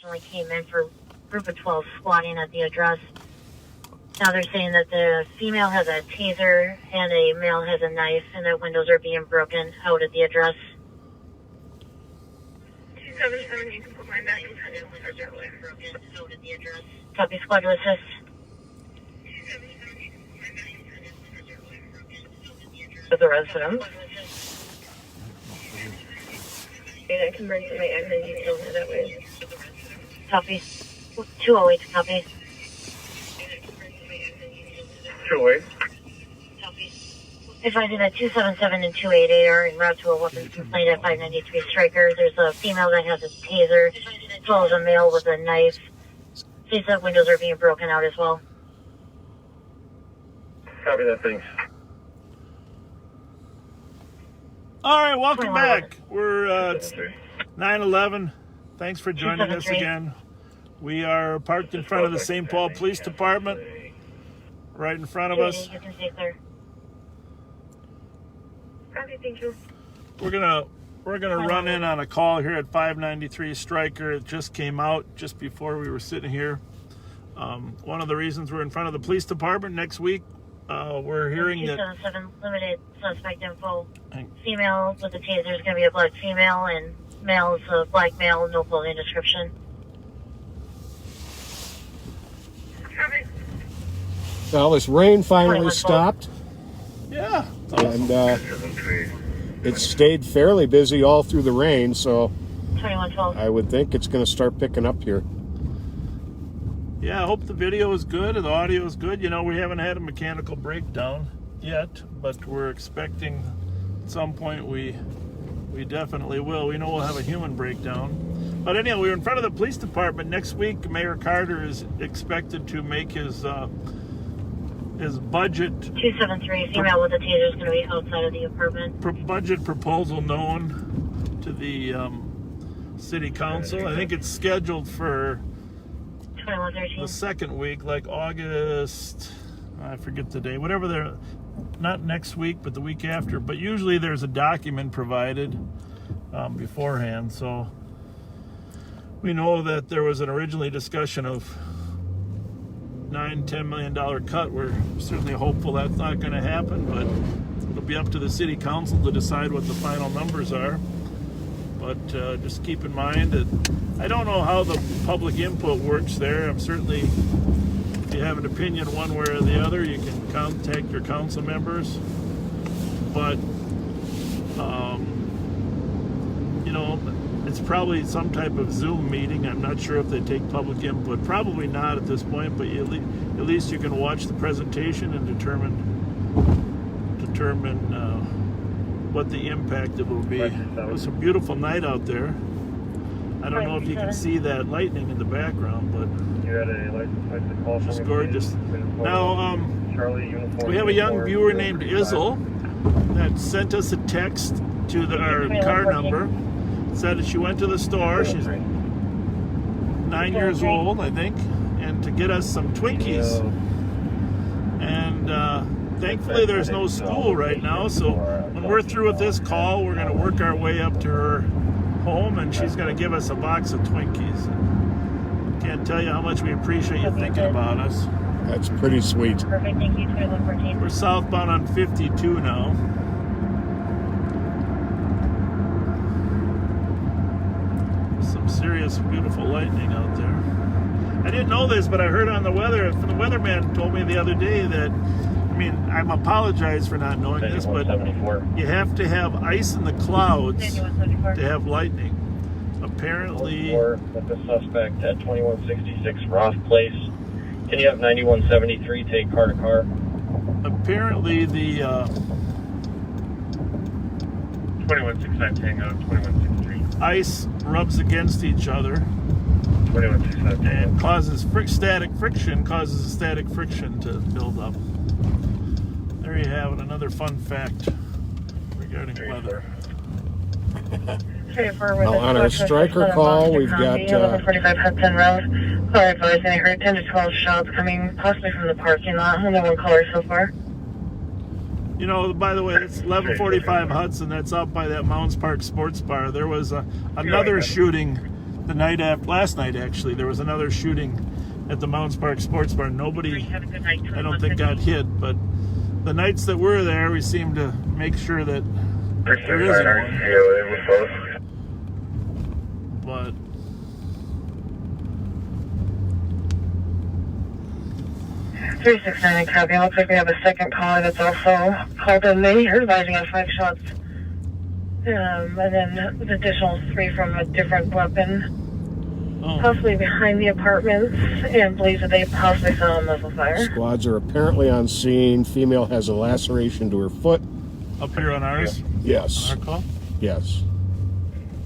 originally came in for group of 12 squatting at the address. Now they're saying that the female has a taser and a male has a knife, and that windows are being broken out at the address. 277, you can put my back in front of windows are broken out at the address. Copy, squad to assist. 277, you can put my back in front of windows are broken out at the address. With the resident. And I can bring some of my admin details that way. Copy. 208, copy. 208. Copy. Advising that 277 and 288 are en route to a weapons complaint at 593 Stryker. There's a female that has a taser, as well as a male with a knife. Sees that windows are being broken out as well. Copy that, thanks. All right, welcome back. We're 9/11. Thanks for joining us again. We are parked in front of the St. Paul Police Department, right in front of us. You can stay clear. Okay, thank you. We're gonna run in on a call here at 593 Stryker. It just came out just before we were sitting here. One of the reasons we're in front of the police department next week, we're hearing that 277 limited suspect info. Female with a taser is going to be a black female, and male is a black male, no clothing description. Copy. Well, this rain finally stopped, yeah. and it stayed fairly busy all through the rain, so 2112. I would think it's going to start picking up here. Yeah, I hope the video is good and the audio is good. You know, we haven't had a mechanical breakdown yet, but we're expecting at some point we definitely will. We know we'll have a human breakdown. But anyhow, we're in front of the police department. Next week, Mayor Carter is expected to make his budget 273 female with a taser is going to be outside of the apartment. budget proposal known to the city council. I think it's scheduled for 2113. the second week, like August, I forget the day, whatever they're, not next week, but the week after. But usually there's a document provided beforehand. So we know that there was an originally discussion of $9-10 million cut. We're certainly hopeful that's not going to happen, but it'll be up to the city council to decide what the final numbers are. But just keep in mind that I don't know how the public input works there. I'm certainly, if you have an opinion one way or the other, you can contact your council members. But, you know, it's probably some type of Zoom meeting. I'm not sure if they take public input. Probably not at this point, but at least you can watch the presentation and determine what the impact it will be. It was a beautiful night out there. I don't know if you can see that lightning in the background, but You had a license call from it's gorgeous. Now, Charlie uniform. we have a young viewer named Izzle that sent us a text to our car number. Said that she went to the store. She's 9 years old, I think, and to get us some Twinkies. And thankfully, there's no school right now, so when we're through with this call, we're going to work our way up to her home, and she's going to give us a box of Twinkies. Can't tell you how much we appreciate you thinking about us. That's pretty sweet. Perfect, thank you. 2114. We're southbound on 52 now. Some serious, beautiful lightning out there. I didn't know this, but I heard on the weather, the weatherman told me the other day that, I mean, I'm apologize for not knowing this, but you have to have ice in the clouds to have lightning. Apparently, With the suspect at 2166 Roth Place. Can you have 9173 take car to car? apparently the 2169 Tango, 2163. ice rubs against each other 2169 Tango. and causes static friction, to build up. There you have it, another fun fact regarding weather. Well, on our Stryker call, we've got 45 Hudson Road. Caller advising I heard 10 to 12 shots coming possibly from the parking lot. Only one caller so far. You know, by the way, it's 1145 Hudson. That's out by that Mounds Park Sports Bar. There was another shooting the night after, last night actually, there was another shooting at the Mounds Park Sports Bar. Nobody, Have a good night. I don't think, got hit, but the nights that we're there, we seem to make sure that there isn't one. But Three 690 copy. Looks like we have a second caller that's also called in me, advising on 5 shots. And then the additional 3 from a different weapon, possibly behind the apartments, and believes that they possibly saw a muzzle fire. Squads are apparently on scene. Female has a laceration to her foot. up here on ours, Yes. on our call. Yes.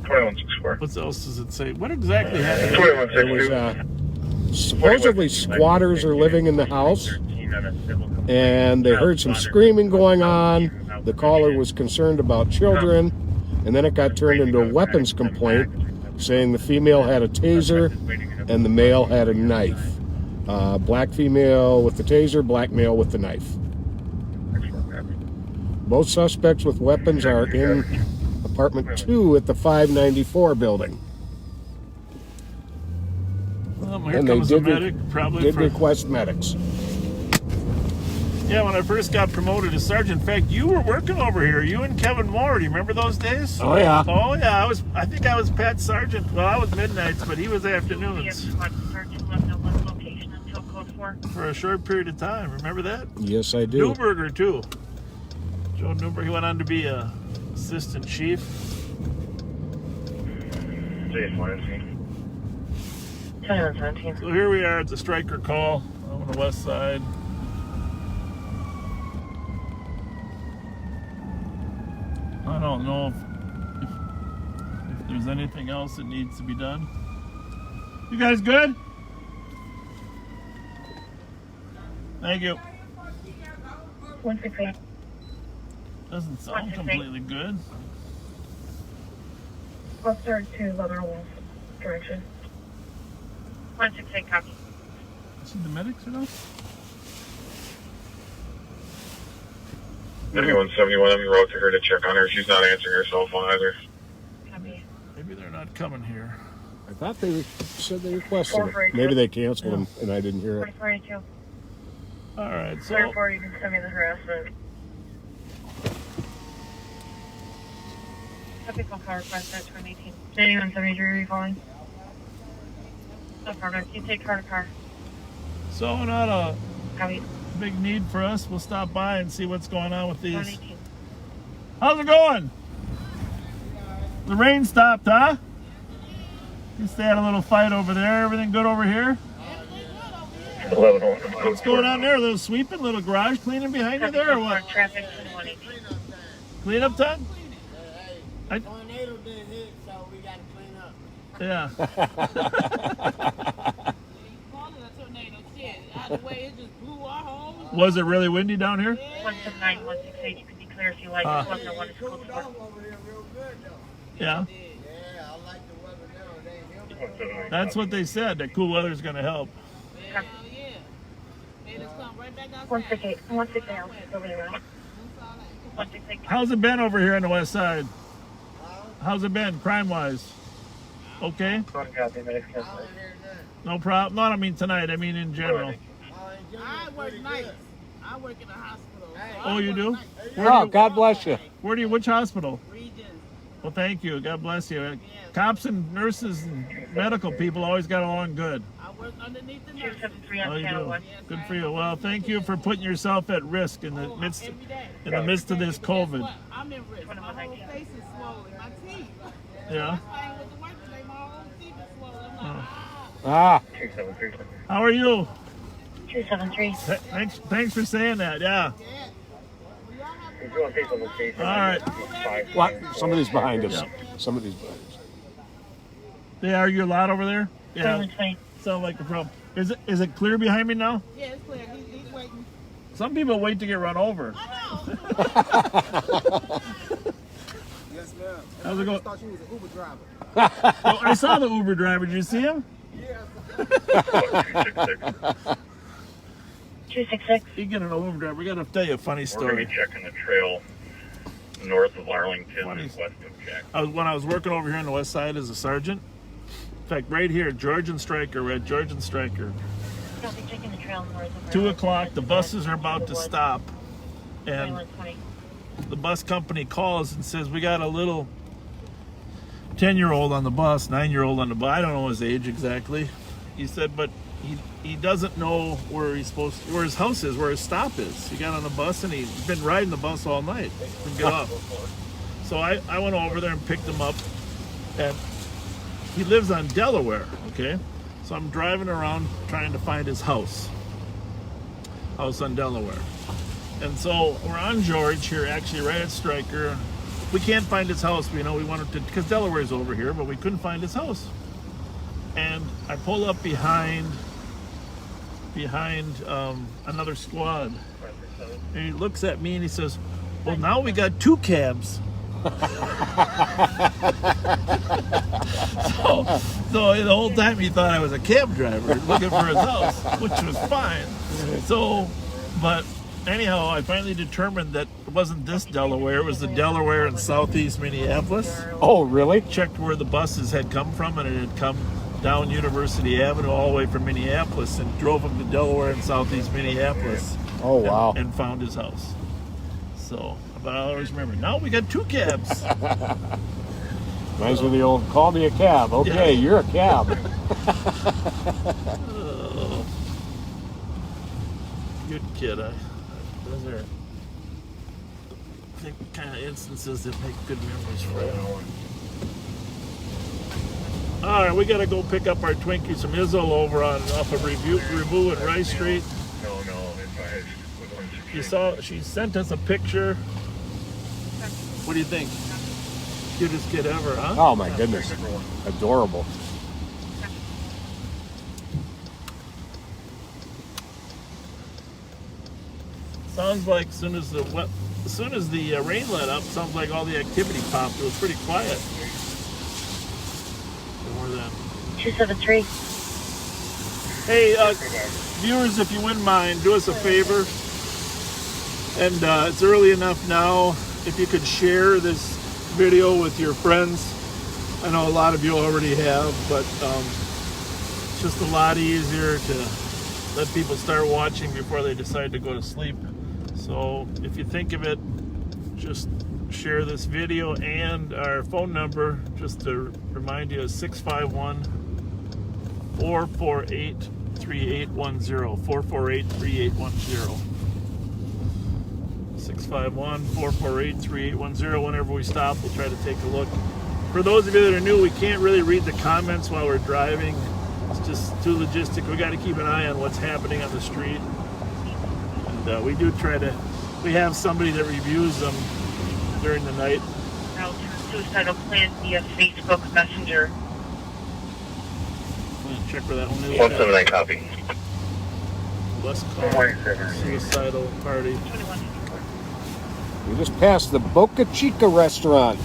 2164. What else does it say? What exactly happened? 2162. There was supposedly squatters are living in the house, and they heard some screaming going on. The caller was concerned about children, and then it got turned into a weapons complaint, saying the female had a taser and the male had a knife. Black female with the taser, black male with the knife. Both suspects with weapons are in apartment 2 at the 594 building. Here And they comes the did, medic, probably did for... request medics. Yeah, when I first got promoted to sergeant, in fact, you were working over here. You and Kevin Moore. Do you remember those days? Oh, yeah. Oh, yeah. I think I was Pat Sergeant. Well, I was midnights, but he was afternoons for a short period of time. Remember that? Yes, I do. Newberger, too. Joe Newberger. He went on to be a assistant chief. Jason Lansing. 2117. So here we are at the striker call on the west side. I don't know if there's anything else that needs to be done. You guys good? Thank you. 168. Doesn't sound completely good. Let's start to Leather Wolf direction. 168 copy. See the medics or no? 9171, I'm wrote to her to check on her. She's not answering her cell phone either. Copy. Maybe they're not coming here. I thought they said they requested it. Maybe they canceled them and I didn't hear it. 442. All right, so 34, you can send me the harassment. Typical car request at 2018. 9173, are you calling? No problem. You take car to car. so not a Copy. big need for us. We'll stop by and see what's going on with these. 118. How's it going? The rain stopped, huh? Just had a little fight over there. Everything good over here? What's going on there? A little sweeping, little garage cleaning behind you there or what? Traffic to 118. Clean up time? Tornado did hit, so we got to clean up. Yeah. Call it a tornado. Shit, out of the way, it just blew our home. Was it really windy down here? 179, 168, you can declare if you like. Just let me know when it's close Cooled for. off over here real good, though. Yeah. Yeah, I like the weather now. It ain't humid. That's what they said. That cool weather's going to help. Hell yeah. Made us come right back outside. 168, 168, I'll just go around. 168. How's it been over here on the west side? How's it been, crime-wise? Okay? Copy, medics I don't hear nothing. No problem. No, I don't mean tonight. I mean in general. I work nights. I work in a hospital. So Oh, I you work do? nights. Oh, God bless you. Where do you, which hospital? Regions. Well, thank you. God bless you. Cops and nurses and medical people always got along good. I work underneath the nurses. 273 Oh, on you channel do. 1. Good for you. Well, thank you for putting yourself at risk in the midst Every day. of this Guess COVID. what? I'm in risk. My whole face is swollen. My teeth. Yeah. That's why I went to work today. My whole teeth is swollen. I'm like, Ah, 273. How are you? 273. Thanks for saying that. Yeah. If you want to take the location, All right. what? Somebody's behind us. Somebody's behind us. They argue a lot over there. Yeah. 120. Sound like a problem. Is it clear behind me now? yeah, it's clear. He's waiting. Some people wait to get run over. I know. Yes, ma'am. How's it going? I thought you was an Uber driver. Oh, I saw the Uber driver. Did you see him? 266. You get an Uber driver. We got to tell you a funny we're going to story. be checking the trail north of Arlington Funny. and west of Jack. When I was working over here on the west side as a sergeant, fact, right here, George and Stryker. We're at George and Stryker. Copy, checking the trail north of 2 o'clock. The buses are about to stop, and 2120. the bus company calls and says, we got a little 10-year-old on the bus, 9-year-old on the bus. I don't know his age exactly. He said, but he doesn't know where where his house is, where his stop is. He got on the bus and he's been riding the bus all night. Couldn't get off. So I went over there and picked him up, and he lives on Delaware, okay? So I'm driving around trying to find his house on Delaware. And so we're on George here, actually right at Stryker. We can't find his house. We wanted to, because Delaware's over here, but we couldn't find his house. And I pull up behind another squad. And he looks at me and he says, well, now we got 2 cabs. So the whole time he thought I was a cab driver looking for his house, which was fine. So, but anyhow, I finally determined that it wasn't this Delaware, it was the Delaware in southeast Minneapolis. Oh, really? Checked where the buses had come from, and it had come down University Avenue all the way from Minneapolis and drove him to Delaware in southeast Minneapolis. Oh, wow. And found his house. So, but I always remember, now we got 2 cabs. Reminds me of the old, call me a cab. Okay, Yeah. you're a cab. Good kid. Those are, I think, kind of instances that make good memories for everyone. All right, we got to go pick up our Twinkies from Izzo over off of Review and Rice Street. She sent us a picture. What do you think? Cutest kid ever, huh? Oh, my goodness. Adorable. Sounds like as soon as the rain let up, sounds like all the activity popped. It was pretty quiet. More than 273. Hey, viewers, if you wouldn't mind, do us a favor. And it's early enough now. If you could share this video with your friends. I know a lot of you already have, but it's just a lot easier to let people start watching before they decide to go to sleep. So if you think of it, just share this video, and our phone number, just to remind you, is 651-448-3810. 448-3810. 651-448-3810. Whenever we stop, we'll try to take a look. For those of you that are new, we can't really read the comments while we're driving. It's just too logistic. We got to keep an eye on what's happening on the street. And we do try to, we have somebody that reviews them during the night. Now to suicidal plan via Facebook Messenger. I'm gonna check where that one is. 179 copy. Let's call suicidal party. We just passed the Boca Chica restaurant.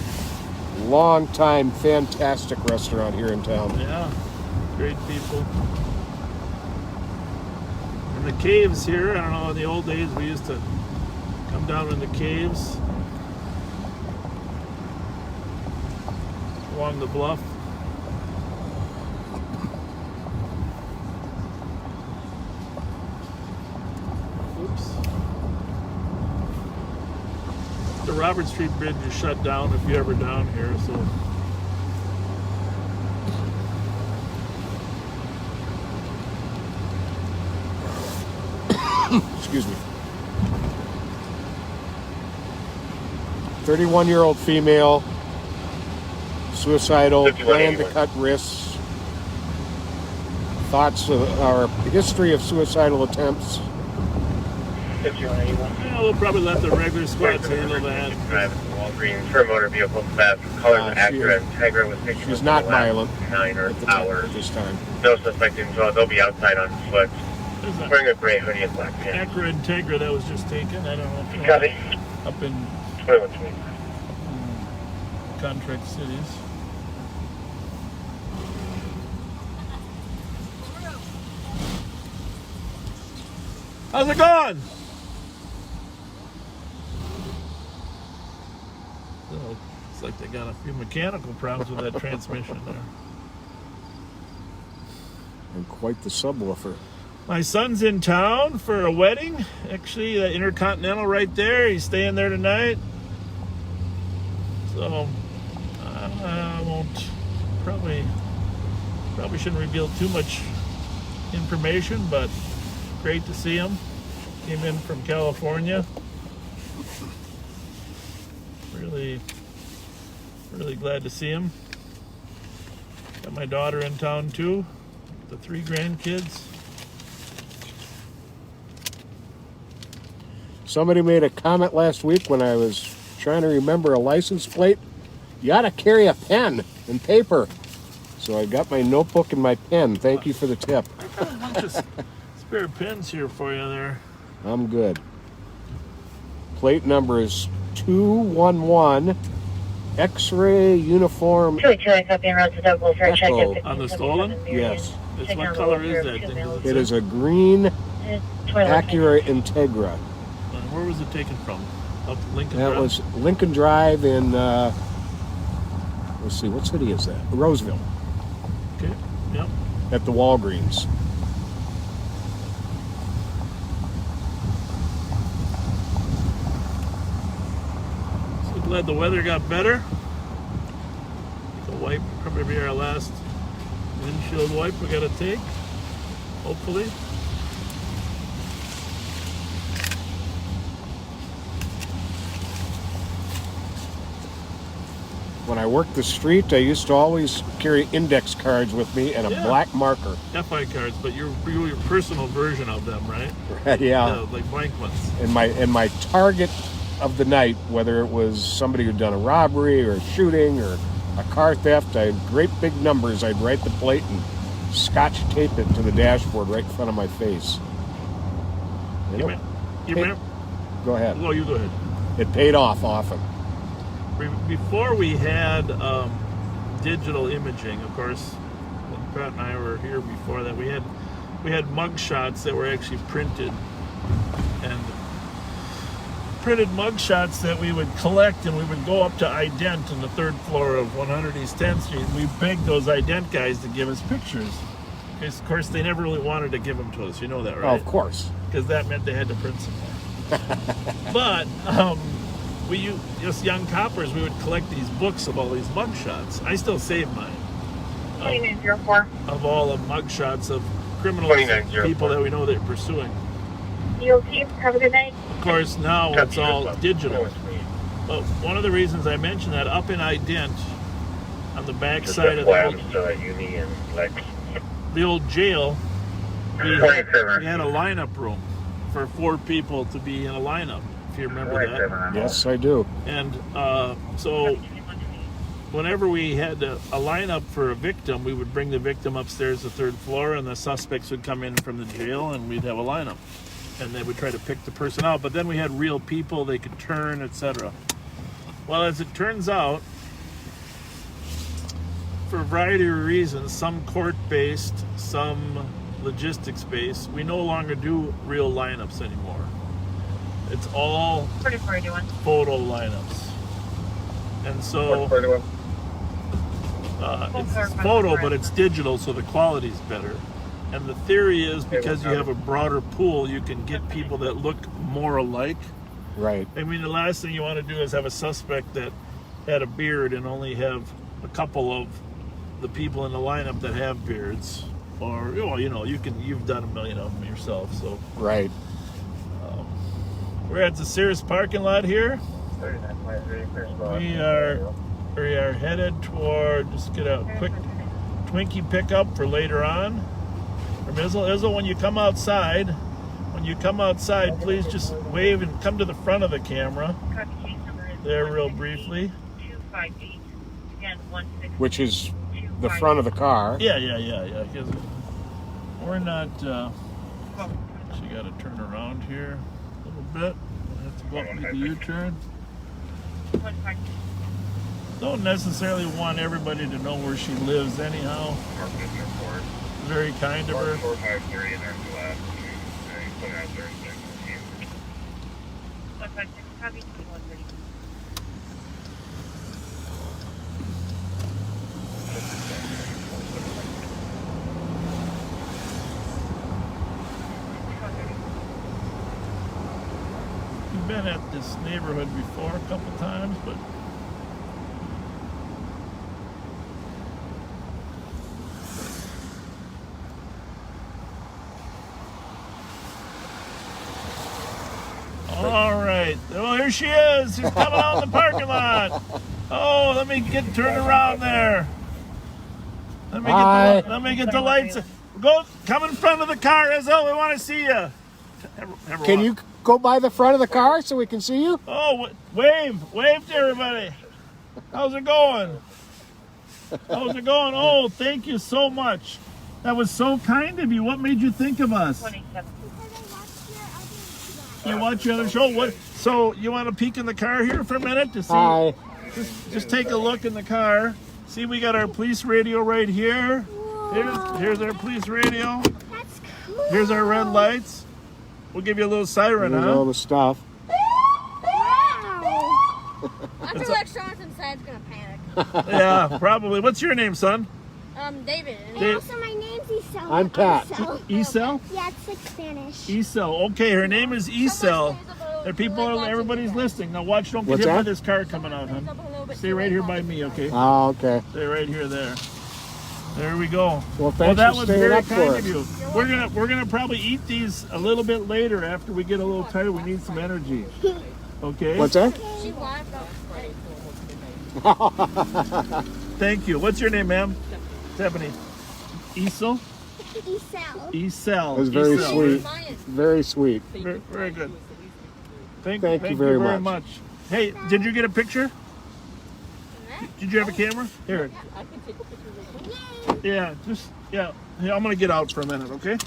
Long time, fantastic restaurant here in town. Yeah, great people. And the caves here, I don't know, in the old days we used to come down in the caves along the bluff. Oops. The Robert Street Bridge is shut down if you're ever down here, so. Excuse me. 31-year-old female, suicidal, plan to cut wrists. Thoughts or history of suicidal attempts. 5181. Yeah, we'll probably let the regular squads handle that. Driving to Walgreens for motor vehicle theft. Colors Acura and Integra was taken. She's not violent 9 at the hours. this time. No suspect in jail. They'll be outside on foot. There's that Wearing a gray hoodie and black pants. Acura Integra that was just taken. I don't know if you Copy. up in 2120. contract cities. How's it going? Oh, it's like they got a few mechanical problems with that transmission there. And quite the subwoofer. My son's in town for a wedding. Actually, the Intercontinental right there. He's staying there tonight. So I won't probably shouldn't reveal too much information, but great to see him. Came in from California. Really glad to see him. Got my daughter in town too. The 3 grandkids. Somebody made a comment last week when I was trying to remember a license plate. You ought to carry a pen and paper. So I got my notebook and my pen. Thank you for the tip. I've got a bunch of spare pens here for you there. I'm good. Plate number is 211 X-ray uniform. 282, I copy en route to Douglas for a check Echo. at On the stolen? Yes. It's what color is that thing? Does It is a green Acura Integra. Where was it taken from? Up Lincoln That Drive? was Lincoln Drive in, let's see, what city is that? Roseville, Okay, yep. at the Walgreens. So glad the weather got better. The wipe, probably be our last windshield wipe we gotta take, hopefully. When I worked the street, I used to always carry index cards with me and a Yeah. black marker. FI cards, but your personal version of them, right? Yeah. Like blank ones. And my target of the night, whether it was somebody who'd done a robbery or a shooting or a car theft, I had great big numbers. I'd write the plate and scotch tape it to the dashboard right in front of my face. And You it- remember? Go ahead. Well, you go ahead. It paid off often. Before we had digital imaging, of course, when Pat and I were here before that, we had mug shots that were actually printed, and printed mug shots that we would collect, and we would go up to Ident on the 3rd floor of 100 East 10th Street, and we begged those Ident guys to give us pictures. Because, of course, they never really wanted to give them to us. You know that, right? Oh, of course. Because that meant they had to print some more. But us young coppers, we would collect these books of all these mug shots. I still save mine. 2904. Of all the mug shots of criminals, 2904. people that we know they're pursuing. EOT, have a good night. Of course, now it's all digital. But one of the reasons I mentioned that, up in Ident, on the back side of Uni and Lex. the old jail, we 27. had a lineup room for 4 people to be in a lineup, if you remember that. Yes, I do. And so whenever we had a lineup for a victim, we would bring the victim upstairs to the 3rd floor, and the suspects would come in from the jail, and we'd have a lineup. And they would try to pick the person out. But then we had real people, they could turn, etc. Well, as it turns out, for a variety of reasons, some court-based, some logistics-based, we no longer do real lineups anymore. It's all 4421. photo lineups. And so it's photo, but it's digital, so the quality's better. And the theory is, because you have a broader pool, you can get people that look more alike. Right. I mean, the last thing you want to do is have a suspect that had a beard and only have a couple of the people in the lineup that have beards. Or, you've done a million of them yourself. So Right. we're at the Sears parking lot here. We are headed toward, just get a quick Twinkie pickup for later on. From Izzle, when you come outside, please just wave and come to the front of the camera. There, real briefly. 258. Again, 16. Which is the front of the car. Yeah. 'Cause we're not. She got to turn around here a little bit. I have to go up and make the U-turn. Don't necessarily want everybody to know where she lives, anyhow. Very kind of her. 453 and there's the last. And you put it out there and then you. 156, copy. 130. been at this neighborhood before a couple times, but all right. Oh, here she is. She's coming out in the parking lot. Oh, let me turn around there. Hi. Let me get the lights. Come in front of the car, Izzo. We want to see you. Can you go by the front of the car so we can see you? Oh, wave to everybody. How's it going? How's it going? Oh, thank you so much. That was so kind of you. What made you think of us? 27. You watch your other show? What? So you want to peek in the car here for a minute to see? Hi. Just take a look in the car. See, we got our police radio right here. Here's our police radio. That's cool. Here's our red lights. We'll give you a little siren, Here's all huh? the stuff. Wow. I feel like Sean's inside's gonna panic. Yeah, probably. What's your name, son? David. Dave- Also, my name's Isel. I'm Pat. Isel? Yeah, it's like Spanish. Isel. Okay, her name is Isel. There people, everybody's listening. Now watch, don't get What's hit by that? this car coming out, huh? Stay right here by me, okay? Oh, okay. Stay right here, there. There we go. Well, thanks that for was staying very up for kind us. of you. We're gonna probably eat these a little bit later after we get a little tired. We need some energy. Okay. What's that? She wants Thank you. What's your name, ma'am? Stephanie. Isel. Isel. Isel. That was very Isel. sweet. Very sweet. Very, very good. Thank you very much. Hey, did you get a picture? Did you have a camera? Here. Yeah, yeah. Here, I'm gonna get out for a minute, okay?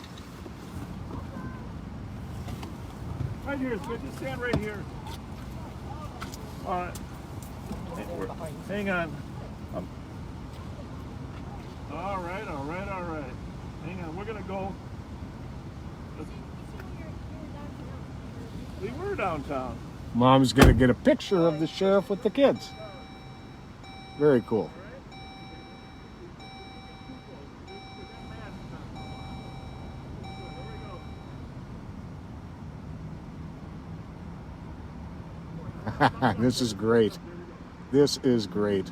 Right here, just stand right here. All right. Hang on. All right. Hang on, we're gonna go. We were downtown. Mom's going to get a picture of the sheriff with the kids. Very cool. This is great. This is great.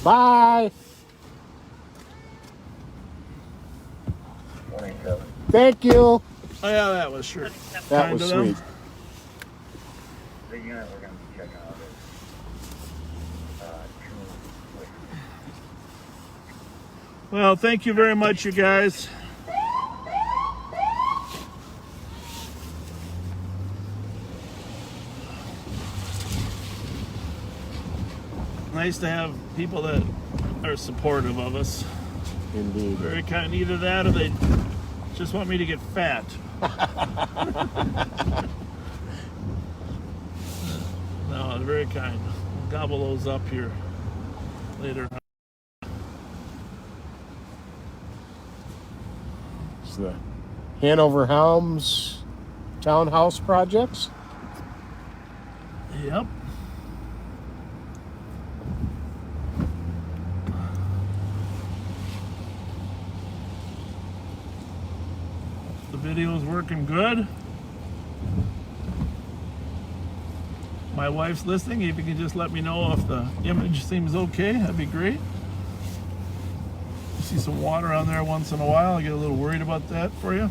Bye. 27. Thank you. Oh yeah, that was sure. That Kind was of them. sweet. The unit we're going to be checking out is Well, thank you very much, you guys. Nice to have people that are supportive of us. Indeed. Very kind. Either that or they just want me to get fat. No, they're very kind. We'll gobble those up here later. It's the Hanover Helms townhouse projects. Yep. The video's working good. My wife's listening. If you can just let me know if the image seems okay, that'd be great. See some water on there once in a while. I get a little worried about that for you.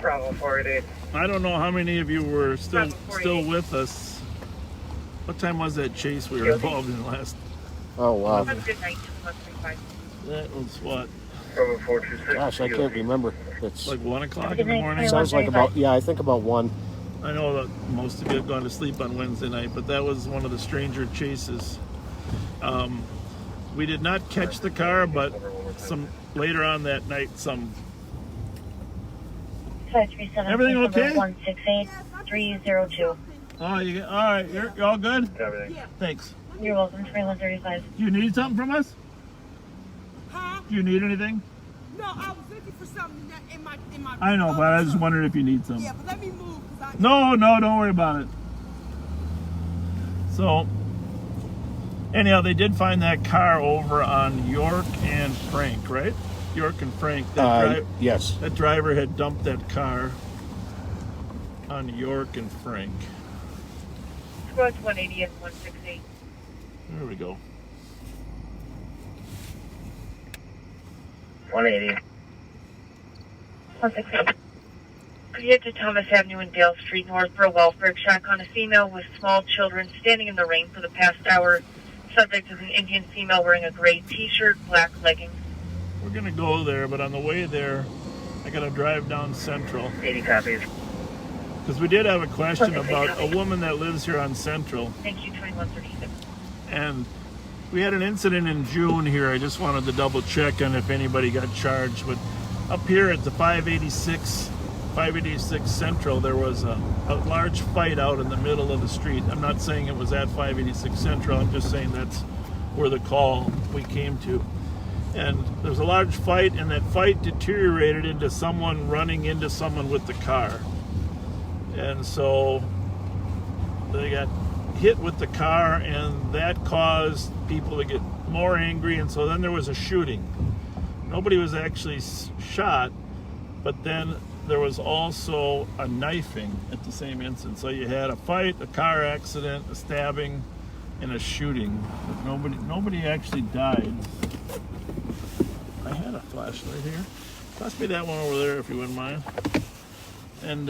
Bravo 488. I don't know how many of you were still 48. with us. What time was that chase we were involved in last? Oh, wow. Have a good night. 135. That was what, Bravo 426. Gosh, I can't remember. It's like 1 o'clock in the morning? sounds like about, yeah, I think about 1. I know that most of you have gone to sleep on Wednesday night, but that was one of the stranger chases. We did not catch the car, but some later on that night, some. 537. Everything okay? 168-302. Oh, you all right? You're all good? everything. Thanks. You're welcome. 2135. You need something from us? Huh? Do you need anything? No, I was looking for something that in my I know, but I was just wondering if you need something. Yeah, but let me move because I No, don't worry about it. So, anyhow, they did find that car over on York and Frank, right? York and Frank. Yes. That driver had dumped that car on York and Frank. Squads 180 and 168. There we go. 180. 168. Proceed to Thomas Avenue and Dale Street North for a welfare check on a female with small children standing in the rain for the past hour. Subject is an Indian female wearing a gray t-shirt, black leggings. We're going to go there, but on the way there, I got to drive down Central. 80 copies. Because we did have a question about a woman that lives here on Central. Thank you, 2136. And we had an incident in June here. I just wanted to double check on if anybody got charged. But up here at the 586 Central, there was a large fight out in the middle of the street. I'm not saying it was at 586 Central. I'm just saying that's where the call we came to. And there's a large fight, and that fight deteriorated into someone running into someone with the car. And so they got hit with the car, and that caused people to get more angry, and so then there was a shooting. Nobody was actually shot, but then there was also a knifing at the same instant. So you had a fight, a car accident, a stabbing, and a shooting. But nobody actually died. I had a flashlight here. Pass me that one over there if you wouldn't mind. And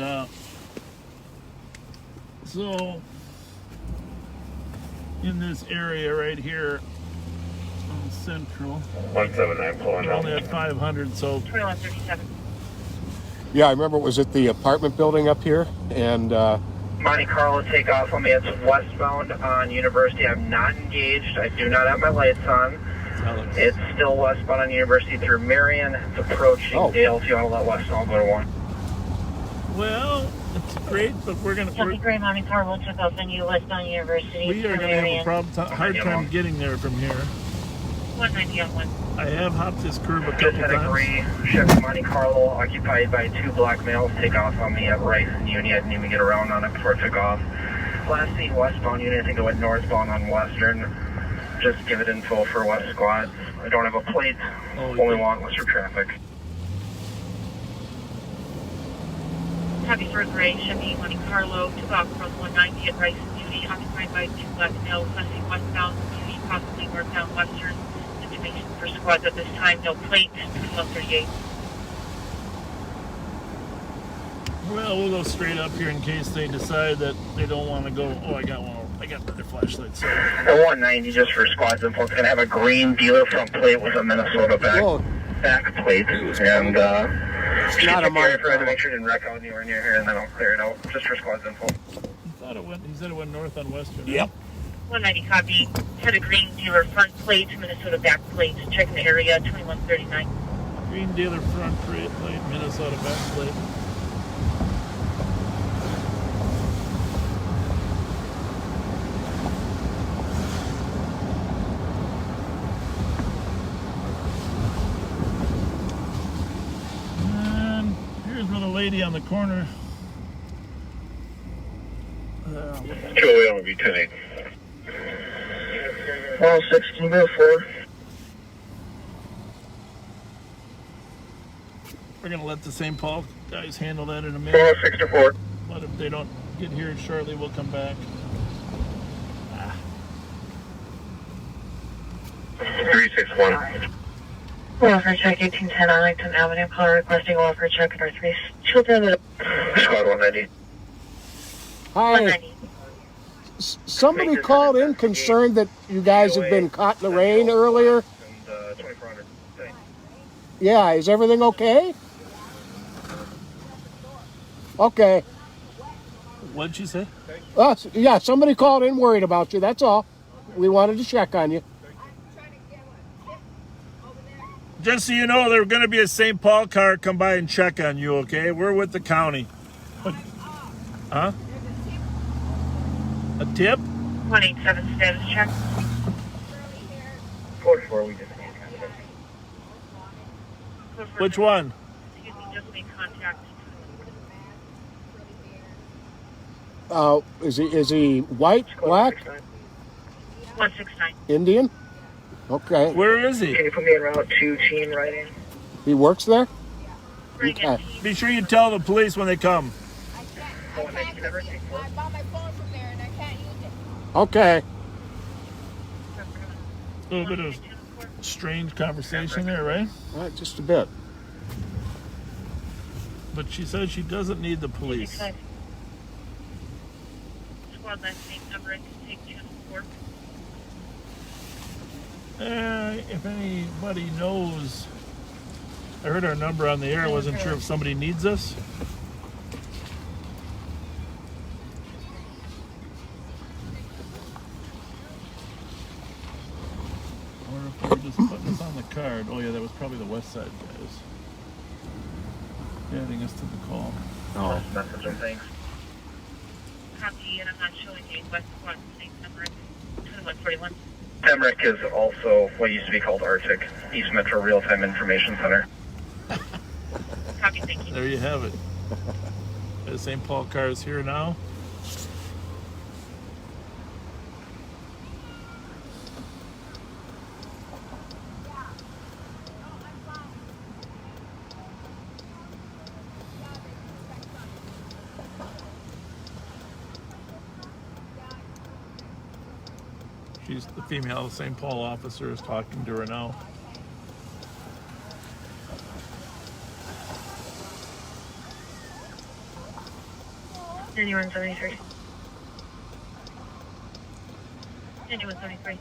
so in this area right here on Central, 179 pulling we're up. only at 500, so 2137. Yeah, I remember it was at the apartment building up here, and Monte Carlo takeoff on me. It's westbound on University. I'm not engaged. I do not have my lights on. Alex. It's still westbound on University through Marion. It's approaching Dale. If you want to let west, I'll go to 1. Well, it's great, but Copy, Gray Monte Carlo took off on you westbound University. we are through going to have a Marion. hard time getting there from here. 190 on 1. I have hopped this curb a Just couple had a times. gray Chevy Monte Carlo occupied by 2 black males. Take off on me at Rice and Uni. I didn't even get around on it before it took off. Last seen westbound Uni. I think it went northbound on Western. Just give it info for West Squad. I don't have a plate. Only want Western traffic. Copy for Gray Chevy Monte Carlo took off from 190 at Rice and Uni, occupied by 2 black males, westing westbound Uni, possibly northbound Western. Information for squads at this time, no plate, 2138. Well, we'll go straight up here in case they decide that they don't want to go. Oh, I got one. I got another flashlight. So At 190 just for squads info. It's going to have a green dealer front plate with a Minnesota back plate. And it's not a Monte Carlo. To make sure it didn't wreck out anywhere near here, and then I'll clear it out just for squads info. he said it went north on Western. Yep. 190 copy. Had a green dealer front plate, Minnesota back plate. Checking the area, 2139. Green dealer front plate, Minnesota back plate. And here's where the lady on the corner. 208 would be 10-8. 116 go forward. We're gonna let the St. Paul guys handle that in a minute. 406 to 4. But if they don't get here shortly, we'll come back. 361. Welfare check 1810 Arlington Avenue. Caller requesting welfare check for 3 children. Squad 190. hi. 190. Somebody called in concerned that you guys have been caught in the rain earlier. And 2400. Yeah, is everything okay? Okay. What'd she say? Yeah, somebody called in worried about you, that's all. We wanted to check on you. Just so you know, there's going to be a St. Paul car come by and check on you, okay? We're with the county. Huh? A tip? 187 status check. 44, we just need contact. Which one? Excuse me, just made contact. Is he white, black? 169. Indian? Okay. Where is he? Can you put me in route 2, teen writing? He works there? Bring Okay. in Be sure you tell the police when they come. I bought my phone from there and I can't use it. Okay. A little bit of strange conversation there, right? All right, just a bit. But she says she doesn't need the police. Squad last name number, take channel 4. If anybody knows, I heard our number on the air. I wasn't sure if somebody needs us. Or if they're just putting us on the card. Oh yeah, that was probably the West Side guys adding us to the call. Oh. Message and thanks. Copy, and I'm not showing you West Squad name number 2141. Emmerich is also what used to be called Arctic, East Metro Real-Time Information Center. Copy, thank you. There you have it. The St. Paul car is here now. She's the female St. Paul officer is talking to her now. Anyone 73. Anyone 73.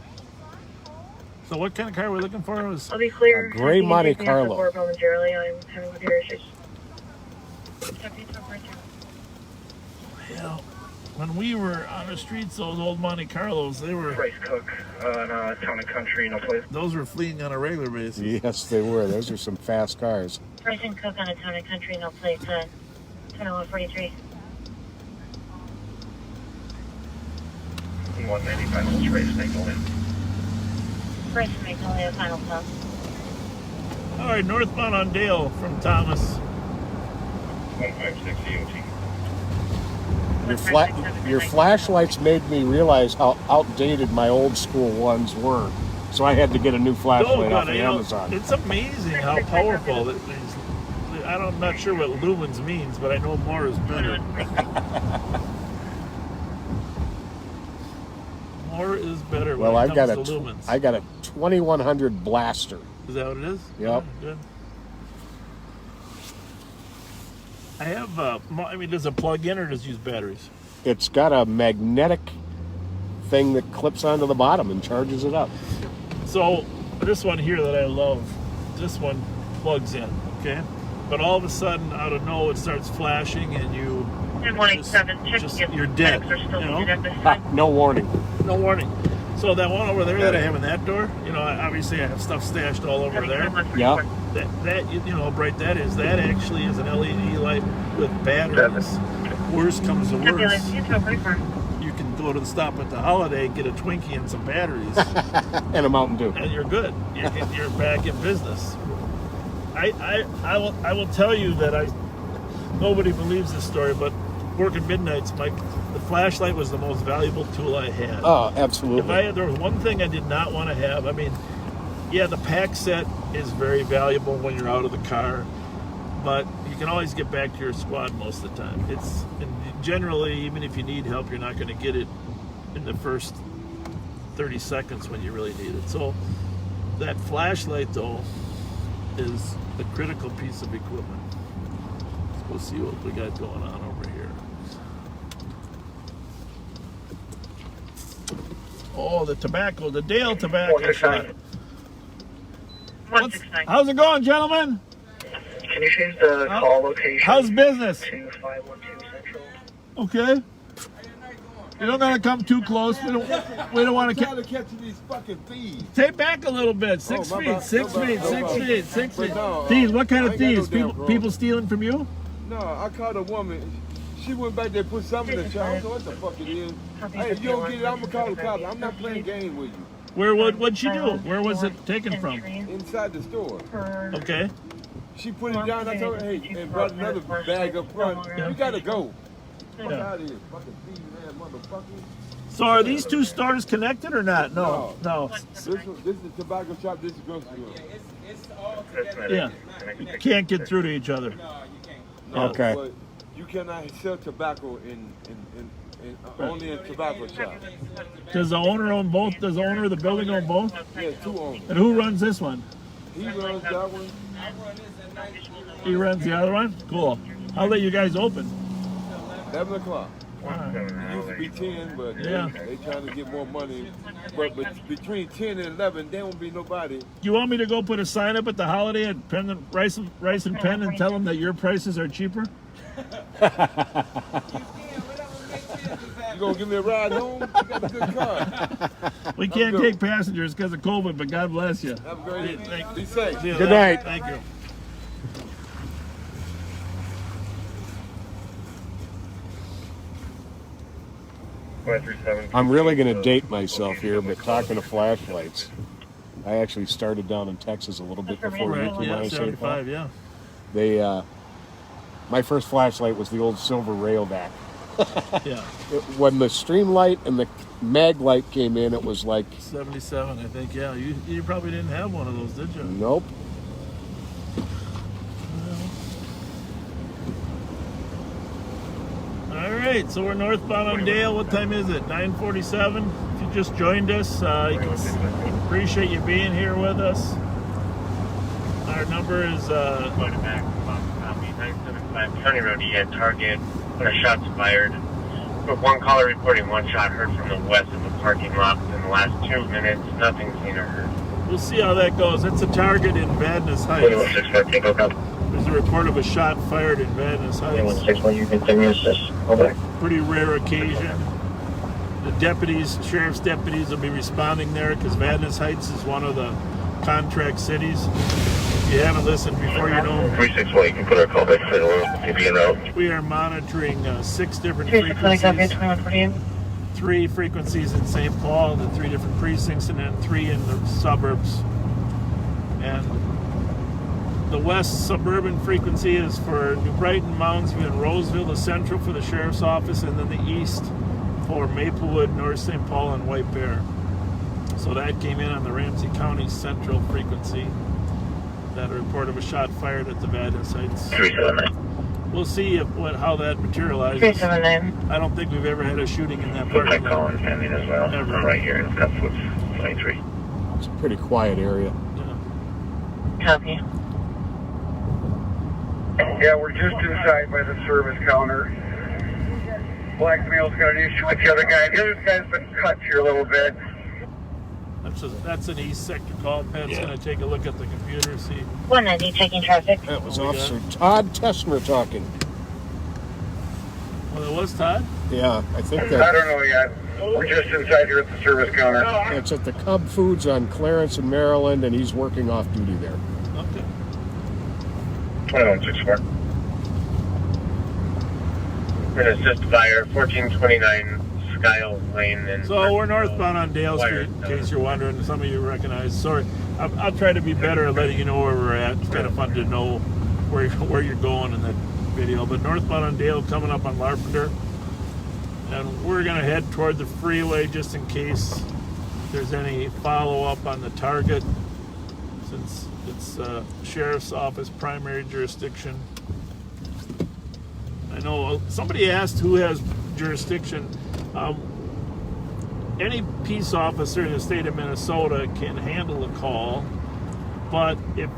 So what kind of car are we looking for? It was I'll be clear. A gray Monte Carlo. Momentarily, I'm having computer issues. Yeah. When we were on the streets, those old Monte Carlos, Bryce Cook, Town and Country, no place. those were fleeing on a regular basis. Yes, they were. Those are some fast cars. Bryce and Cook on a Town and Country, no plate, 2143. 195 Old Trace, Magnolia. Bryce and Magnolia, final stop. All right, northbound on Dale from Thomas. 156 EOT. Your flashlights made me realize how outdated my old school ones were. So I had to get a new flashlight off of Amazon. It's amazing how powerful it is. I'm not sure what lumens means, but I know more is better. More is better. Well, when I it got comes to lumens. I got a 2100 blaster. Is that what it is? Yep. Yeah, good. I have. Does it plug in or does it use batteries? It's got a magnetic thing that clips onto the bottom and charges it up. So this one here that I love, this one plugs in, okay? But all of a sudden, out of nowhere, it starts flashing, and you And 187, check just if you're dead. medics are still You know? needed at this Ha, time. no warning. No warning. So that one over there that I have in that door, obviously I have stuff stashed all over there. Yeah. That how bright that is. That actually is an LED light with batteries. Worst comes to worst, you can go to the stop at the Holiday, get a Twinkie and some batteries, And a Mountain Dew. and you're good. You're back in business. I will tell you that nobody believes this story, but working midnights, the flashlight was the most valuable tool I had. Oh, absolutely. There was one thing I did not want to have. The pack set is very valuable when you're out of the car, but you can always get back to your squad most of the time. And generally, even if you need help, you're not going to get it in the first 30 seconds when you really need it. So that flashlight, though, is a critical piece of equipment. Let's go see what we got going on over here. Oh, the tobacco, the Dale tobacco shop. 169. How's it going, gentlemen? Can you change the call location How's business? to 512 Central? Okay. You don't gotta come too close. We don't want to trying to catch these fucking thieves. Take back a little bit. 6 my feet, bad. 6 No bad. feet, No 6 bad. feet, 6 feet. But no, Thieves, what kind I of ain't got no thieves? damn People problem. stealing from you? No, I called a woman. She went back there and put something in the child. I don't know what the fuck it is. Hey, if you don't get it, I'm gonna call the cops. I'm not playing games with you. What'd she do? Where was it taken from? Inside the store. Okay. She put it down. I told her, hey, and brought another bag up front. Yeah. We gotta go. Fuck Yeah. out of here, fucking thief, man, motherfucker. So are these two stores connected or not? No. This is the tobacco shop. This is the grocery store. Yeah. Can't get through to each other. Okay. But you cannot sell tobacco in only in tobacco shop. Does the owner own both? Does the owner of the building own both? Yeah, 2 owners. And who runs this one? He runs that one. He runs the other one? Cool. How late you guys open? 11 o'clock. It used to be 10, but Yeah. they trying to get more money. But between 10 and 11, there won't be nobody. You want me to go put a sign up at the Holiday at Penn, Rice and Penn and tell them that your prices are cheaper? You gonna give me a ride home? You got a good car. We can't take passengers because of COVID, but God bless you. Have a great Hey, day. Be safe. See you Good later. night. Thank you. I'm really going to date myself here, but talking to flashlights, I actually started down in Texas a little bit before you came Yeah, out of St. Paul. 75, yeah. They, my first flashlight was the old silver Rayovac. Yeah. When the Streamlight and the Mag Light came in, it was like, 77, I think, yeah. You probably didn't have one of those, did you? nope. All right, so we're northbound on Dale. What time is it? 9:47. If you just joined us, you can appreciate you being here with us. Our number is Going back, 975 County Road, he had target, shots fired. But one caller reporting one shot heard from the west of the parking lot within the last 2 minutes. Nothing seen or heard. we'll see how that goes. It's a target in Vadnais Heights. 2165, take over. There's a report of a shot fired in Vadnais Heights. 2161, you continue assist. Over. Pretty rare occasion. The deputies, sheriff's deputies, will be responding there because Vadnais Heights is one of the contract cities. If you haven't listened before, you know 361, you can put our call back to the maybe in route. we are monitoring 6 different 360, copy, frequencies. 2148. 3 frequencies in St. Paul, the 3 different precincts, and then 3 in the suburbs. And the west suburban frequency is for New Brighton, Moundsview, and Roseville, the central for the sheriff's office, and then the east for Maplewood, North St. Paul, and White Bear. So that came in on the Ramsey County central frequency. That a report of a shot fired at the Vadnais Heights. 379. We'll see how that materializes. 379. I don't think we've ever had a shooting in that Put parking that call lot. in pending as well. Ever. I'm right here in Cutfoot 23. It's a pretty quiet area. Yeah. Copy. Yeah, we're just inside by the service counter. Black male's got an issue with the other guy. The other guy's been cut here a little bit. That's an east sector call. Pat's gonna take a look at the computer, see. 190, checking traffic. That was Oh, we Officer Todd Tessner talking. Well, it was Todd. Yeah, I think I that don't know yet. We're just inside here at the service counter. it's at the Cub Foods on Clarence in Maryland, and he's working off duty there. Okay. 2164. And it's just fire 1429 Skyle Lane. And So we're northbound on Dale Street, in case you're wondering. Some of you recognize. Sorry, I'll try to be better at letting you know where we're at. It's kind of fun to know where you're going in that video. But northbound on Dale, coming up on Larpenteur, and we're gonna head toward the freeway just in case there's any follow-up on the target, since it's sheriff's office primary jurisdiction. I know somebody asked who has jurisdiction. Any peace officer in the state of Minnesota can handle a call, but if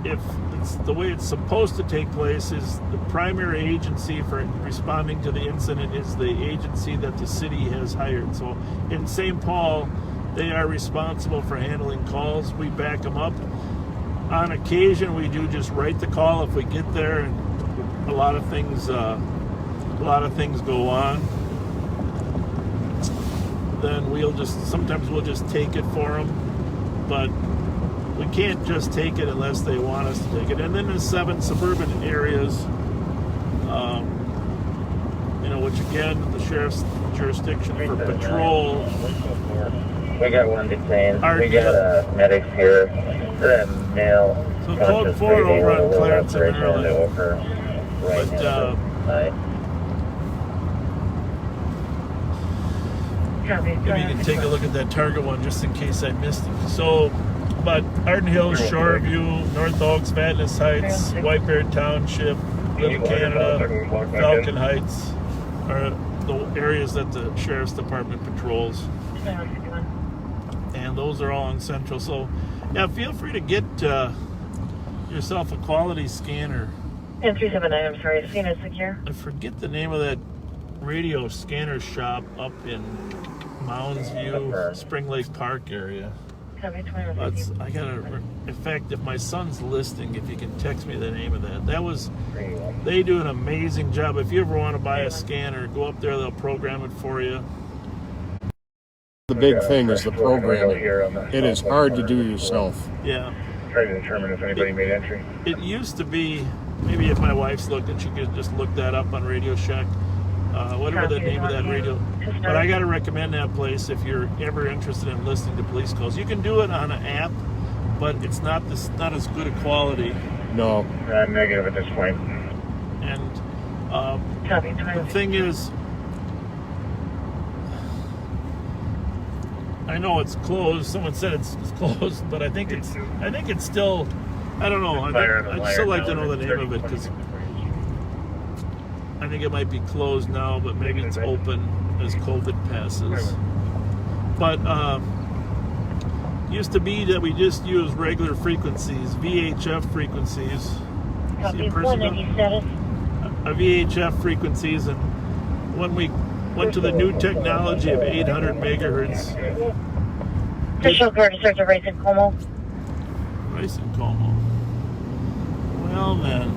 it's the way it's supposed to take place is the primary agency for responding to the incident is the agency that the city has hired. So in St. Paul, they are responsible for handling calls. We back them up. On occasion, we do just write the call if we get there, and a lot of things go on. Then sometimes we'll just take it for them, but we can't just take it unless they want us to take it. And then there's 7 suburban areas, which again, the sheriff's jurisdiction for patrol. We got one detained. Our- We got a medic here. That male. So code 4 over on Clarence and Maryland. Right But, now, tonight. Copy. Maybe you can take a look at that Target one just in case I missed it. So, but Arden Hills, Shoreview, North Oaks, Fatness Heights, White Bear Township, Little Canada, Falcon Heights are the areas that the Sheriff's Department patrols. And those are all on Central. So, yeah, feel free to get yourself a quality scanner. And 379, I'm sorry, seen as secure. I forget the name of that radio scanner shop up in Mounds View, Spring Lake Park area. Copy, 2150. I gotta. In fact, if my son's listening, if you can text me the name of that, they do an amazing job. If you ever want to buy a scanner, go up there; they'll program it for you. The big thing is the programming. It is hard to do yourself. Yeah. Try to determine if anybody made entry. It used to be, maybe if my wife's looking, she could just look that up on Radio Shack. Whatever the name of that radio. But I got to recommend that place if you're ever interested in listening to police calls. You can do it on an app, but it's not as good a quality. No. Negative at this point. And Copy, the thing is, I know it's closed. Someone said it's closed, but I think it's still. I don't know. I'd still like to know the name of it because I think it might be closed now, but maybe it's open as COVID passes. But used to be that we just use regular frequencies, VHF frequencies. Copy, 190 status. VHF frequencies, and when we went to the new technology of 800 megahertz. Official car to search of Rice and Como. Rice and Como. Well then.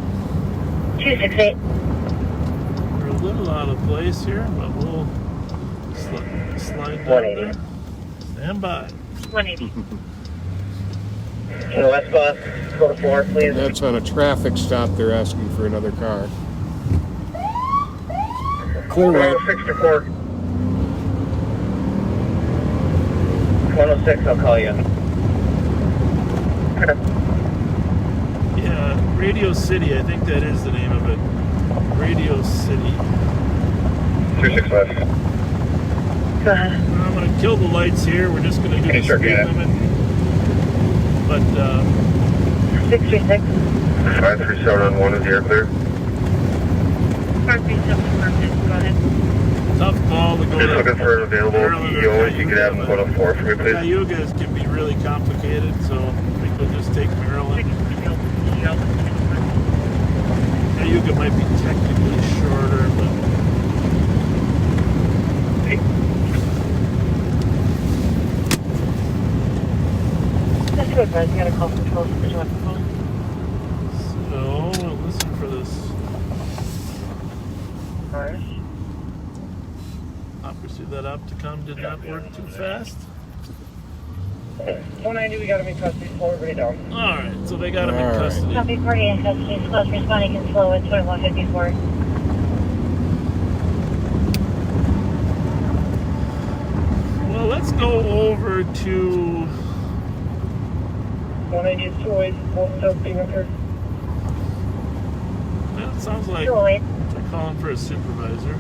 268. We're a little out of place here, but we'll slide down there. Stand by. 180. West bus, go to 4, please. That's on a traffic stop. They're asking for another car. Clear right. 106 to 4. 106, I'll call you. Yeah, Radio City, I think that is the name of it. Radio City. 36 left. Go ahead. I'm going to kill the lights here. We're just going to do the speed limit. But, 636. 537 on 1 is the air clear. 537, perfect. Go ahead. tough call to go Just to looking for an available EO. You could have them go to 4 for me, please. Cayugas can be really complicated, so I think we'll just take Maryland. Cayuga might be technically shorter, but... That's good, guys. You got a call from 12. Did you want to call? So, we'll listen for this. Alright. Obviously, that Opticom did not work too fast. 190, we got him in custody. Slow everybody down. Alright, so they got him in All right. custody. Copy, party in custody. Close responding and slow at 2154. Well, let's go over to... 190 is 208. Both still being occurred. That sounds like 208. they're calling for a supervisor.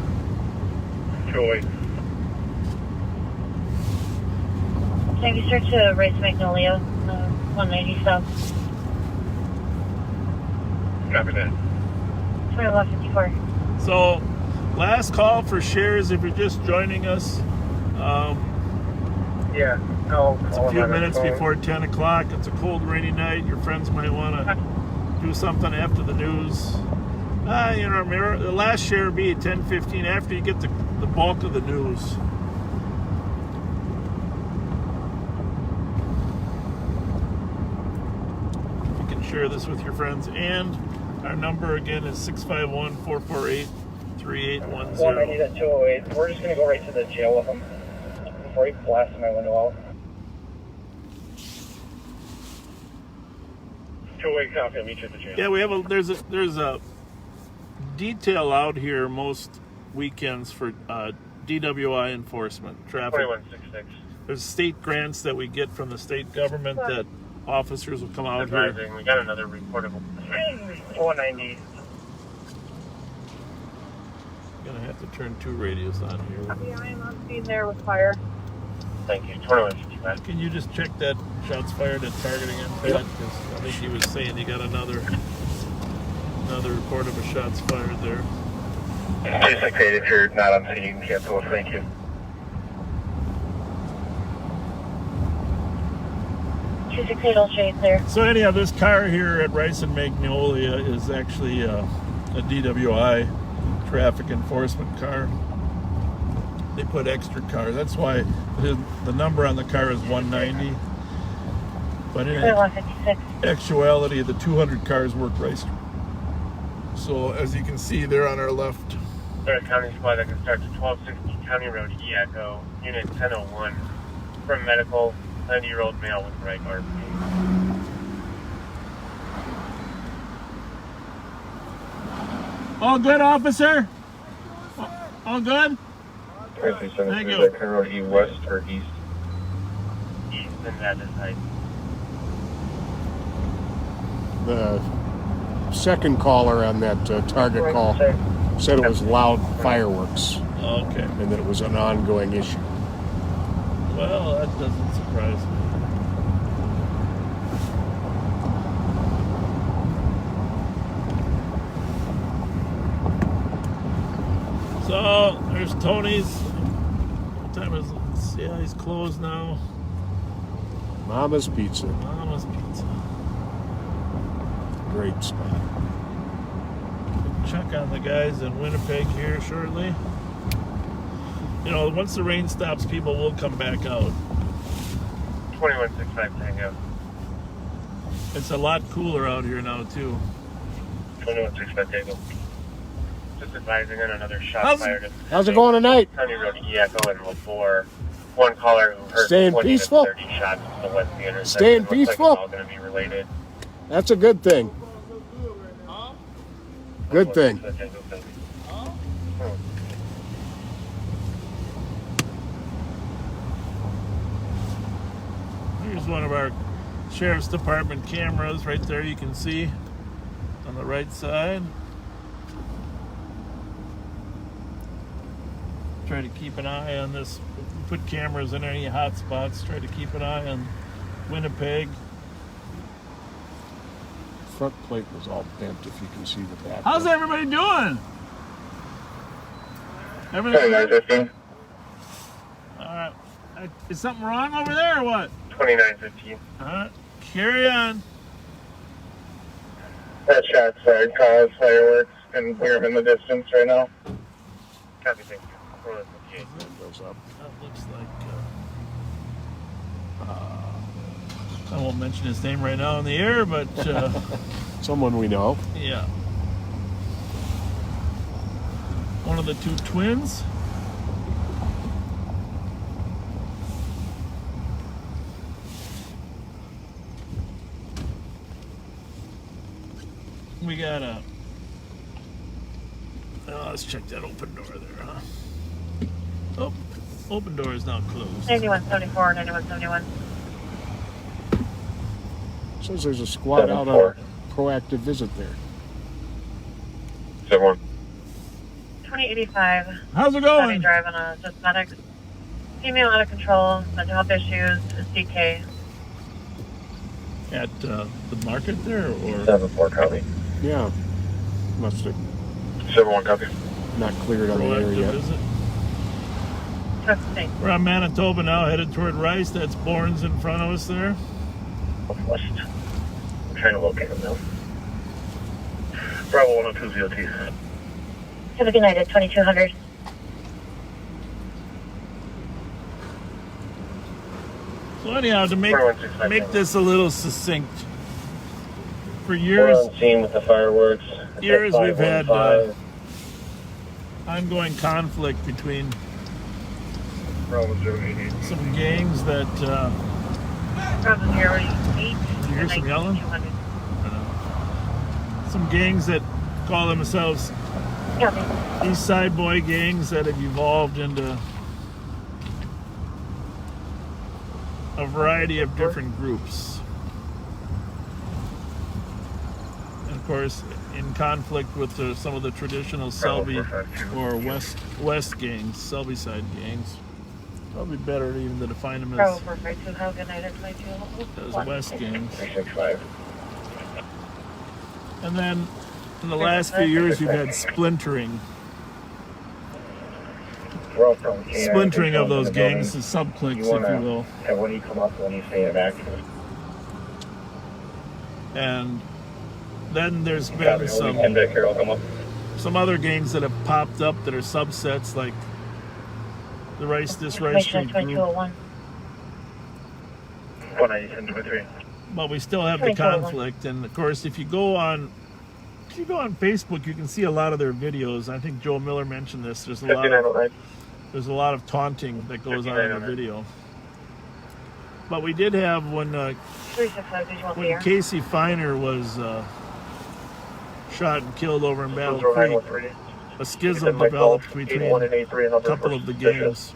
208. Can you search Race Magnolia, 190 south? Copy that. 2154. So, last call for shares if you're just joining us. Yeah. No. It's a few minutes before 10 o'clock. It's a cold, rainy night. Your friends might want to do something after the news. The last share will be at 10:15 after you get the bulk of the news. You can share this with your friends. And our number again is 651-448-3810. 190 at 208. We're just going to go right to the jail with him before he blasts my window out. 208 copy. I'll meet you at the jail. Yeah, we have there's a detail out here most weekends for DWI enforcement, traffic. 2166. There's state grants that we get from the state government that officers will come out here. Advising. We got another report of 190. Gonna have to turn 2 radios on here. I am on scene there with fire. Thank you. 2155. Can you just check that shots fired at targeting him? Because I think he was saying he got another report of a shots fired there. Jason Cade, if you're not on scene, you can cancel. Thank you. Two 6 shades there. So anyhow, this car here at Rice and Magnolia is actually a DWI traffic enforcement car. They put extra cars. That's why the number on the car is 190. But in 156. actuality, the 200 cars work Rice. So as you can see, they're on our left. Third County Squad that can start to 1260 County Road E Echo, Unit 1001, from medical, 90-year-old male with right arm pain. All good, officer? All good? Thank you. County Road E West or East? East, and that is height. The second caller on that target call said it was loud fireworks Okay. and that it was an ongoing issue. Well, that doesn't surprise me. So, there's Tony's. What time is it? Yeah, he's closed now. Mama's Pizza. Mama's Pizza. Great spot. Check on the guys in Winnipeg here shortly. You know, once the rain stops, people will come back out. 2165 Tango. It's a lot cooler out here now, too. 2165 Tango. Just advising on another shot fired. How's it going tonight? County Road E Echo and before one caller who heard Staying 20 peaceful? to 30 shots to the west of the intersection. Staying Looks like it's peaceful? all going to be related. That's a good thing. Good thing. Here's one of our Sheriff's Department cameras right there, you can see on the right side. Try to keep an eye on this. Put cameras in any hot spots. Try to keep an eye on Winnipeg. Front plate was all bent, if you can see the back. How's everybody doing? Everything good? 2915. All right. Is something wrong over there or what? 2915. All right. Carry on. That shot fired cause fireworks, and we're in the distance right now. Copy, thank you. 4158. That goes up. That looks like. I won't mention his name right now in the air, but Someone we know. yeah. One of the two twins. We got a. Let's check that open door there, huh? Oh, open door is now closed. 9174, 9171. Says there's a squad out on a proactive visit there. 71. 2085. How's it Body going? drive on a suspect. Female out of control, mental health issues, CK. At the market there, or 74 copy. Yeah. Must have 71 copy. not cleared on the area proactive yet. visit? Trust state. We're on Manitoba now, headed toward Rice. That's Bourne's in front of us there. West. I'm trying to locate him now. Bravo 102 ZOT. Have a good night at 2200. So anyhow, to make 4165. this a little succinct, for We're years on scene with the fireworks. Years we've had, 515. ongoing conflict between Bravo 088. some gangs that Bravo 08. you hear some yelling? 200. Some gangs that call themselves Copy. East Side Boy gangs that have evolved into a variety of different groups. And of course, in conflict with some of the traditional Selby or West gangs, Selby side gangs. Probably better even to define them Bravo as 452, have a good night. It's 92. West gangs. 365. And then in the last few years, you've had splintering of those gangs, the sub-cliques, if you will. And when you come up, when you say it back. And then there's been some other gangs that have popped up that are subsets, like the Rice Street group. 2201. 197.3. But we still have the conflict, and of course, if you go on Facebook, you can see a lot of their videos. I think Joe Miller mentioned this. There's a lot of taunting that goes on in the video. But we did have when 365, did you want the air? Casey Feiner was shot and killed over in Battle Creek, a schism developed between a couple of the gangs.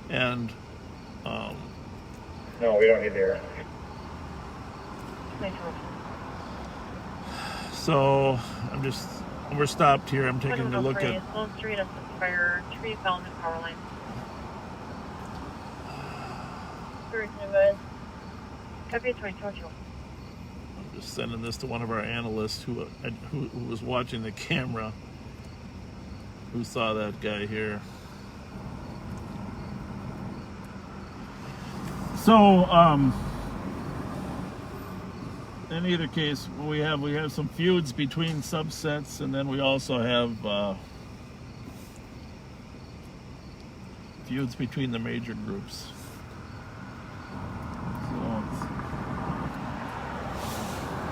And no, we don't need the air. 2201. so we're stopped here. I'm taking a look at Sloan Street, a fire, tree fell in the power line. Copy 2202. I'm just sending this to one of our analysts who was watching the camera, who saw that guy here. So, in either case, we have some feuds between subsets, and then we also have feuds between the major groups. So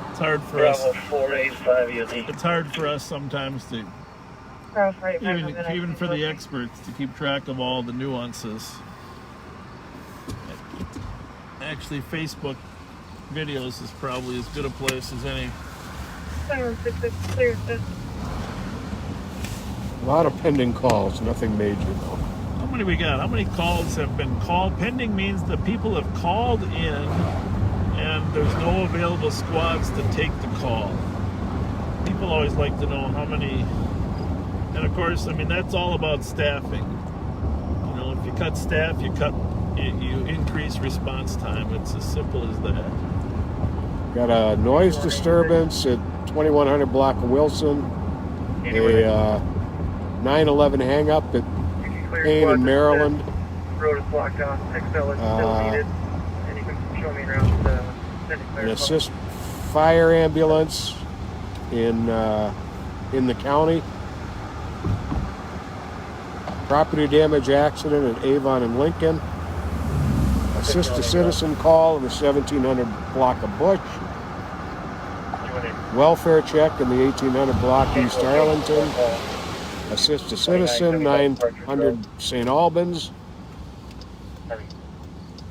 it's hard for us. 485 It's hard for us sometimes to, Bravo 485, even for the experts, to keep track of all the nuances. Actually, Facebook videos is probably as good a place as any. 766, clear, sis. A lot of pending calls, nothing major though. How many we got? How many calls have been called? Pending means the people have called in and there's no available squads to take the call. People always like to know how many, and of course, I mean, that's all about staffing. You know, if you cut staff, you increase response time. It's as simple as that. Got a noise disturbance at 2100 block of Wilson. A 911 hang up at Payne in Maryland. Road is blocked off. XL is still needed. And you can show me around the An assist fire ambulance in the county. Property damage accident at Avon and Lincoln. Assist a citizen call in the 1700 block of Bush. Welfare check in the 1800 block East Arlington. Assist a citizen 900 St. Albans.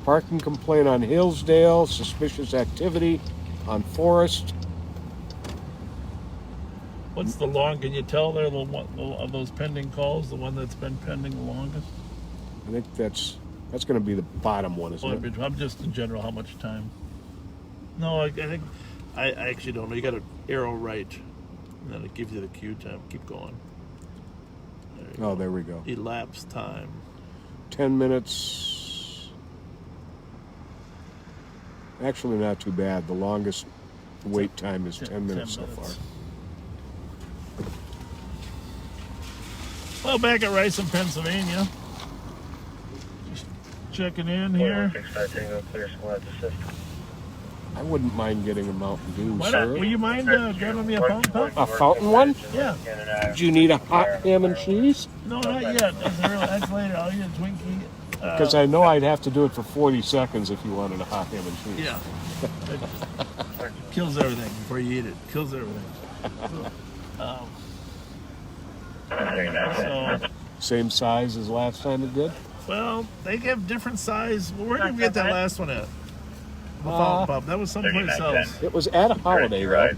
Parking complaint on Hillsdale. Suspicious activity on Forest. What's the long? Can you tell there of those pending calls, the one that's been pending the longest? I think that's going to be the bottom one, isn't it? I'm just in general, how much time? No, I think I actually don't know. You got to arrow right, and then it gives you the queue time. Keep going. There we go. Elapsed time. 10 minutes. Actually, not too bad. The longest wait time is 10 minutes so far. Well, back at Rice in Pennsylvania. Just checking in here. I wouldn't mind getting a Mountain Dew, Why sir. not? Will you mind grabbing me a fountain cup? A fountain one? Yeah. Do you need a hot ham and cheese? No, not yet. That's later. I'll eat a Twinkie. Because I know I'd have to do it for 40 seconds if you wanted a hot ham and cheese. Yeah. It kills everything before you eat it. Kills everything. So, Same size as last time it did? well, they have different size. Well, where did we get that last one at? The fountain pub. That was someplace else. It was at a holiday, right?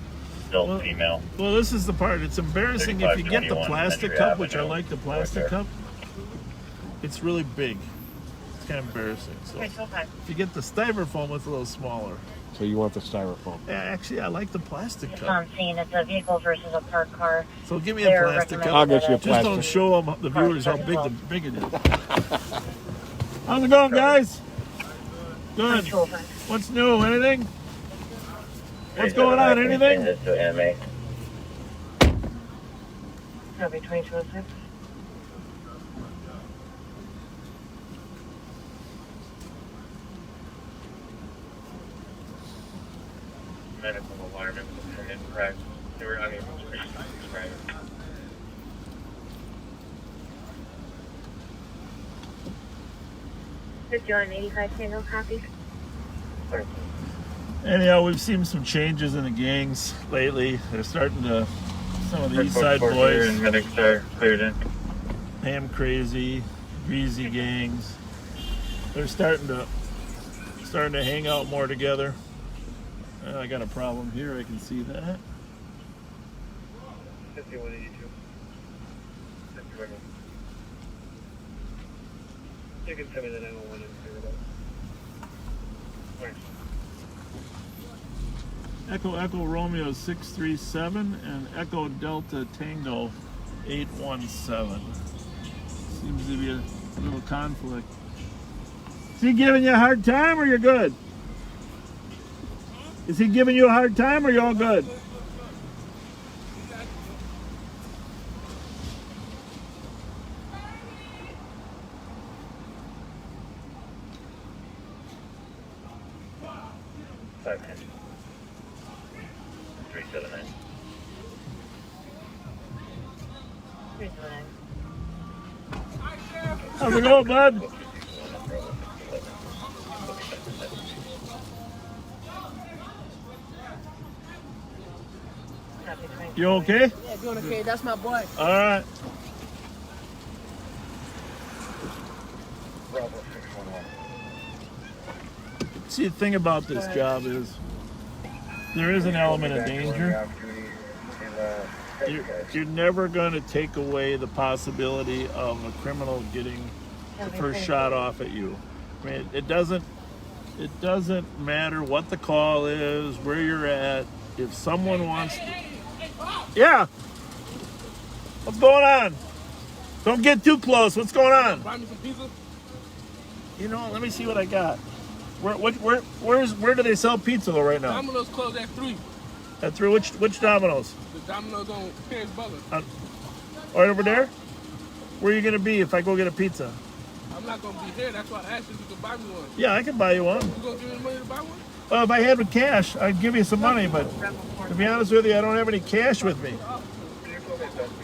Still female. Well, this is the part. It's embarrassing if you get the plastic cup, which I like the plastic cup. It's really big. It's kind of embarrassing. So if you get the styrofoam, it's a little smaller. So you want the styrofoam? Yeah, actually, I like the plastic Just cup. on scene, it's a vehicle versus a parked car. So give me a They're plastic cup. I'll get you a recommended Just don't plastic. show them, the viewers, how big it is. How's it going, guys? Good. 205. What's new? Anything? What's going on? Anything? Copy 2206. Medical alarm and incorrect. I mean, right. Did you want an 85 Tango copy? Anyhow, we've seen some changes in the gangs lately. They're starting to, some of the East Side boys, Medics are cleared in. Ham Crazy, Greasy gangs. They're starting to hang out more together. I got a problem here. I can see that. 5182. You can tell me that I don't want to figure it out. Echo Echo Romeo 637 and Echo Delta Tango 817. Seems to be a little conflict. Is he giving you a hard time or you're good? Is he giving you a hard time or you all good? How's it going, bud? You okay? Yeah, doing okay. That's my boy. All right. See, the thing about this job is there is an element of danger. You're never going to take away the possibility of a criminal getting the first shot off at you. I mean, it doesn't matter what the call is, where you're at. If someone wants to... Yeah. What's going on? Don't get too close. What's going on? Buy me some pizza. You know, let me see what I got. Where do they sell pizza though right now? Domino's closed at 3. At through which Domino's? The Domino's on Paris Butler. Right over there? Where are you gonna be if I go get a pizza? I'm not gonna be here. That's why I asked you if you could buy me one. Yeah, I can buy you one. You gonna give me the money to buy one? Well, if I had with cash, I'd give you some money, but to be honest with you, I don't have any cash with me.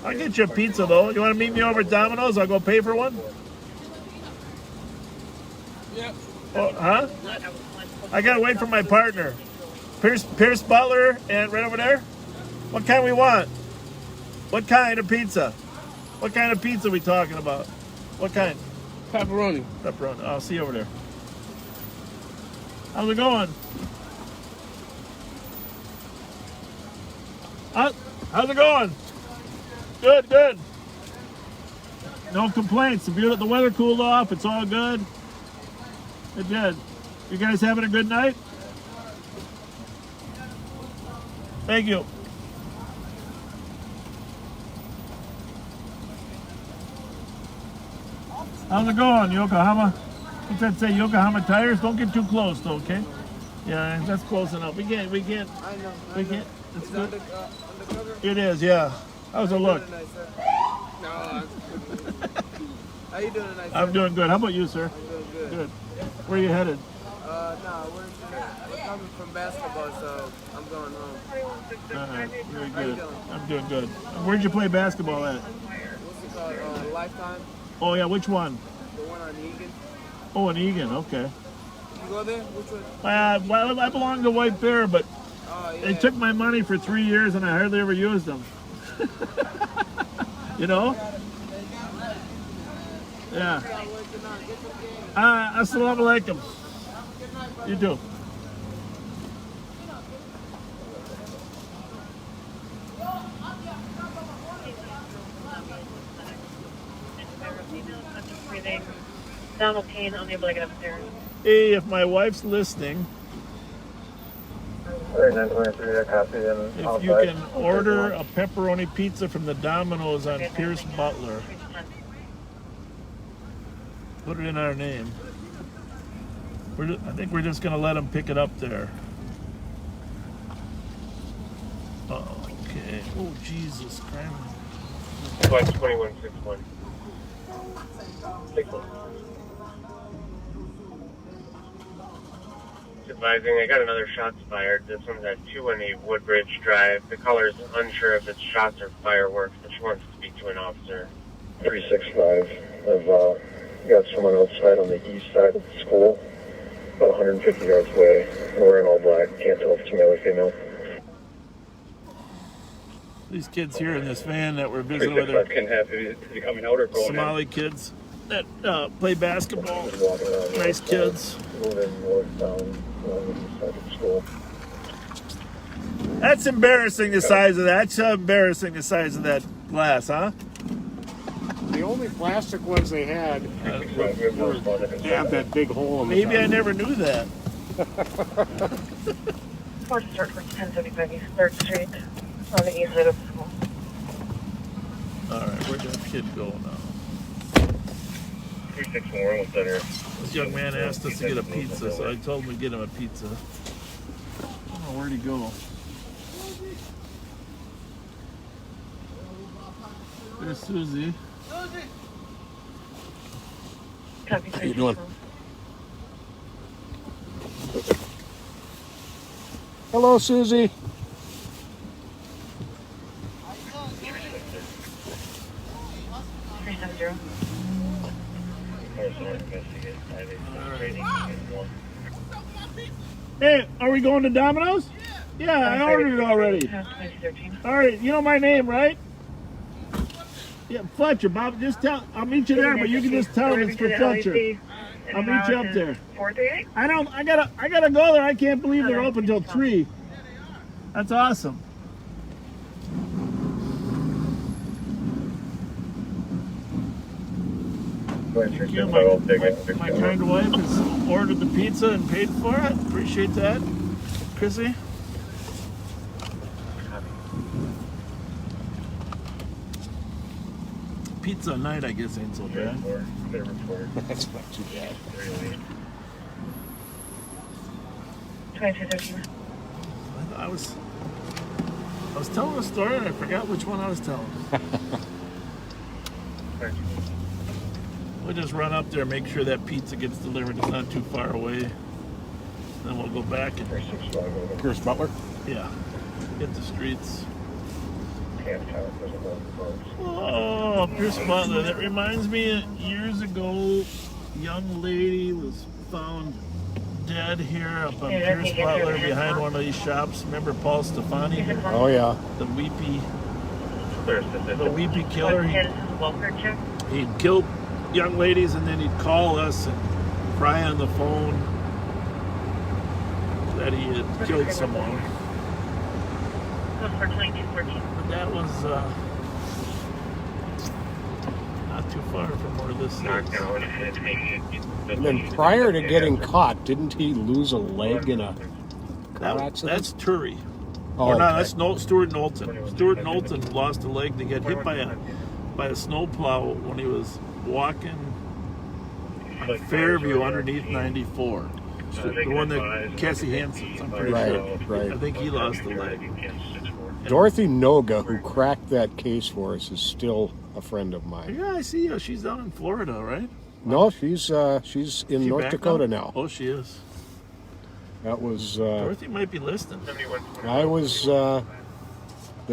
I'll get you a pizza though. You want to meet me over at Domino's? I'll go pay for one. Yeah. Oh, huh? I gotta wait for my partner, Pierce Butler, and right over there. What kind we want? What kind of pizza? What kind of pizza are we talking about? What kind? Pepperoni. Pepperoni. I'll see you over there. How's it going? How's it going? Good, good. No complaints. The weather cooled off. It's all good. It did. You guys having a good night? Thank you. How's it going, Yokohama? What's that say? Yokohama tires? Don't get too close, though, okay? Yeah, that's close enough. We can't. I know. We can't. It's good. Undercover? It is, yeah. How's it look? No. How you doing tonight, sir? I'm doing good. How about you, sir? I'm doing good. Good. Where are you headed? We're coming from basketball, so I'm going home. Very How you good. doing? I'm doing good. Where'd you play basketball at? What's it called? Lifetime? Oh, yeah. Which one? The one on Egan? Oh, in Egan. Okay. You go there? Which one? Well, I belong to White Bear, but Oh, yeah. they took my money for 3 years and I hardly ever used them. You know? Yeah. Assalamu alaikum. You too. Donald Payne, unable to get upstairs. Hey, if my wife's listening, 3923, I copy. And If you can order a pepperoni pizza from the Domino's on Pierce Butler, put it in our name. I think we're just going to let them pick it up there. Okay. Oh, Jesus Christ. 2161. 61. Advising, I got another shots fired. This one's at 218 Woodbridge Drive. The caller's unsure if it's shots or fireworks, but she wants to speak to an officer. 365. I've got someone outside on the east side of the school, about 150 yards away. We're in all black. Can't tell if it's male or female. These kids here in this van that we're visiting with are Can have is he coming out or going Somali kids that play basketball. Nice kids. Moving north down along the east side of the school. That's embarrassing, the size of that. That's embarrassing, the size of that glass, huh? The only plastic ones they had have that big hole in the Maybe top. I never knew that. Fourth start for 1075 East 3rd Street on the east side of the school. All right, where'd that kid go now? 361 was center. This young man asked us to get a pizza, so I told him to get him a pizza. I don't know, where'd he go? There's Susie. Copy. How you doing? Hello, Susie. Hey, are we going to Domino's? Yeah, I ordered it already. All right, you know my name, right? Yeah, Fletcher. Bob, just tell. I'll meet you there, but you can just tell him it's for Fletcher. I'll meet you up there. 438? I gotta go there. I can't believe they're open till 3. That's awesome. Thank you. My kind wife has ordered the pizza and paid for it. Appreciate that, Chrissy. Pizza night, I guess, ain't so bad. That's not too bad. 2213. I was telling a story and I forgot which one I was telling. We'll just run up there, make sure that pizza gets delivered. It's not too far away. Then we'll go back and Pierce Butler. yeah, hit the streets. Oh, Pierce Butler. That reminds me, years ago, a young lady was found dead here up on Pierce Butler behind one of these shops. Remember Paul Stefani? Oh yeah. The weepy killer. He'd kill young ladies and then he'd call us and cry on the phone that he had killed someone. For 2214. But that was not too far from where this is. And then prior to getting caught, didn't he lose a leg in a car accident? That's Turi. Oh, Or no, okay. that's Stuart Knowlton. Stuart Knowlton lost a leg to get hit by a snowplow when he was walking on Fairview underneath 94. The one that Cassie Hansen, I'm pretty sure. Right. I think he lost a leg. Dorothy Noga, who cracked that case for us, is still a friend of mine. Yeah, I see her. She's down in Florida, right? No, she's in She North back Dakota now. Oh, she is. That was Dorothy might be listening. I was the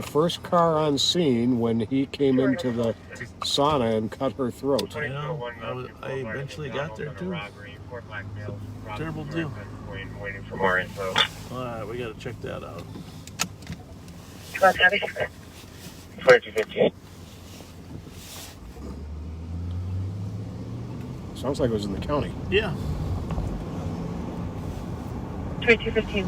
first car on scene when he came into the sauna and cut her throat. You know, I eventually got there too. Terrible deal. Waiting for more info. All right, we got to check that out. 2215. Sounds like it was in the county. Yeah. 2215.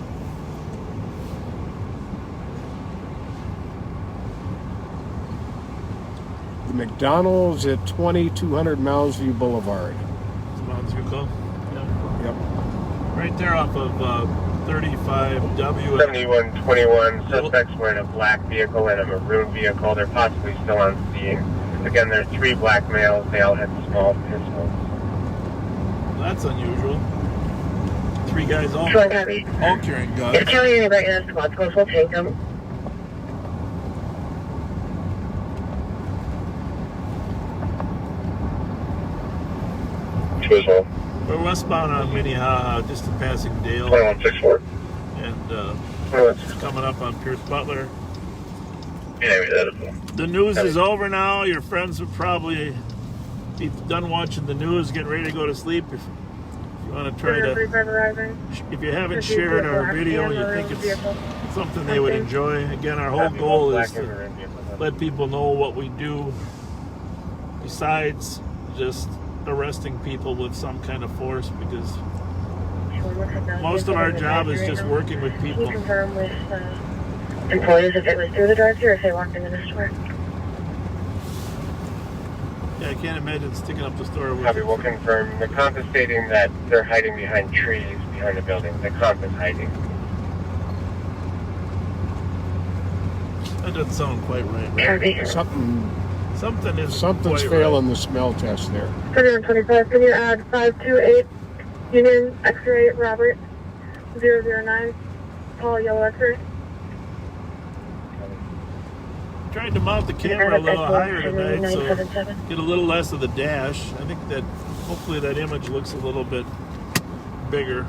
The McDonald's at 2200 Mounds View Boulevard. It's Mounds View call. Yeah. Yep. Right there off of 35W. 7121. Suspects were in a black vehicle and a maroon vehicle. They're possibly still on scene. Again, there are 3 black males. They all had small pistols. That's unusual. 3 guys all carrying guns. If telling anybody in the squad goes, we'll take them. We're westbound on Minnehaha, just passing Dale. 2164. And coming up on Pierce Butler. Yeah, The news is over now. Your friends would probably be done watching the news, getting ready to go to sleep. If you want to try to, if you haven't shared our video and you think it's something they would enjoy, again, our whole goal is to let people know what we do besides just arresting people with some kind of force, because most of our job is just working with people. Can you confirm with employees if it was through the drive-thru or if they walked into the store? Yeah, I can't imagine sticking up the store with Copy, we'll confirm. The comp is stating that they're hiding behind trees behind the building. The comp is hiding. That doesn't sound quite right. Something's failing the smell test there. 3125, can you add 528 Union X-ray Robert 009, Paul Yellow X-ray? Tried to mount the camera a little higher tonight, so get a little less of the dash. I think that hopefully that image looks a little bit bigger.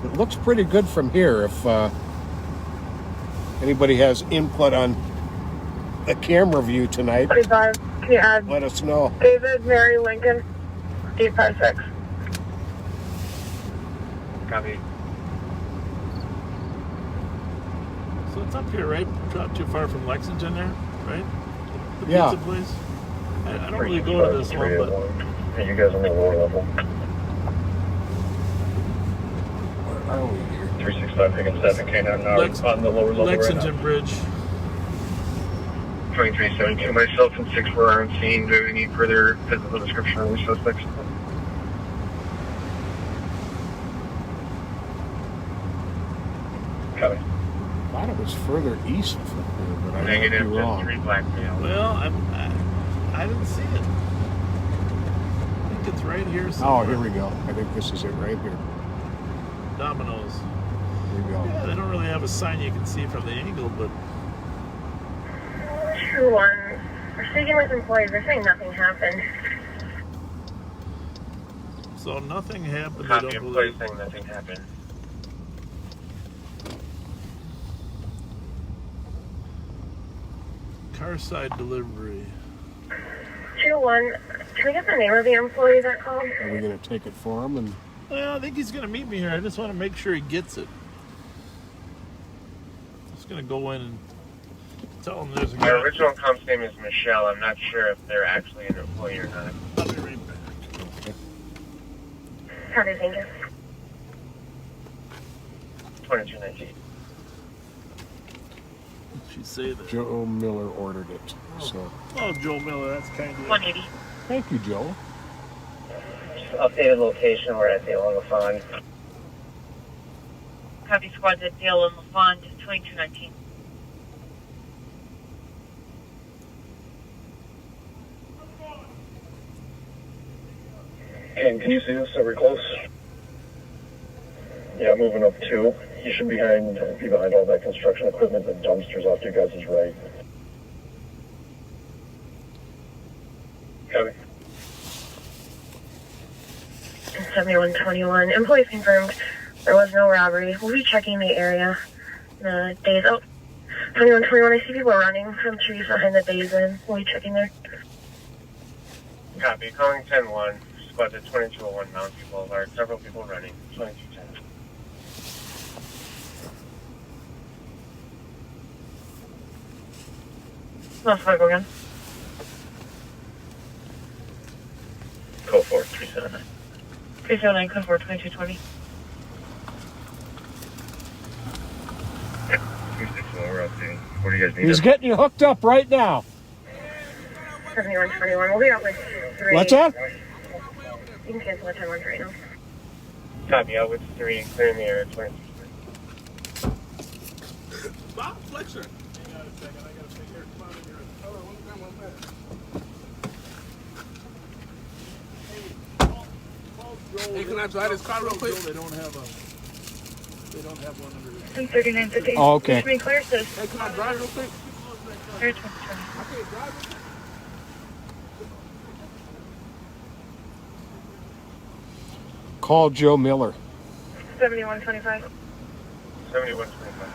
It looks pretty good from here. If anybody has input on the camera view tonight, 45, can you add let us know. David Mary Lincoln 856? Copy. So it's up here, right? Not too far from Lexington there, right? The Yeah. pizza place. I don't really go to this one, but Hey, you guys on the lower level. Where are we here? 365 picking 7K now on the lower level. Lexington Bridge. 2372. Myself and 6 were on scene. Do we need further physical description of the suspects? Copy. I thought it was further east from here, but I might be Negative, just wrong. 3 black males. Well, I didn't see it. I think it's right here Oh, somewhere. here we go. I think this is it right here. Domino's. Here we go. Yeah, they don't really have a sign you can see from the angle, but 2-1, we're speaking with employees, they're saying nothing happened. so nothing happened. I Copy, don't employees believe. saying nothing happened. Car side delivery. 2-1, can we get the name of the employee that called? Are we going to take it for him? And Well, I think he's going to meet me here. I just want to make sure he gets it. Just going to go in and tell him there's a My guy. original comp's name is Michelle. I'm not sure if they're actually an employee or not. I'll be right back. How do you think it? 2219. She say that. Joe Miller ordered it. So Oh, Joe Miller, that's kind of. 180. thank you, Joe. Updated location. We're at the LaFond. Copy squads at Dale and LaFond 2219. Ken, can you see us? Are we close? Yeah, moving up 2. You should be behind all that construction equipment and dumpsters off to your guys' right. Copy. 7121. Employees confirmed there was no robbery. We'll be checking the area. The days out. 2121. I see people running from trees behind the basin. We'll be checking there. Copy, calling 10-1. Squads at 2201 Mountie Boulevard. Several people running. 2210. Let's go again. Code 4, 379. 379, code 4, 2220. 261, we're up to. What do you guys need? He's getting you hooked up right now. 7121. We'll be out with 3. What's that? You can cancel the 10-1 right now. Copy, out with 3. Clearing the area. 22. Bob Flexer. Hang on a second, I gotta figure it. Come on in here. Hold on, one minute. Hey, can I drive this car real quick? They don't have one under there. 103950. Oh, okay. Richmond Clear says Hey, can I drive real quick? clear 2020. I can't drive real quick. Call Joe Miller. 7125. 7125.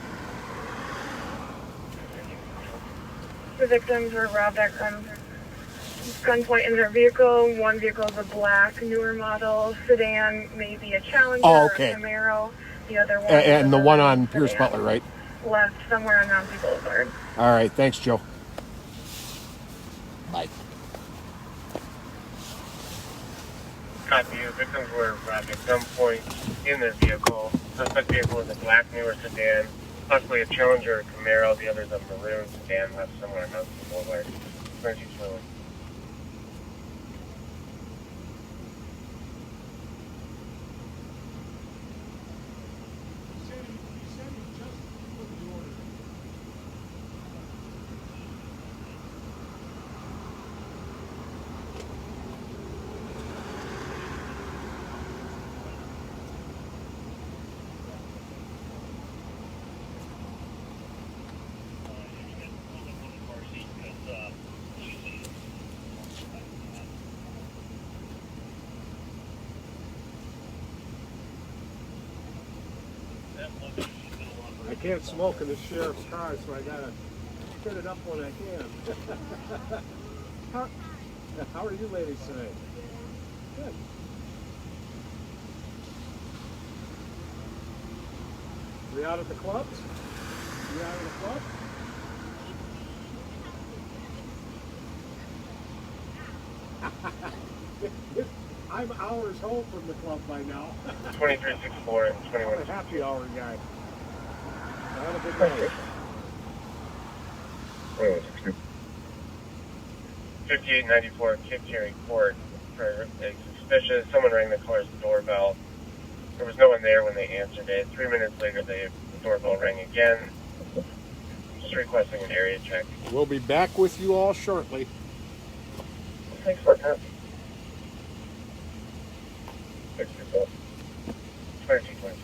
The victims were robbed at gunpoint in their vehicle. One vehicle is a black, newer model sedan, maybe a Challenger Oh, or okay. a Camaro. The other one And the is a one on sedan Pierce Butler, right? left somewhere on Mountie Boulevard. All right. Thanks, Joe. Bye. Copy. The victims were robbed at gunpoint in their vehicle. Suspect vehicle is a black, newer sedan, possibly a Challenger or Camaro. The other is a maroon sedan left somewhere on Mountie Boulevard. Emergency fluid. I can't smoke in the sheriff's car, so I gotta turn it up when I can. How are you ladies today? Good. We out at the clubs? You out at the club? I'm hours home from the club by now. 2364 and I'm a 21. happy hour guy. Have a good night. 5894 Kid Carry Court for a suspicious. Someone rang the car's doorbell. There was no one there when they answered it. 3 minutes later, the doorbell rang again. Just requesting an area check. We'll be back with you all shortly. Thanks for that. 2220.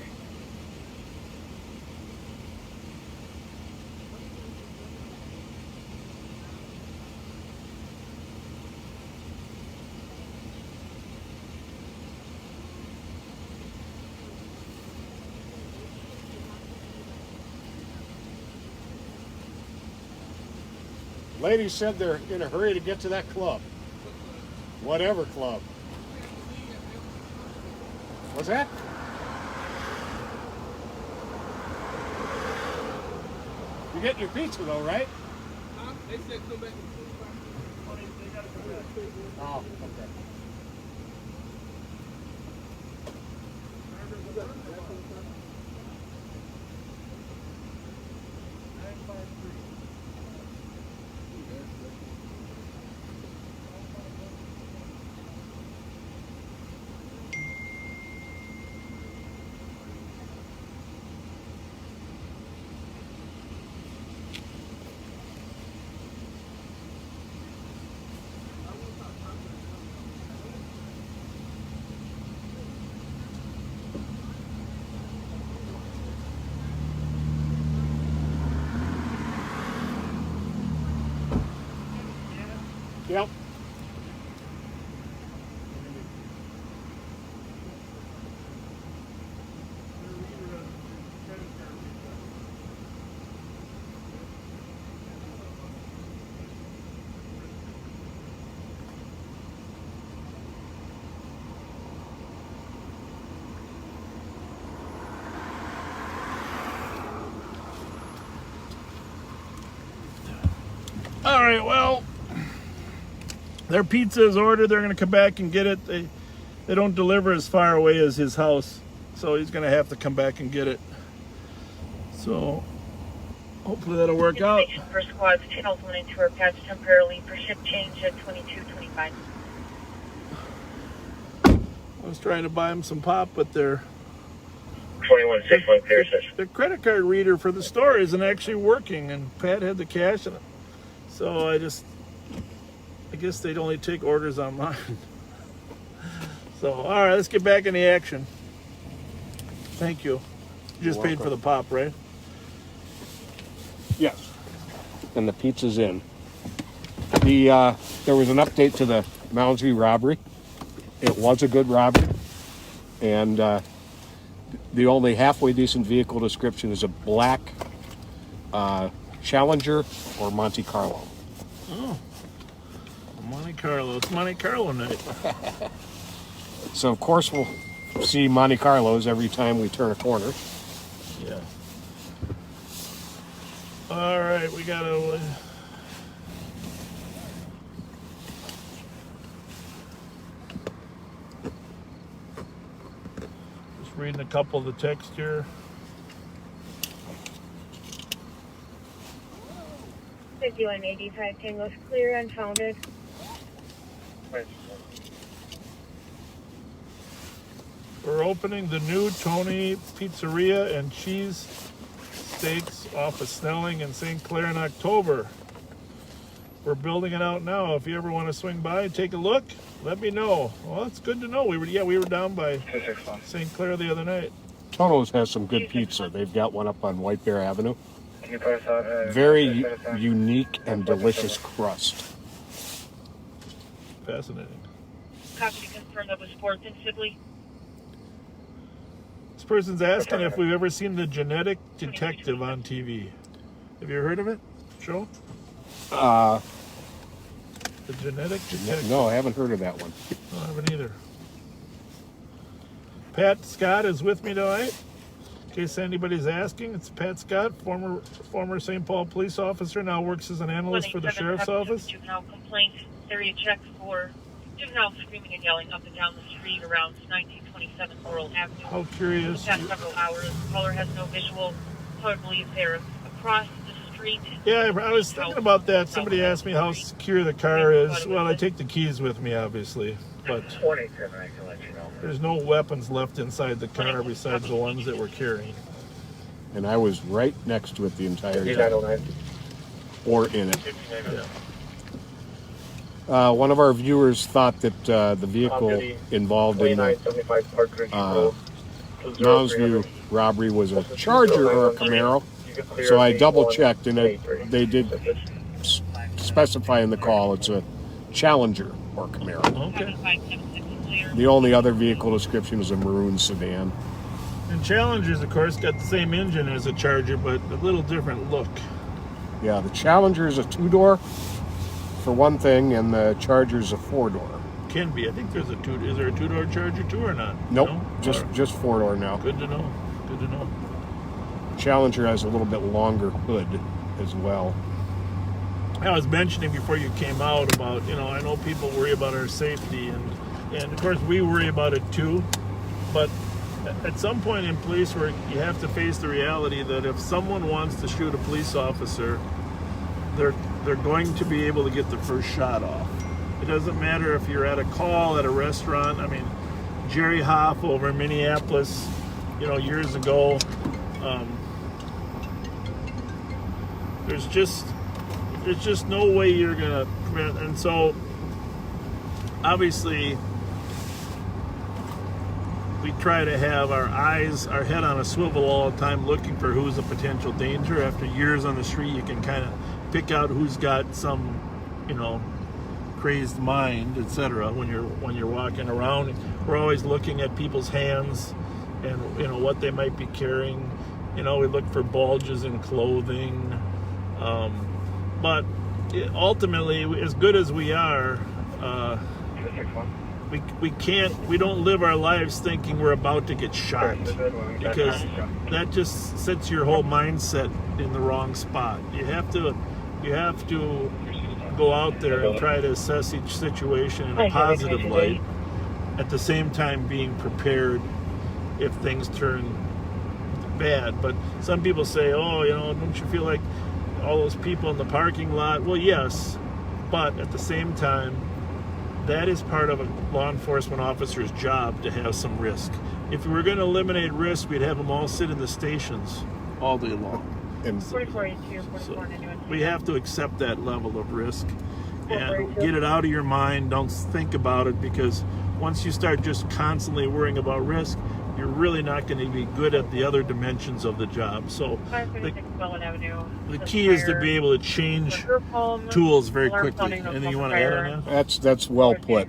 Ladies said they're in a hurry to get to that club. Whatever club. What's that? You're getting your pizza though, right? They said come back. Oh, okay. Yep. All right, well, their pizza is ordered. They're going to come back and get it. They don't deliver as far away as his house, so he's going to have to come back and get it. So hopefully that'll work out. Information for squads, channels 1 and 2 are patched temporarily for shift change at 2225. I was trying to buy him some pop, but they're 2161 clear session. The credit card reader for the store isn't actually working, and Pat had the cash in it. So I guess they'd only take orders online. So, all right, let's get back in the action. Thank you. You just paid for the pop, right? Yes. And the pizza's in. There was an update to the Moundsview robbery. It was a good robbery. And the only halfway decent vehicle description is a black Challenger or Monte Carlo. Oh, Monte Carlo. It's Monte Carlo night. So, of course, we'll see Monte Carlos every time we turn a corner. Yeah. All right, we got to... just reading a couple of the text here. 5185 Tango's clear, unfounded. We're opening the new Tony Pizzeria and Cheese Steaks off of Snelling and St. Clair in October. We're building it out now. If you ever want to swing by and take a look, let me know. Well, it's good to know. We were down by St. Clair the other night. Toto's has some good pizza. They've got one up on White Bear Avenue. Very unique and delicious crust. Fascinating. Copy to confirm that was Sports in Sibley. This person's asking if we've ever seen The Genetic Detective on TV. Have you heard of it? Show? The Genetic Detective. No, I haven't heard of that one. No, I haven't either. Pat Scott is with me tonight. In case anybody's asking, it's Pat Scott, former St. Paul police officer, now works as an analyst for the sheriff's office. Juvenile complaint area check for juvenile screaming and yelling up and down the street around 1927 Laurel Avenue. How curious. For the past several hours, the caller has no visual. Caller believes they're across the street. Yeah, I was thinking about that. Somebody asked me how secure the car is. Well, I take the keys with me, obviously, but there's no weapons left inside the car besides the ones that we're carrying. And I was right next to it the entire time. Or in it. Yeah. One of our viewers thought that the vehicle involved in the Moundsview robbery was a Charger or a Camaro. So I double-checked, and they did specify in the call it's a Challenger or Camaro. Okay. The only other vehicle description is a maroon sedan. And Challengers, of course, got the same engine as a Charger, but a little different look. Yeah, the Challenger is a two-door, for one thing, and the Charger is a four-door. Can be. I think there's is there a two-door Charger too or not? Nope, No? just four-door now. Good to know. Good to know. Challenger has a little bit longer hood as well. I was mentioning before you came out about, I know people worry about our safety, and of course we worry about it too, but at some point in police work, you have to face the reality that if someone wants to shoot a police officer, they're going to be able to get the first shot off. It doesn't matter if you're at a call at a restaurant. I mean, Jerry Hoff over in Minneapolis, years ago, there's just no way you're gonna prevent. And so obviously we try to have our head on a swivel all the time, looking for who's a potential danger. After years on the street, you can kind of pick out who's got some crazed mind, etc. when you're walking around. We're always looking at people's hands and what they might be carrying. We look for bulges in clothing. But ultimately, as good as we are, we don't live our lives thinking we're about to get shot, because that just sets your whole mindset in the wrong spot. You have to go out there and try to assess each situation in a positive light, at the same time being prepared if things turn bad. But some people say, don't you feel like all those people in the parking lot? Well, yes, but at the same time, that is part of a law enforcement officer's job to have some risk. If we were going to eliminate risk, we'd have them all sit in the stations all day long. And 4482, So 4491. we have to accept that level of risk and get it out of your mind. Don't think about it, because once you start just constantly worrying about risk, you're really not going to be good at the other dimensions of the job. So 536 Bellwood Avenue. the key is to be able to change tools very quickly. Anything you want to add on that? that's well put.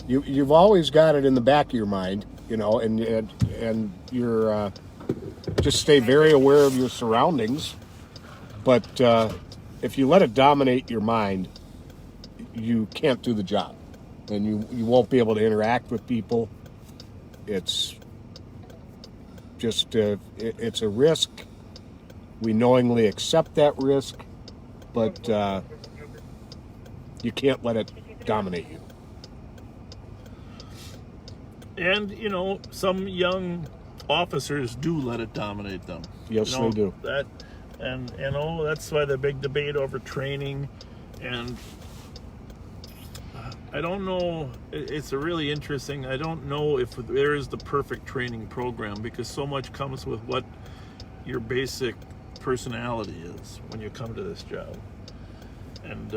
You've always got it in the back of your mind, you know, and you're just stay very aware of your surroundings. But if you let it dominate your mind, you can't do the job, and you won't be able to interact with people. It's just it's a risk. We knowingly accept that risk, but you can't let it dominate you. And, you know, some young officers do let it dominate them. Yes, you know, they do. And you know, that's why the big debate over training. And I don't know, it's a really interesting, I don't know if there is the perfect training program, because so much comes with what your basic personality is when you come to this job. And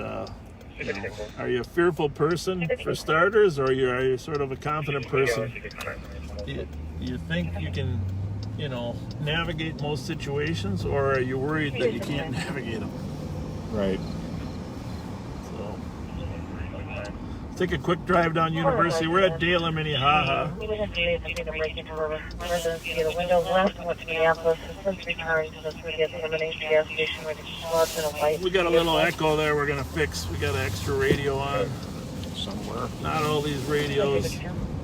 you know, are you a fearful person for starters, or are you sort of a confident person? You think you can, you know, navigate most situations, or are you worried that you can't navigate them? Right. So, let's take a quick drive down University. We're at Dale and Minnehaha. We didn't do anything to break into a residence via the windows left and went to Minneapolis. Since returned to the 3D elimination gas station where the floods and a light. We got a little echo there we're going to fix. We got an extra radio on. Somewhere. Not all these radios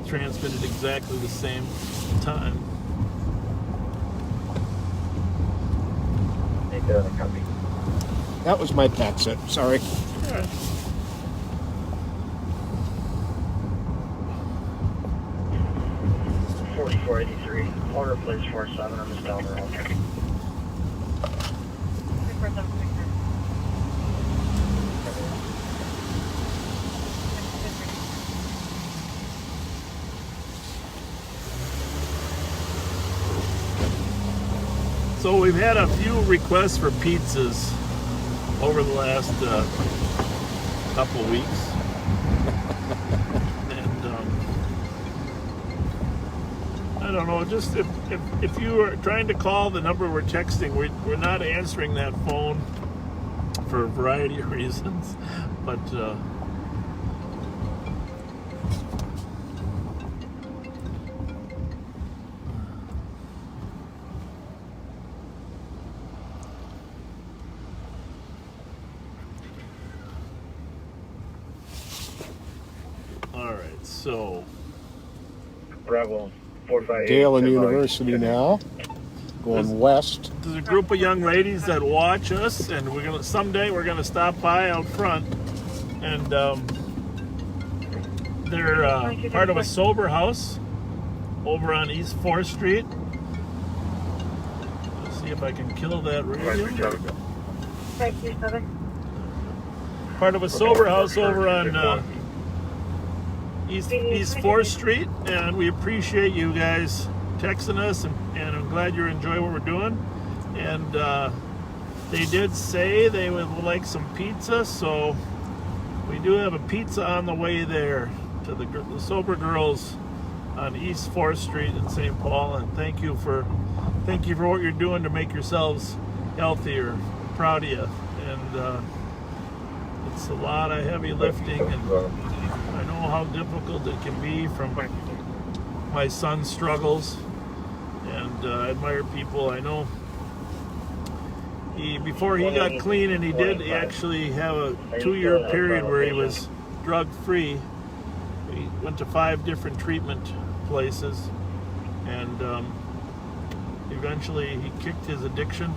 transmitted exactly the same time. That was my Paxit. Sorry. All right. Order place 47 on the Stelmer. So we've had a few requests for pizzas over the last couple weeks, and I don't know. Just if you are trying to call the number we're texting, we're not answering that phone for a variety of reasons, but. So, Bravo 458. Dale and University now, going west. There's a group of young ladies that watch us, and someday we're gonna stop by out front, and they're part of a sober house over on East 4th Street. Let's see if I can kill that radio. Part of a sober house over on East 4th Street, and we appreciate you guys texting us, and I'm glad you enjoy what we're doing. And they did say they would like some pizza, so we do have a pizza on the way there to the Sober Girls on East 4th Street in St. Paul. And thank you for what you're doing to make yourselves healthier. I'm proud of you. And it's a lot of heavy lifting, and I know how difficult it can be from my son's struggles, and I admire people. I know before he got clean, and he did actually have a 2-year period where he was drug-free. He went to 5 different treatment places, and eventually he kicked his addiction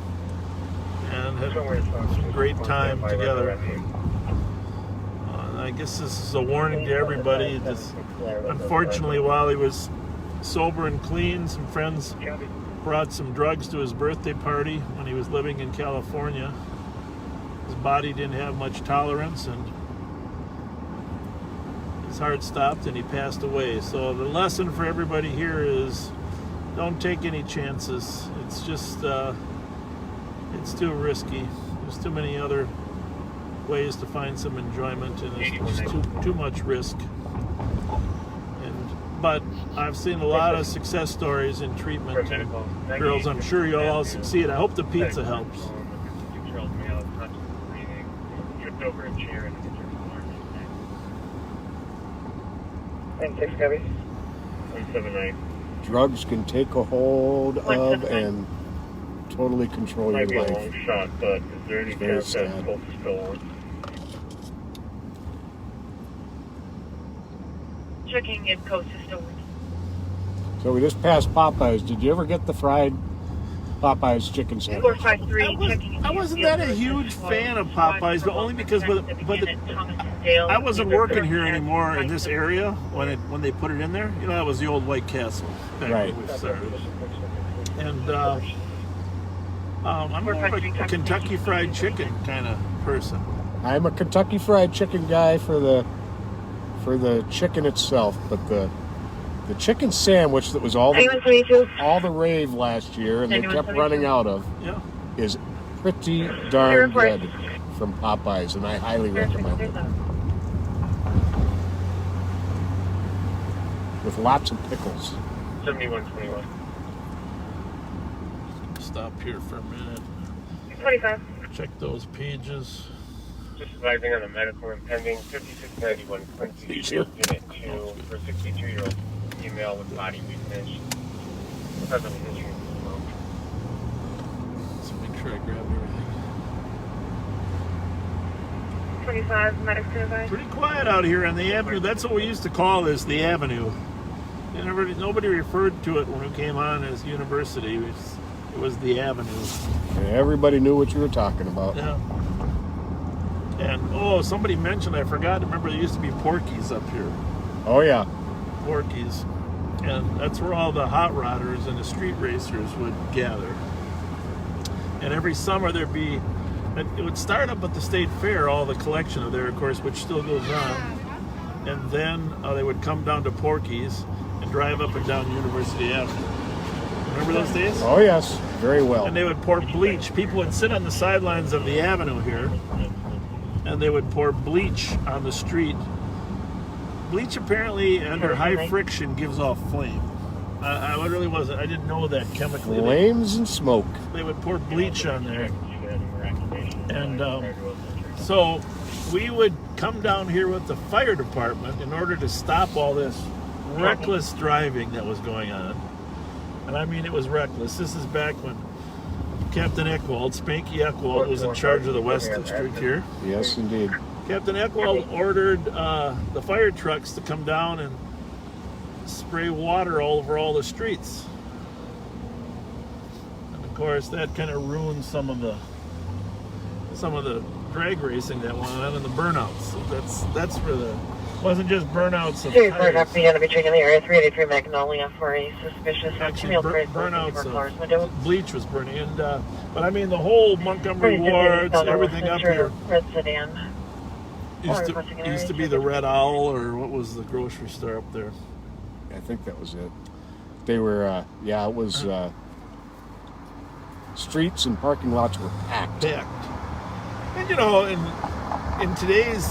and had some great time together. I guess this is a warning to everybody. Unfortunately, while he was sober and clean, some friends brought some drugs to his birthday party when he was living in California. His body didn't have much tolerance, and his heart stopped and he passed away. So the lesson for everybody here is don't take any chances. It's just, it's too risky. There's too many other ways to find some enjoyment, and it's just too much risk. But I've seen a lot of success stories in treatment. Girls, I'm sure you'll all succeed. I hope the pizza helps. 6-year-old male is conscious of breathing, tripped over a chair and injured his arm. And 6 Debbie. 179. Drugs can take a hold of and totally control your Might be a life. long shot, but is there any It's very chance that sad. pulse is still on? Checking if coast is still working. So we just passed Popeyes. Did you ever get the fried Popeyes chicken sandwich? 453 checking. I wasn't that a huge fan of Popeyes, but only because I wasn't working here anymore in this area when they put it in there. You know, that was the old White Castle back Right. when we started. And I'm more of a Kentucky Fried Chicken kind of person. I'm a Kentucky Fried Chicken guy for the chicken itself, but the chicken sandwich that was all the rave last year and they kept running out of Yeah. is pretty darn good from Popeyes, and I highly recommend it. With lots of pickles. 7121. Stop here for a minute. 25. Check those pages. Just advising on a medical impending 5691 Quincy Street, Unit 2 for 62-year-old female with body weakness. Present history of smoke. Let's make sure I grab everything. 25, medics to advise. Pretty quiet out here on the avenue. That's what we used to call this, the avenue. Nobody referred to it when it came on as university. It was the avenue. And everybody knew what you were talking about. Yeah. And somebody mentioned, I forgot. Remember, there used to be Porky's up here. Oh yeah. Porky's, and that's where all the hot rodders and the street racers would gather. And every summer it would start up at the state fair, all the collection of there, of course, which still goes on. And then they would come down to Porky's and drive up and down University Avenue. Remember those days? Oh yes, very well. And they would pour bleach. People would sit on the sidelines of the avenue here, and they would pour bleach on the street. Bleach apparently under high friction gives off flame. I really wasn't. I didn't know that chemically. Flames and smoke. They would pour bleach on there, and so we would come down here with the fire department in order to stop all this reckless driving that was going on. And I mean, it was reckless. This is back when Captain Eckwald, Spanky Eckwald, was in charge of the West District here. Yes, indeed. Captain Eckwald ordered the fire trucks to come down and spray water all over all the streets. And of course, that kind of ruined some of the drag racing that went on and the burnouts. So that's for the wasn't just burnouts of Series tires. 4 going to be checking the area 383 Magnolia for a suspicious Actually, female priest burnouts flowers window. of bleach was burning, and but I mean the whole Montgomery wards, everything up here Red sedan. used to be the Red Owl, or what was the grocery store up there? I think that was it. They were, it was, streets and parking lots were packed. And you know, in today's,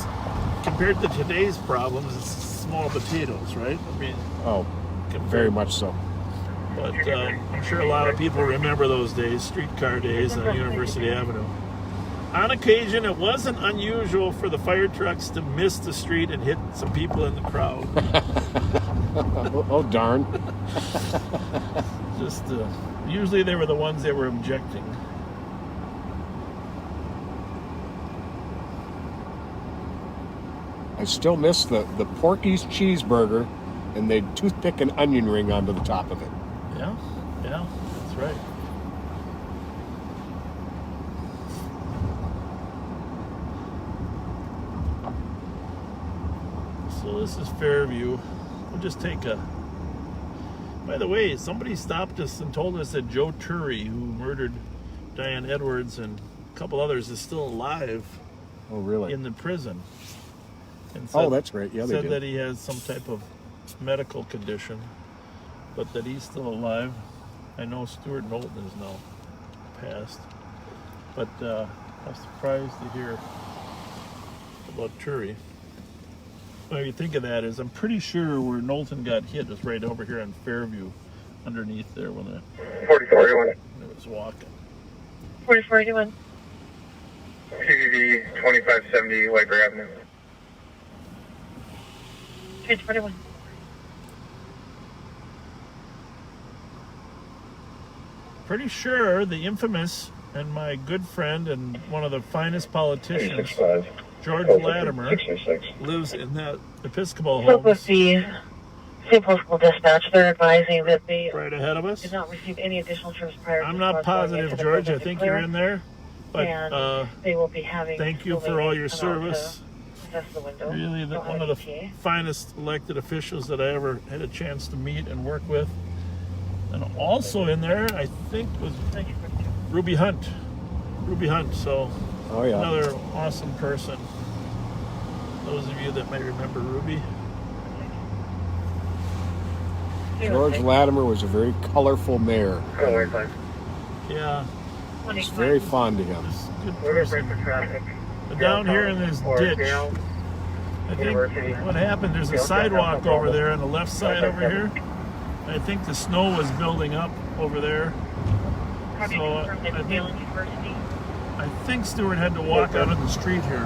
compared to today's problems, it's small potatoes, right? I mean, Oh, very much so. but I'm sure a lot of people remember those days, streetcar days on University Avenue. On occasion, it wasn't unusual for the fire trucks to miss the street and hit some people in the crowd. Oh, darn. Just usually they were the ones that were objecting. I still miss the Porky's cheeseburger, and they'd toothpick an onion ring onto the top of it. Yeah, that's right. So this is Fairview. We'll just take a... By the way, somebody stopped us and told us that Joe Turry, who murdered Diane Edwards and a couple others, is still alive Oh, really? in the prison. And Oh, that's right. Yeah, they said did. that he has some type of medical condition, but that he's still alive. I know Stuart Knowlton is now passed, but I was surprised to hear about Turi. What you think of that is, I'm pretty sure where Knowlton got hit was right over here on Fairview, underneath there when it 4481. was walking. 4481. CVV 2570 White Bear Avenue. 341. Pretty sure the infamous and my good friend and one of the finest politicians, George Latimer, lives in that Episcopal Spoke with homes the St. Paul School Dispatch. They're advising that they right ahead of us. did not receive any additional service prior to I'm not positive, George. I think you're in there. But and they will be having. thank you for all your come out service. to test the window. Really, Don't one have of the ETA. finest elected officials that I ever had a chance to meet and work with. And also in there, I think, was Ruby Hunt. Ruby Hunt, so Oh, yeah. another awesome person. Those of you that may remember Ruby. George Latimer was a very colorful mayor. Oh, wait, fine. Yeah, I was very fond of him. just a good We're person. for traffic. But down here in this ditch, I think what happened, there's a sidewalk over there on the left side over here. I think the snow was building up over there. So I think Stuart had to walk out on the street here.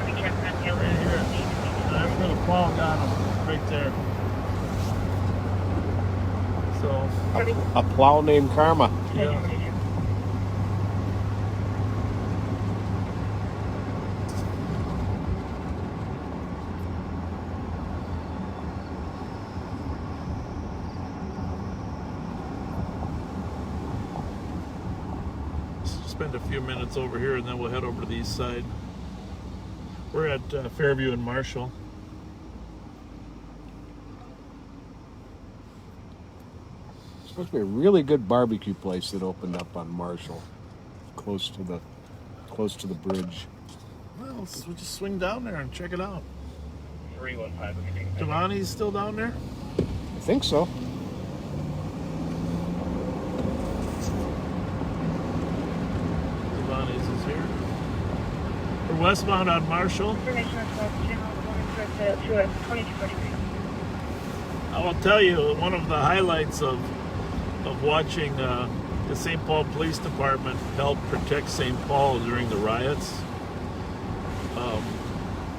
Right here. And that's where the plow got him, right there. So, A plow named Karma. yeah. Spend a few minutes over here and then we'll head over to the east side. We're at Fairview and Marshall. Supposed to be a really good barbecue place that opened up on Marshall, close to the bridge. Well, we'll just swing down there and check it out. 315. Devani's still down there? I think so. Devani's is here. We're westbound on Marshall. I will tell you, one of the highlights of watching the St. Paul Police Department help protect St. Paul during the riots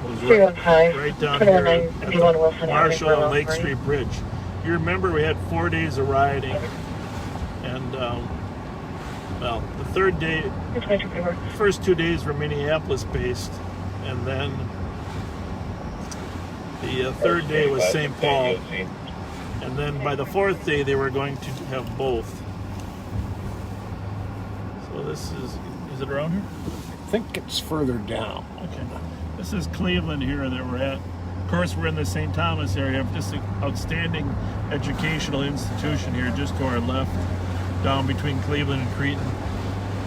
was right down here at the Marshall and Lake Street Bridge. You remember we had 4 days of rioting, and well, the third day, the first 2 days were Minneapolis based, and then the third day was St. Paul. And then by the fourth day, they were going to have both. So this is it around here? I think it's further down. Okay. This is Cleveland here that we're at. Of course, we're in the St. Thomas area. Just an outstanding educational institution here just to our left, down between Cleveland and Cretin.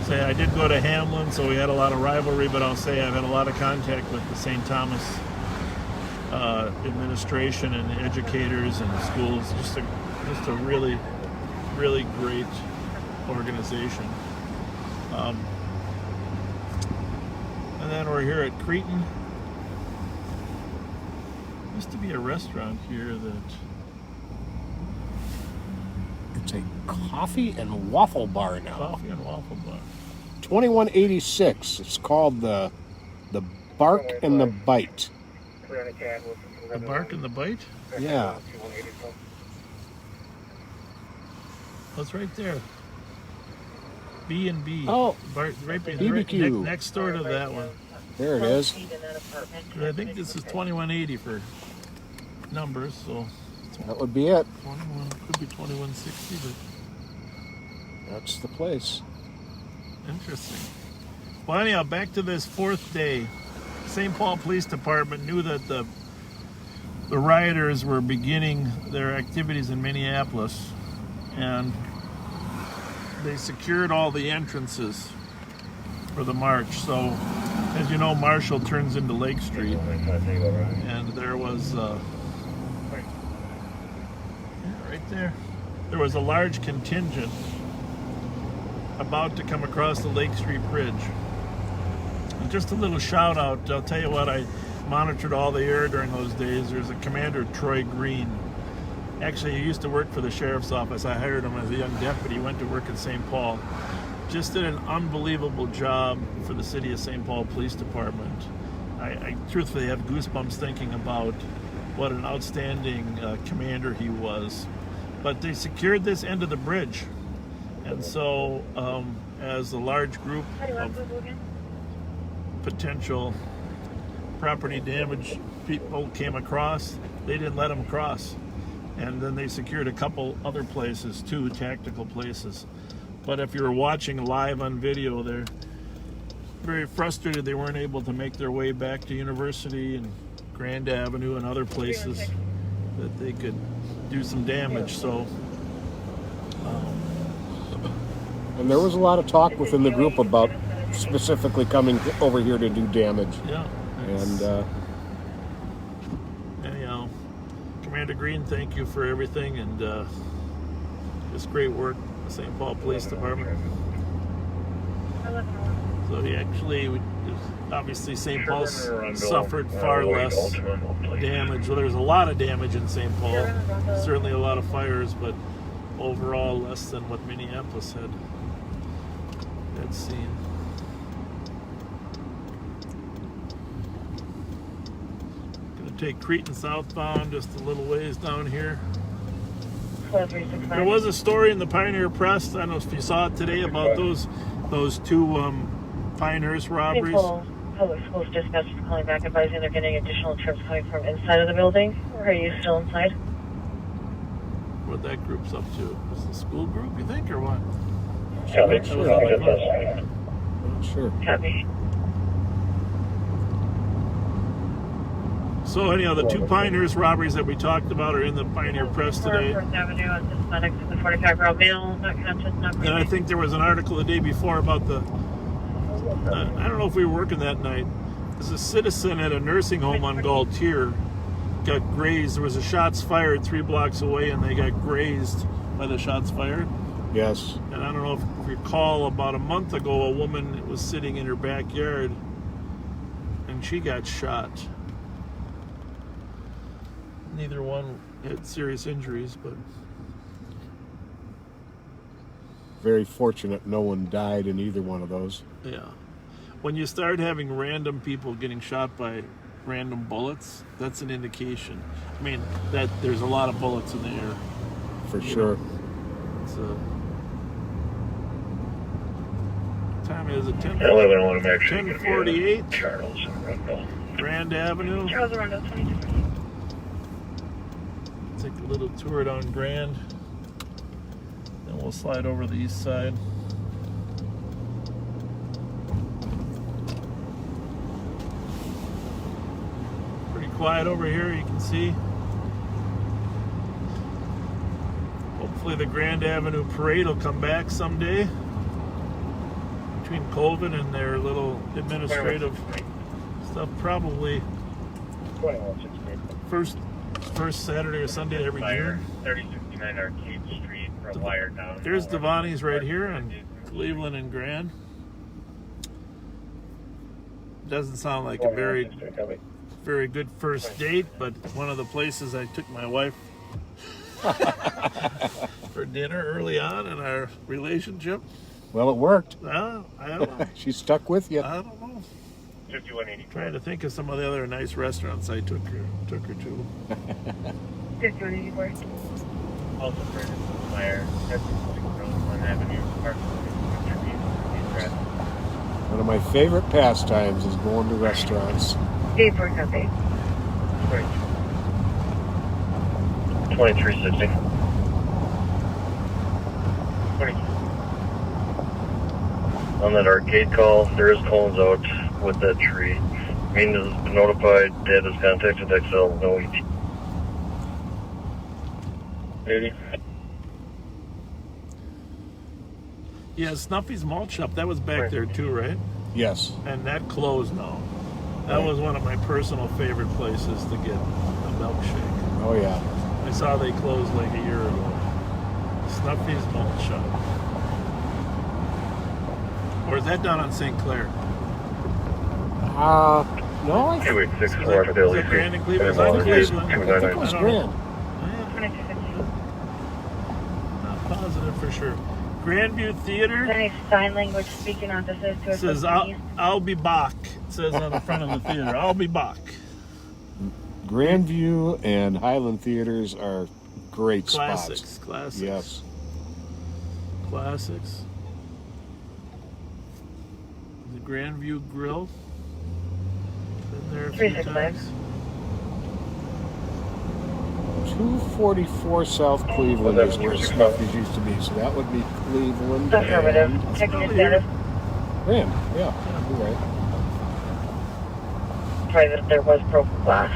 Say, I did go to Hamlin, so we had a lot of rivalry, but I'll say I've had a lot of contact with the St. Thomas administration and educators and schools. Just a really, really great organization. And then we're here at Cretin. Used to be a restaurant here that It's a coffee and waffle bar now. coffee and waffle bar. 2186. It's called the Bark and the Bite. The Bark and the Bite? Yeah. That's right there. B&B. Oh, right BBQ. next door to that one. There it is. I think this is 2180 for numbers, so That would be it. 21 could be 2160, but That's the place. interesting. Well, anyhow, back to this fourth day. St. Paul Police Department knew that the rioters were beginning their activities in Minneapolis, and they secured all the entrances for the march. So As you know, Marshall turns into Lake Street, and there was right there. There was a large contingent about to come across the Lake Street Bridge. And just a little shout out. I'll tell you what, I monitored all the air during those days. There's a Commander Troy Green. Actually, he used to work for the sheriff's office. I hired him as a young deputy. He went to work in St. Paul. Just did an unbelievable job for the City of St. Paul Police Department. I truthfully have goosebumps thinking about what an outstanding commander he was. But they secured this end of the bridge. And so, as a large group of potential property damage people came across, they didn't let them cross. And then they secured a couple other places, 2 tactical places. But if you were watching live on video, they're very frustrated they weren't able to make their way back to University and Grand Avenue and other places that they could do some damage. So, And there was a lot of talk within the group about specifically coming over here to do damage. yeah. And Anyhow, Commander Green, thank you for everything, and just great work, the St. Paul Police Department. So he actually, obviously St. Paul suffered far less damage. Well, there's a lot of damage in St. Paul, certainly a lot of fires, but overall less than what Minneapolis had seen. Gonna take Cretin southbound just a little ways down here. There was a story in the Pioneer Press, I don't know if you saw it today, about those 2 Pinehurst robberies. Public Schools dispatch is calling back advising they're getting additional trips coming from inside of the building. Or are you still inside? What that group's up to? Is it the school group, you think, or what? sure. Copy. So anyhow, the 2 Pinehurst robberies that we talked about are in the Pioneer Press today. First Avenue on Hispanic to the 45-year-old male, not conscious, not breathing. And I think there was an article the day before about the, I don't know if we were working that night. There's a citizen at a nursing home on Gaultier got grazed. There was a shots fired 3 blocks away, and they got grazed by the shots fired. Yes. And I don't know if you recall, about a month ago, a woman was sitting in her backyard, and she got shot. Neither one had serious injuries, but Very fortunate no one died in either one of those. yeah. When you start having random people getting shot by random bullets, that's an indication. I mean, that there's a lot of bullets in the air. For sure. It's time is it 10:48. Charles and Rundle. Grand Avenue. Charles Arundel, 22. Take a little tour down Grand, then we'll slide over the east side. Pretty quiet over here, you can see. Hopefully the Grand Avenue Parade will come back someday. Between Colvin and their little administrative stuff, probably first Saturday or Sunday every June. 3069 Arcade Street from Wire down. There's Devani's right here on Cleveland and Grand. Doesn't sound like a very good first date, but one of the places I took my wife for dinner early on in our relationship. Well, it worked. I don't know. She stuck with you. I don't know. 5180. Trying to think of some of the other nice restaurants I took her to. 5184. Also for Fire. That's 601 Avenue. One of my favorite pastimes is going to restaurants. 84 copy. 2360. 20. On that arcade call, there is cones out with that tree. Maintenance has been notified. Dad has contacted XL. No ET. 80. Yeah, Snuffy's Malt Shop, that was back there too, right? Yes. and that closed now. That was one of my personal favorite places to get a milkshake. Oh yeah. I saw they closed like a year ago. Snuffy's Malt Shop. Or is that down on St. Clair? No, I think 2864 Is that Grand in Cleveland? It's on Cleveland. it was Grand. Not positive for sure. Grandview Theater Any sign language speaking officers to says, I'll be back. It says on the front of the theater, I'll be back. Grandview and Highland Theaters are great Classics. spots. Classics. Yes. Classics. The Grandview Grill. Been there a few 365. times. 244 South Cleveland is where Snuffy's used to be, so that would be Cleveland. Affirmative. and Checking your probably status. Grand. Yeah, you're right. Private if there was pro class.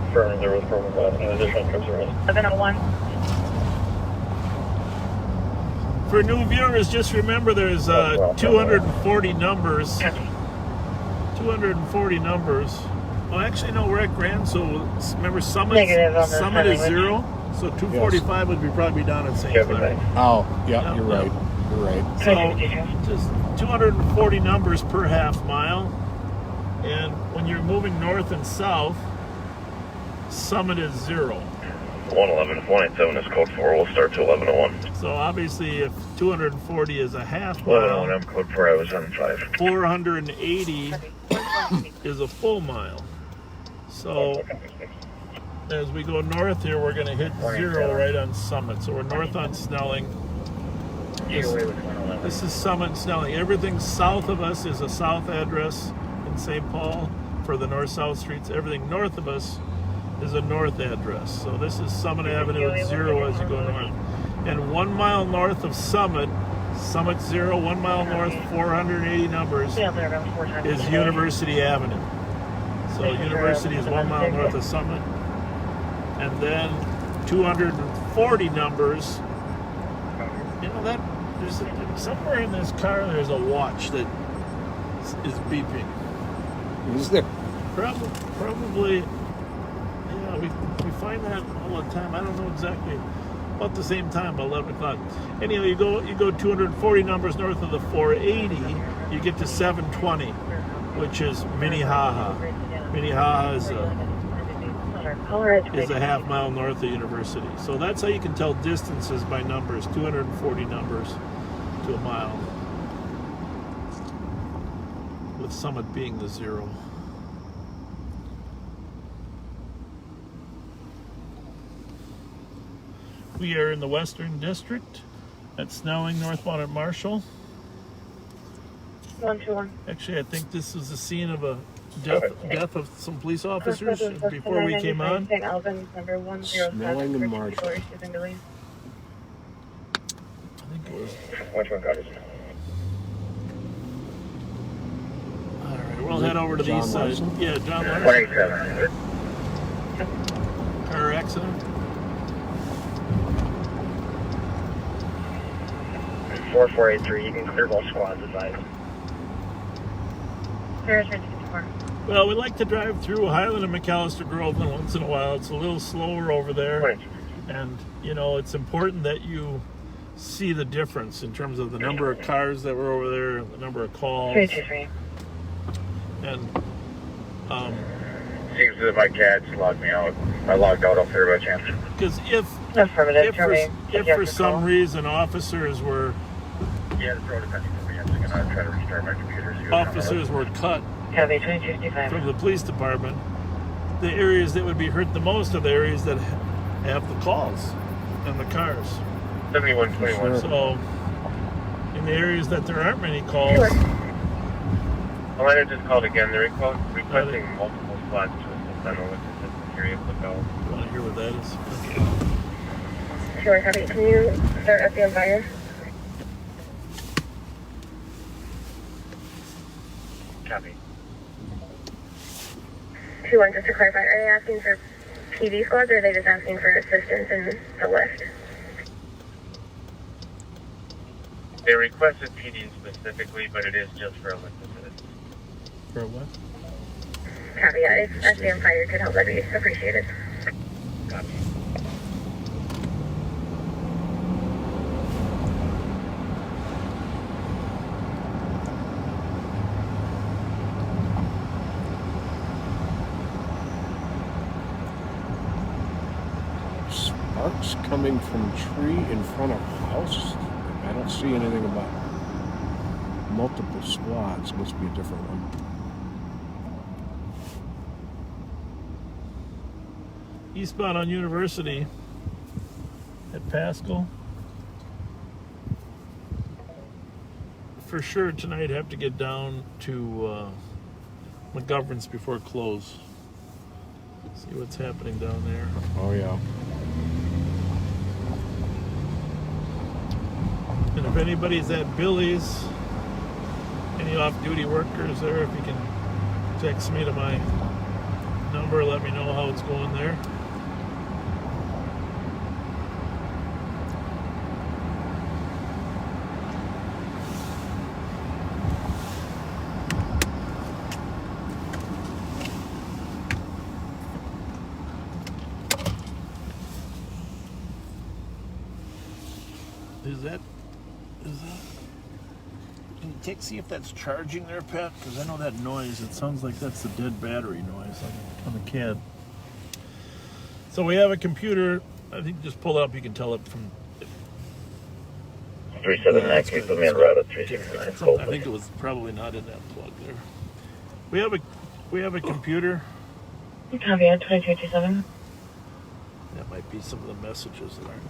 Confirming there was problem with an additional concern. 701. For new viewers, just remember there's 240 numbers. 240 numbers. Well, actually, no, we're at Grand, so remember Summit Negative on the Summit is sign 0, so 245 would be probably down at St. Clair. Oh, yeah, Yeah, you're yeah. right. You're right. So just 240 numbers per half mile, and when you're moving north and south, Summit is 0. 111, if 187 is code 4, we'll start to 1101. So obviously, if 240 is a half 1101, mile, I'm code 4, I was on 5. 480 is a full mile. So as we go north here, we're going to hit 0 right on Summit. So we're north on Snelling. This is Summit and Snelling. Everything south of us is a south address in St. Paul for the north-south streets. Everything north of us is a north address. So this is Summit Avenue at 0 as you go north. And 1 mile north of Summit, Summit 0, 1 mile north, 480 numbers, Yeah, they're around 4 times. is University Avenue. So University is 1 mile north of Summit. And then 240 numbers. You know, that there's somewhere in this car there's a watch that is beeping. Is there? Probably, yeah, we find that all the time. I don't know exactly, about the same time, about 11 o'clock. Anyway, you go 240 numbers north of the 480, you get to 720, which is Minnehaha. Minnehaha is a half mile north of University. So that's how you can tell distances by numbers, 240 numbers to a mile, with Summit being the 0. We are in the Western District at Snelling, northbound at Marshall. 121. Actually, I think this is the scene of a death of some police officers before we came on. St. Albans, number 107. Snelling and Marshall. I think it was. Which one got it? All right, we'll head over to the John east side. Larson? Yeah, John Larson. 187. Car accident. 4483, you can clear both squads advised. Paris 54. Well, we like to drive through Highland and McAllister Groveland once in a while. It's a little slower over there. And, you know, it's important that you see the difference in terms of the number of cars that were over there, the number of calls. 323. And, Seems that my cats logged me out. I logged out up there by chance. because if Affirmative. for some reason officers were Yeah, it's probably depending on me. I'm going to try to restart my computer. officers were cut Copy 2255. from the police department, the areas that would be hurt the most are the areas that have the calls and the cars. 7121. So in the areas that there aren't many calls, Atlanta just called again. They're requesting multiple slots to assist on a logistics area lookout. you want to hear what that is? Sure, copy. Can you start at the Empire? Copy. 2-1, just to clarify, are they asking for PD squads or are they just asking for assistance in the list? They requested PD specifically, but it is just for Elizabeth. For what? Copy, yeah. If SDM Fire could help, that'd be appreciated. Copy. Sparks coming from tree in front of house. I don't see anything about multiple squads. Must be a different one. Eastbound on University at Pascal. For sure tonight have to get down to McGovern's before close. See what's happening down there. Oh yeah. And if anybody's at Billy's, any off-duty workers there, if you can text me to my number, let me know how it's going there. Is that, can you see if that's charging there, Pat? Because I know that noise, it sounds like that's the dead battery noise on the CAD. So we have a computer, I think just pull it up, you can tell it from... 379, can you put me on route at 369? I think it was probably not in that plug there. We have a computer. Copy, yeah. 2227. That might be some of the messages that aren't...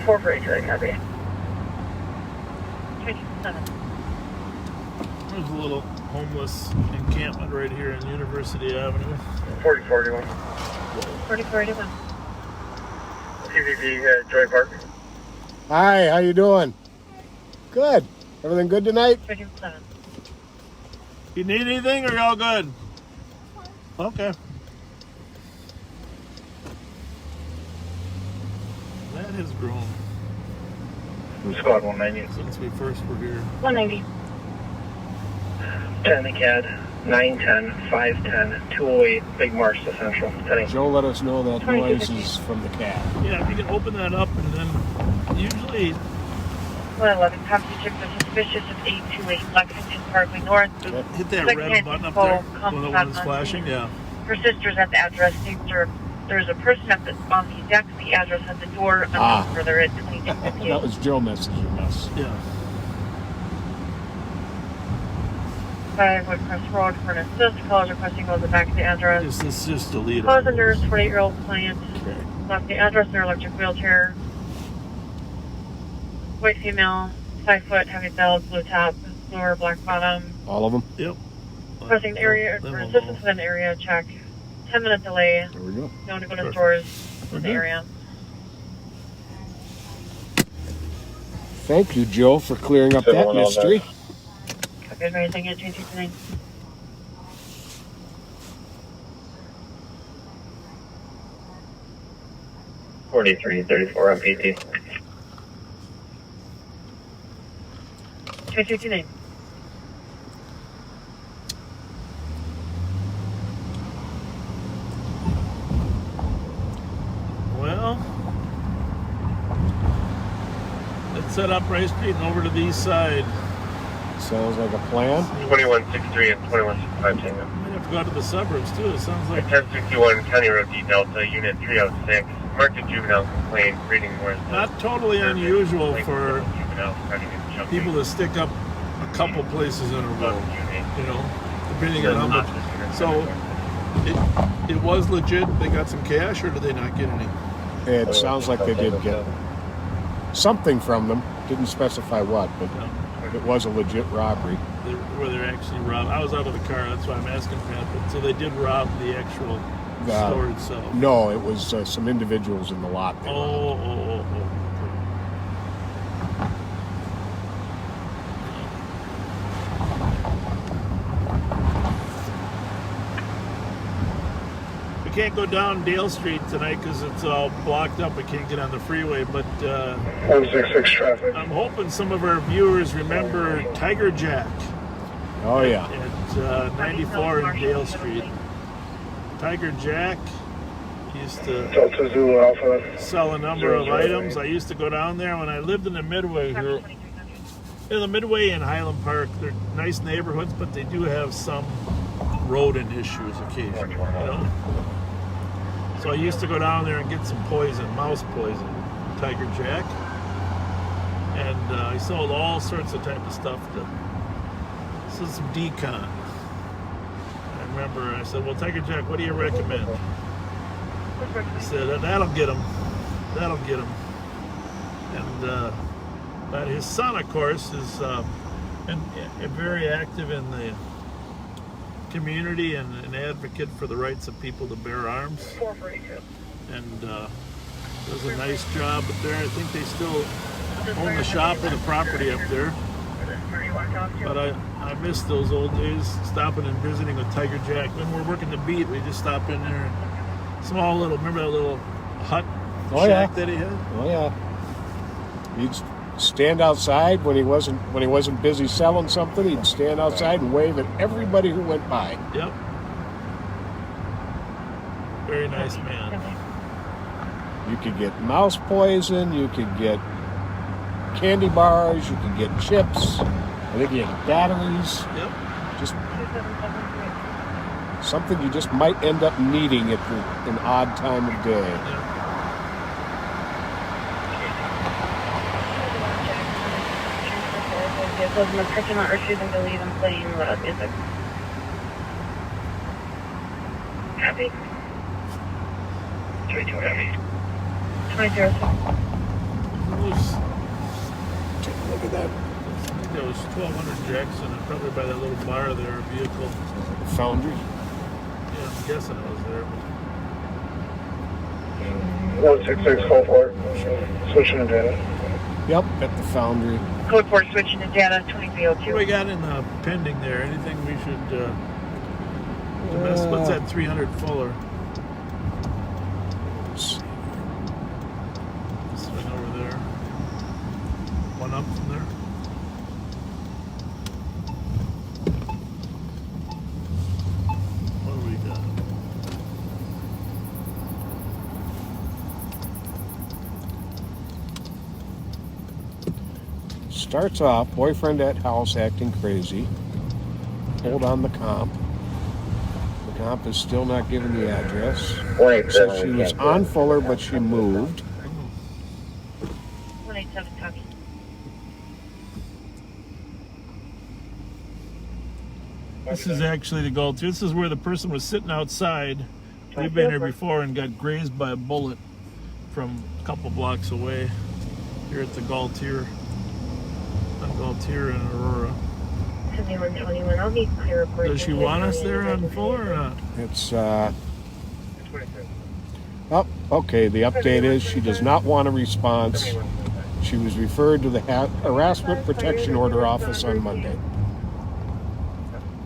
Four for each other, copy. 2227. There's a little homeless encampment right here in University Avenue. 4041. 4481. TVP, Joy Park. Hi, how you doing? Good. Everything good tonight? 2227. You need anything or y'all good? Okay. That has grown Squad 190. since we first were here. 190. 10 the CAD, 910, 510, 208, Big Marsh to Central. 10. Joe let us know that noise is from the cat. Yeah, if you can open that up and then usually 111. Copy, check the suspicious of 828 Lexington Parkway North. hit that Second red hand button up info there comes when the back one is on flashing. scene. Yeah. Her sister's at the address. There's a person at on the exact address at the door. Further at 2250. That was Joe messaging us. Yeah. 5 Woodcrest Road for an assist. Callers requesting goes back to the address. Let's just delete Cause a it. nurse, 48-year-old client. Okay. Left the address, their electric wheelchair. White female, 5 foot, heavy belt, blue top, lower black bottom. All of them? Yep. Pressing the area, Then for we'll assistance know. with an area check. 10-minute delay. There we go. Known to go to Perfect. stores in the Okay. area. Thank you, Joe, for clearing up that mystery. Copy, anything at 2229. $43.34 on PT. 2229. Well, let's set up Rice Street and over to the east side. Sounds like a plan. 2163 and 2165 Tango. Might have to go out to the suburbs too. It sounds like 1061 County Road D Delta, Unit 306. Marked a juvenile complaint, reading north. not totally unusual for people to stick up a couple places in a row. You know, depending on how much. So it was legit. They got some cash, or did they not get any? It sounds like they did get something from them. Didn't specify what, but it was a legit robbery. Where they're actually robbed. I was out of the car. That's why I'm asking Pat. But so they did rob the actual store itself. No, it was some individuals in the lot. They robbed. can't go down Dale Street tonight because it's all blocked up. I can't get on the freeway, but 166 traffic. I'm hoping some of our viewers remember Tiger Jack Oh yeah. at 94 in Dale Street. Tiger Jack used to Delta Zulu Alpha. sell a number of items. I used to go down there when I lived in the Midway here. In the Midway and Highland Park, they're nice neighborhoods, but they do have some rodent issues occasionally, you know? So I used to go down there and get some poison, mouse poison, Tiger Jack. And I sold all sorts of type of stuff. This is some decon. I remember I said, well, Tiger Jack, what do you recommend? He said, that'll get him. That'll get him. And but his son, of course, is very active in the community and an advocate for the rights of people to bear arms. And does a nice job up there. I think they still own the shop or the property up there. But I miss those old days, stopping and visiting with Tiger Jack. When we're working the beat, we just stop in there. Small little, remember that little hut shack that he had? Oh yeah. He'd stand outside when he wasn't busy selling something. He'd stand outside and wave at everybody who went by. Yep. Very nice man. You could get mouse poison. You could get candy bars. You could get chips. I think you had batteries. Yep. Just something you just might end up needing at an odd time of day. Yep. Vehicles in the parking lot refusing to leave and playing loud music. Copy. 22 heavy. 20 Take a look at that I think that was 1200 Jackson, and probably by that little bar there, a vehicle. foundry. Yeah, I'm guessing it was there. 166 call for it. Switching to data. Yep, at the foundry. Code 4 switching to data What do 2302. we got in the pending there? Anything we should what's that 300 Fuller? Let's see. This one over there. One up from there. What do we got? Starts off, boyfriend at house acting crazy. Hold on the comp. The comp is still not giving the address. Says she was on Fuller, but she moved. 187 copy. This is actually the Gultier. This is where the person was sitting outside. We've been here before and got grazed by a bullet from a couple blocks away. Here at the Gultier. On Gultier and Aurora. 7121. I'll be clear report. Does she want us there on Fuller or not? It's, oh, okay, the update is she does not want a response. She was referred to the Harassment Protection Order office on Monday.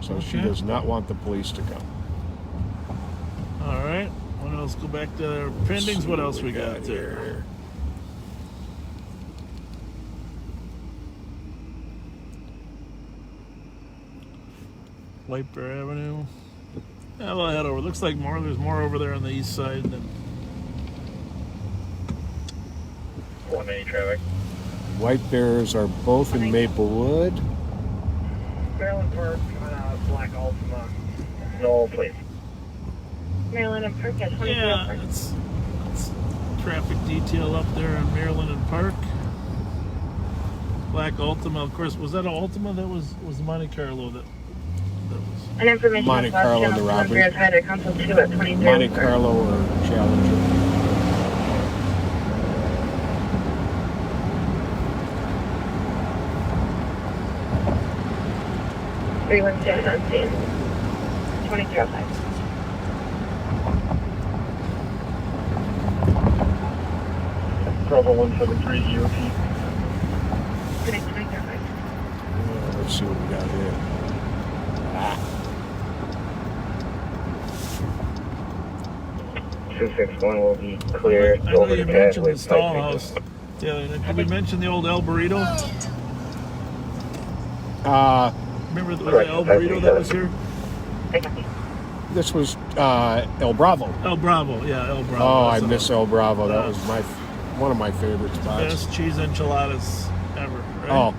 So she does not want the police to come. All right. What else? Go back to our pendings. What else we got there? White Bear Avenue. Yeah, we'll head over. Looks like more. There's more over there on the east side than 180 traffic. White Bears are both in Maplewood. Maryland Park, Black Altima. No, please. Maryland and Park at 24. yeah. It's traffic detail up there on Maryland and Park. Black Ultima, of course. Was that an Ultima that was Monte Carlo that was? An information Monte Carlo and the robbery. Is high to Council 2 at 23. Monte Carlo or Challenger. Everyone stand on scene. 2305. Bravo 173 EOT. 2305. Let's see what we got here. 261 will be clear. I know you mentioned the stall house. Yeah, did we mention the old El Burrito? Remember the El Burrito that was here? This was El Bravo. El Bravo, yeah, El Bravo. Oh, I That's miss El Bravo. That was one of my favorite spots. best cheese enchiladas ever, right? Oh,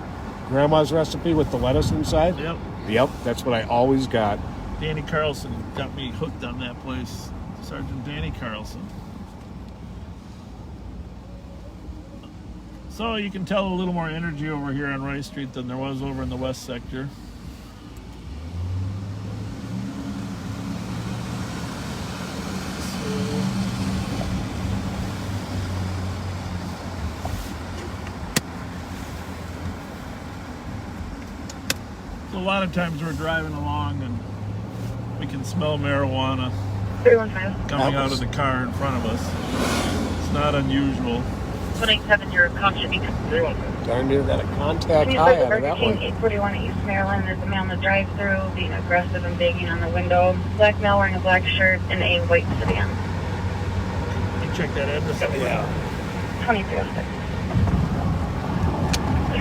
Grandma's recipe with the lettuce inside? Yep. Yep, that's what I always got. Danny Carlson got me hooked on that place. Sergeant Danny Carlson. So you can tell a little more energy over here on Rice Street than there was over in the west sector. So a lot of times we're driving along and we can smell marijuana 315. coming out of the car in front of us. It's not unusual. 187, your call should be Darn near got a contact Please high visit out of Burger that King, one. 841 East Maryland. There's a man in the drive-thru being aggressive and banging on the window. Black male wearing a black shirt and a white sedan. You check that address out. Yeah. 2306.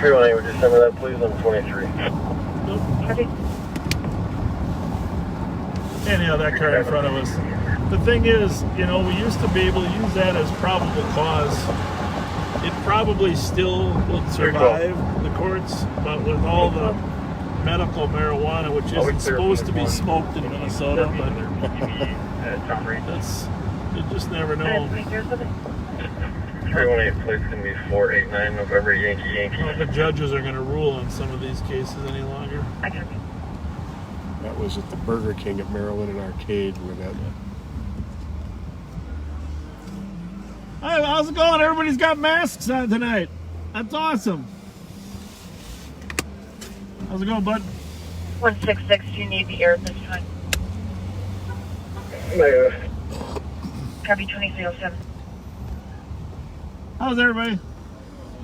318, would you send me that please on 23? Copy. Anyhow, that car in front of us. The thing is, you know, we used to be able to use that as probable cause. It probably still would survive the courts, but with all the medical marijuana, which isn't supposed to be smoked in Minnesota, but that's, you just never know. 318, please send me 489 November Yankee Yankee. I don't know if the judges are going to rule on some of these cases any longer. I copy. That was at the Burger King at Maryland and Arcade where that. Hey, how's it going? Everybody's got masks on tonight. That's awesome. How's it going, bud? 166, you need the air at this time. Copy 2307. How's everybody?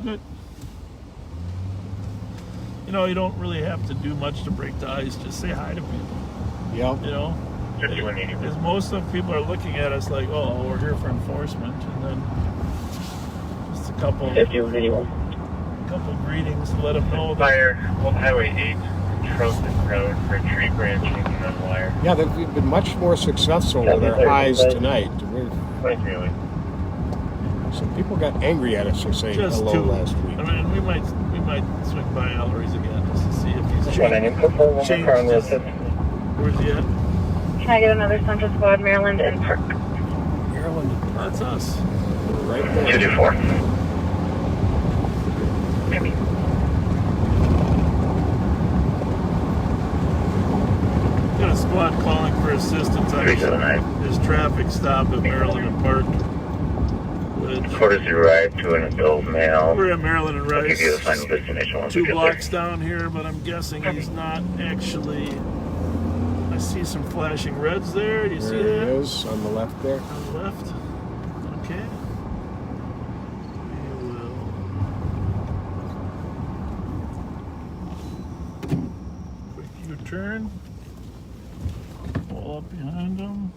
Good. You know, you don't really have to do much to break the ice. Just say hi to people. Yep. You know? Because most of people are looking at us like, oh, we're here for enforcement. And then just a couple greetings to let them know that. Fire, Old Highway 8, Trojan Road for tree branching and on wire. Yeah, they've been much more successful with their highs tonight. Some people got angry at us for saying Just hello two. last week. I mean, we might swing by Ellery's again just to see if he's changed. Where's he at? Can I get another Central Squad, Maryland and Park? Maryland. That's us. Right there. 224. Copy. Got a squad calling for assistance on 379. his traffic stop at Maryland and Park. Courtesy ride to an adult male. We're at Maryland and I'll Rice. give you the final destination once we 2 get blocks down here, but I'm guessing he's not actually. I see some flashing reds there. Do you see There it that? is on the left there. On the left. Okay. We will. Quick U-turn. Pull up behind him.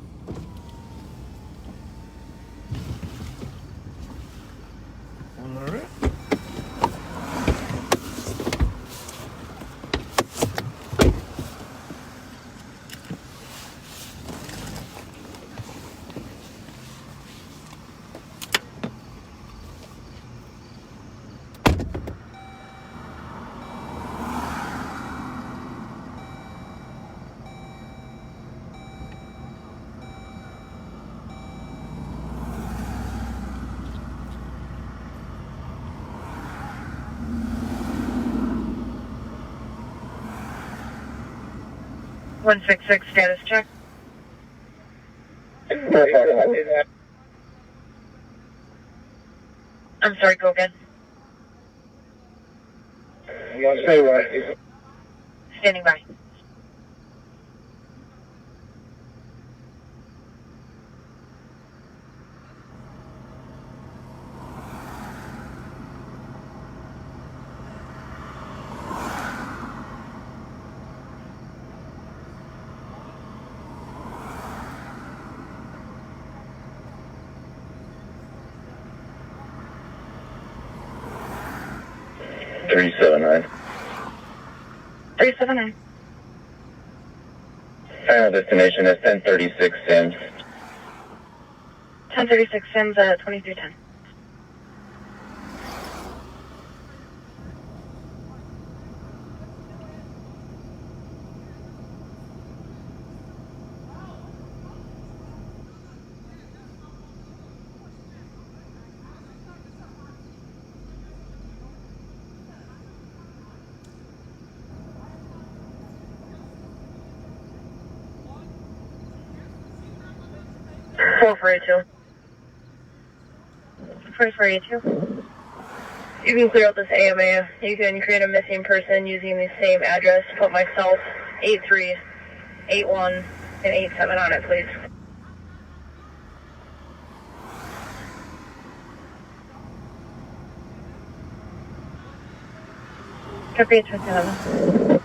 All right. One 166 status check. I'm sorry, go again. Standing by. 379. 379. Final destination is 1036 Sims. 1036 Sims at 2310. Four for 82. 4482. You can clear out this AMA. You can create a missing person using the same address. Put myself, 83, 81, and 87 on it, please. Copy 27.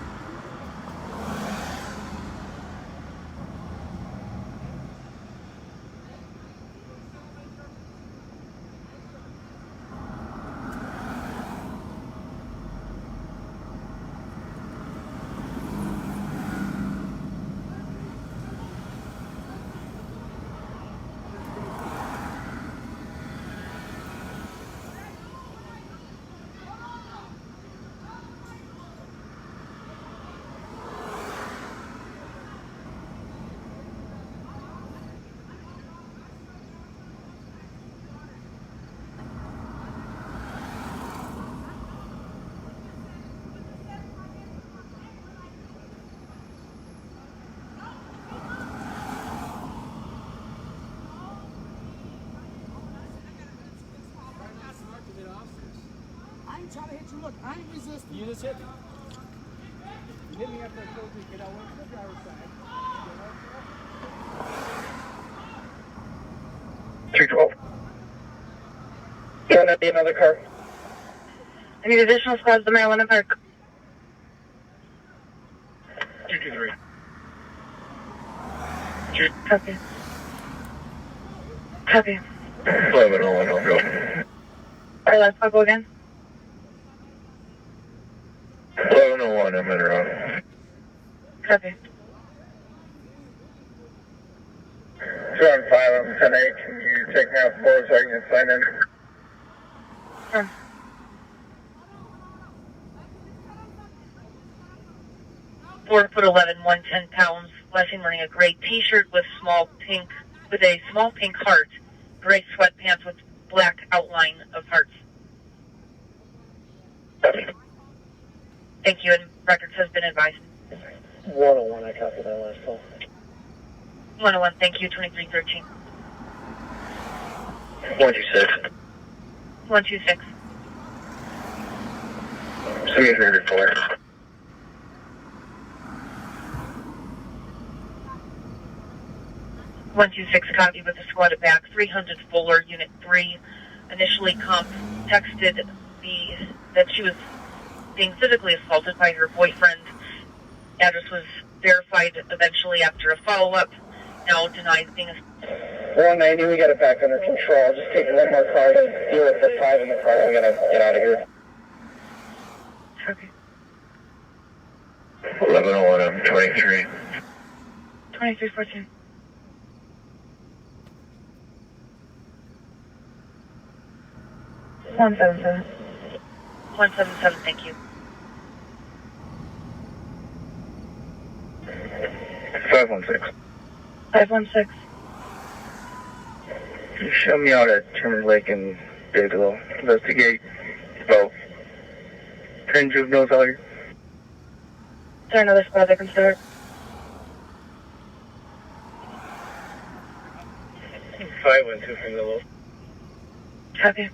I ain't trying to hit you. Look, I ain't resisting. You just hit me. You hit me after I told you to get out to the driver's side. 312. Can that be another car? I need additional squads to Maryland Park. 223. Copy. Copy. 1101, I'll go. Alright, let's go again. 1101, I'm in route. Copy. 215, I'm 10-8. Can you take me out forward so I can get signed in? Sure. Four foot 11, 110 pounds. Last seen wearing a gray T-shirt with a small pink heart. Gray sweatpants with black outline of hearts. Thank you, and records has been advised. 101, I copied that last call. 101, thank you, 2313. 126. 126. See you here before. One two six copy with the squad at back. 300 Fuller, Unit 3. Initially, comp texted that she was being physically assaulted by her boyfriend. Address was verified eventually after a follow-up. Now denies being 190, we got it back under control. Just taking one more car to deal with the 5 in the car. We gotta get out of here. Okay. 1101, I'm 23. 2314. One 177, thank you. 516. 516. You show me out at Timber Lake and Bigelow. Investigate about 10 juveniles out here. Is there another squad that can start? 512 from the low. Copy.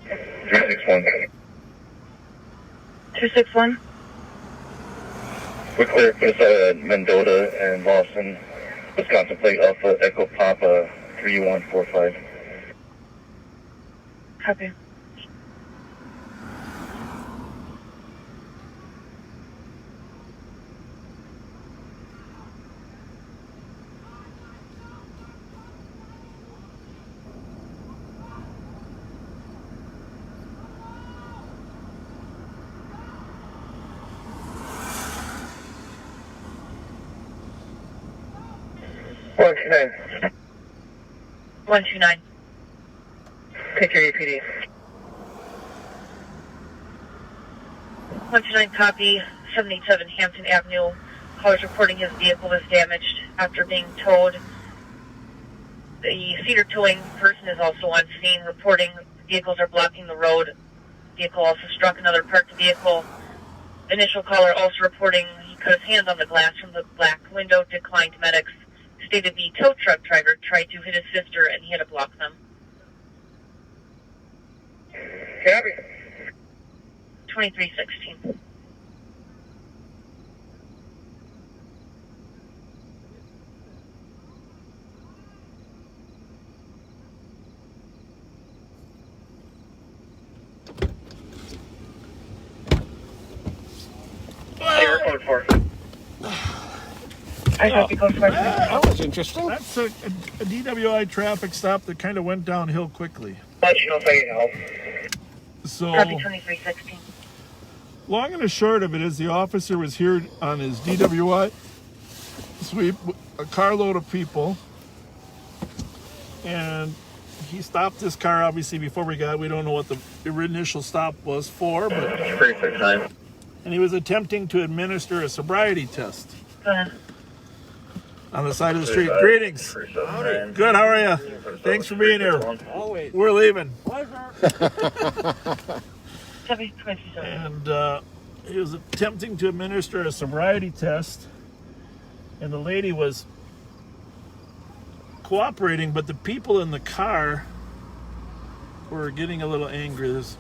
361. 261. We're clear for this Mendota and Lawson, Wisconsin plate Alpha Echo Papa 3145. Copy. 129. 129. Take care, APD. 129 copy, 787 Hampton Avenue. Caller's reporting his vehicle was damaged after being towed. The cedar towing person is also on scene reporting vehicles are blocking the road. Vehicle also struck another parked vehicle. Initial caller also reporting he cut his hands on the glass from the black window, declined medics. Stated the tow truck driver tried to hit his sister and he had to block them. Copy. 2316. Air code 4. I copy code 4. That was interesting. That's a DWI traffic stop that kind of went downhill quickly. Let you know if I can help. So, Copy 2316. long and the short of it is the officer was here on his DWI sweep, a carload of people, and he stopped this car obviously before we don't know what the initial stop was for, but 369. and he was attempting to administer a sobriety test on the side of the street. Greetings. Howdy. Good, how are you? Thanks for being here. Always. We're leaving. Copy 2316. And he was attempting to administer a sobriety test, and the lady was cooperating, but the people in the car were getting a little angry. There's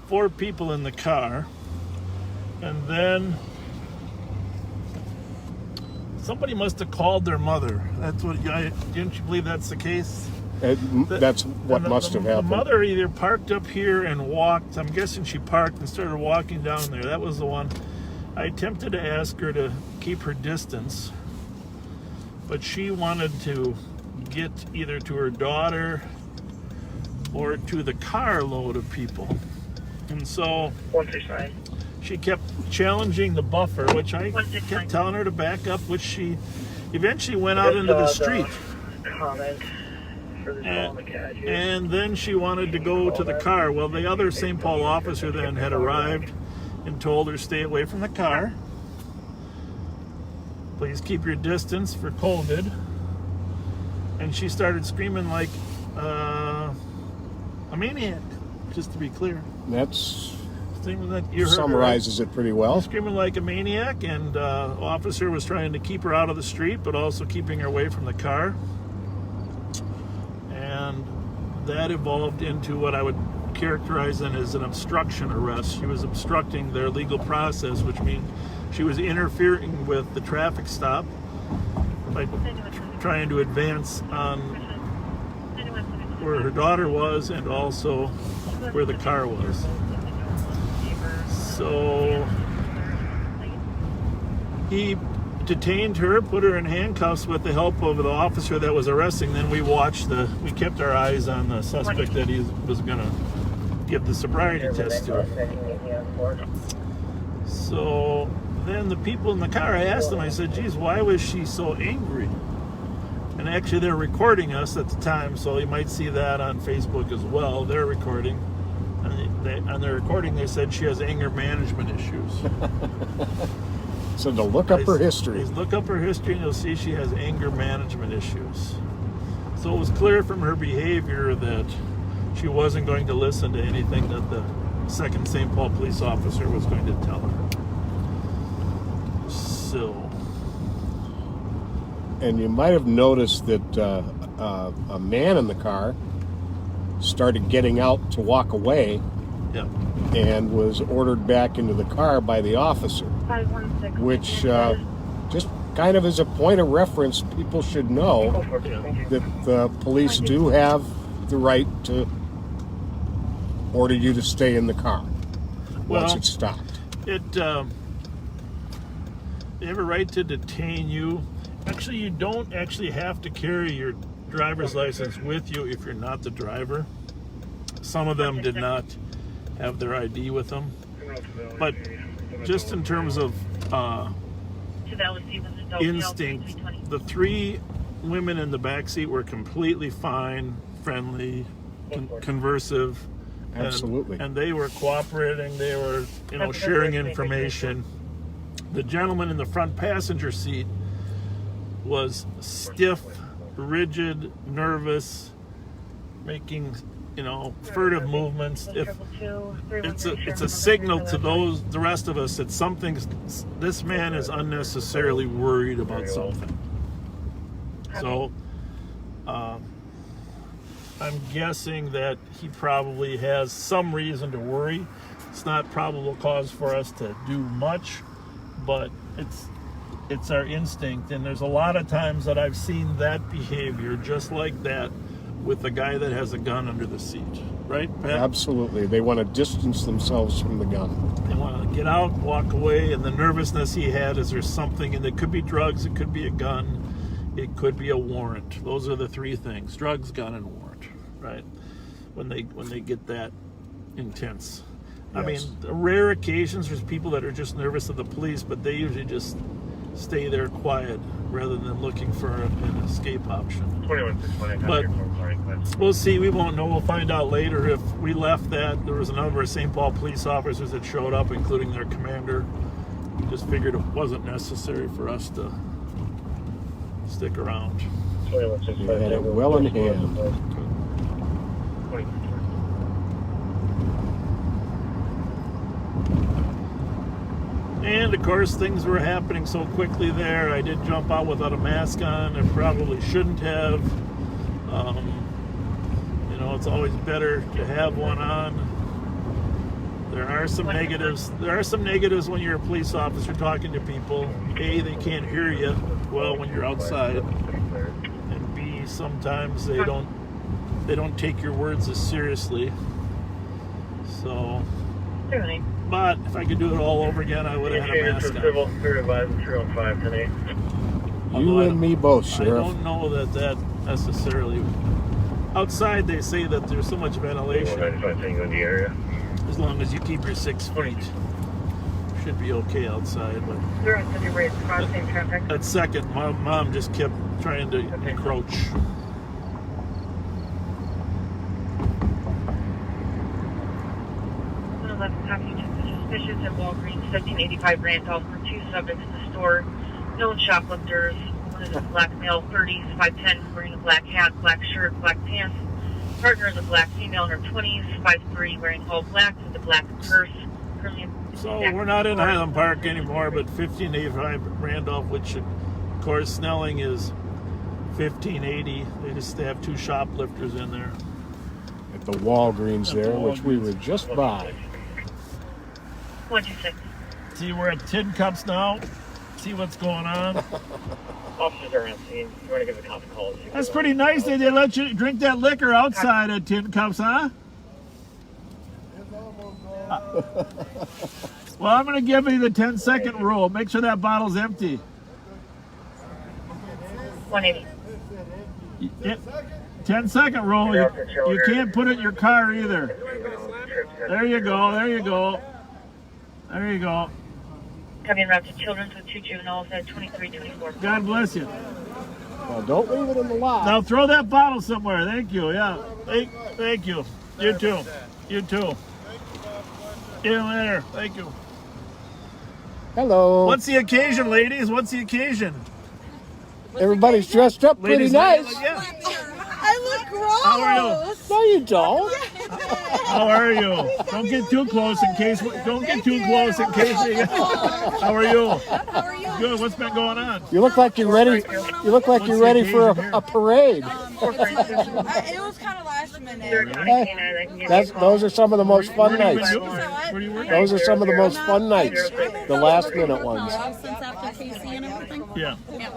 4 people in the car, and then somebody must have called their mother. That's what didn't you believe that's the case? That's what must have happened. The mother either parked up here and walked. I'm guessing she parked and started walking down there. That was the one. I attempted to ask her to keep her distance, but she wanted to get either to her daughter or to the carload of people. And so 169. she kept challenging the buffer, which I kept telling her to back up, which she eventually went out into the street. Comment. And then she wanted to go to the car. Well, the other St. Paul officer then had arrived and told her stay away from the car. Please keep your distance for COVID. And she started screaming like a maniac, just to be clear. That's Screaming like you heard her, summarizes it pretty well. screaming like a maniac, and the officer was trying to keep her out of the street, but also keeping her away from the car. And that evolved into what I would characterize then as an obstruction arrest. She was obstructing their legal process, which means she was interfering with the traffic stop by trying to advance on where her daughter was and also where the car was. So he detained her, put her in handcuffs with the help of the officer that was arresting. Then we kept our eyes on the suspect that he was going to give the sobriety test to. So then the people in the car, I asked them, I said, geez, why was she so angry? And actually they're recording us at the time, so you might see that on Facebook as well. They're recording. And on the recording they said she has anger management issues. So to look up her history. Look up her history and you'll see she has anger management issues. So it was clear from her behavior that she wasn't going to listen to anything that the second St. Paul police officer was going to tell her. So. And you might have noticed that a man in the car started getting out to walk away. Yeah. And was ordered back into the car by the officer, 516. which just kind of as a point of reference, people should know that the police do have the right to order you to stay in the car once it's stopped. They have a right to detain you. Actually, you don't actually have to carry your driver's license with you if you're not the driver. Some of them did not have their ID with them. But just in terms of instinct, the 3 women in the back seat were completely fine, friendly, conversive. Absolutely. And they were cooperating. They were, sharing information. The gentleman in the front passenger seat was stiff, rigid, nervous, making, furtive movements. If it's a signal to the rest of us that this man is unnecessarily worried about something. So, I'm guessing that he probably has some reason to worry. It's not probable cause for us to do much, but it's our instinct. And there's a lot of times that I've seen that behavior just like that with the guy that has a gun under the seat, right, Pat? Absolutely. They want to distance themselves from the gun. They want to get out, walk away, and the nervousness he had is there's something, and it could be drugs, it could be a gun, it could be a warrant. Those are the three things: drugs, gun, and warrant. Right, when they get that intense. Yes. I mean, rare occasions there's people that are just nervous of the police, but they usually just stay there quiet rather than looking for an escape option. 21-620. But we'll see. We won't know. We'll find out later. If we left that, there was a number of St. Paul police officers that showed up, including their commander. We just figured it wasn't necessary for us to stick around. You had it well in hand. And of course, things were happening so quickly there. I did jump out without a mask on. I probably shouldn't have. It's always better to have one on. There are some negatives. There are some negatives when you're a police officer talking to people. A, they can't hear you well when you're outside, and B, sometimes they don't take your words as seriously. So. Certainly. But if I could do it all over again, I would have had a mask on. Civil, 305 today. You and me both, Sheriff. I don't know that necessarily. Outside, they say that there's so much ventilation. 95 Tango in the area. As long as you keep your 6 feet, should be okay outside. But 0-50 crossing traffic. that second, my mom just kept trying to encroach. Suspicious at Walgreens, 1785 Randolph, for two subjects in the store. Known shoplifters. One is a black male, 30s, 5'10", wearing a black hat, black shirt, black pants. Partner is a black female in her 20s, 5'3", wearing all black with a black purse. So we're not in Highland Park anymore, but 1585 Randolph, which of course Snelling is 1580. They just have two shoplifters in there. At the Walgreens there, which we were just by. 126. See, we're at Tin Cups now. See what's going on. Officers are on scene. You want to give a cop a call? That's pretty nice that they let you drink that liquor outside at Tin Cups, huh? Well, I'm going to give you the 10-second rule. Make sure that bottle's empty. 180. 10-second rule. You can't put it in your car either. There you go. There you go. There you go. Coming around to Children's with two juveniles at 2324. God bless you. Well, don't leave it in the lot. Now throw that bottle somewhere. Thank you. Yeah. Thank you. You too. You too. See you later. Thank you. Hello. What's the occasion, ladies? What's the occasion? Everybody's dressed up pretty Ladies, nice. Yeah. I look gross. How are you? No, you don't. How are you? Don't get too close in case. Don't get too close in case. How are you? How are you? Good. What's been going on? You look like you're ready. You look like you're ready for a parade. It was kind of last minute. Those are some of the most fun nights. Where do you work? Those are some of the most fun nights. The last minute ones. Since after KC and everything. Yeah. Yeah.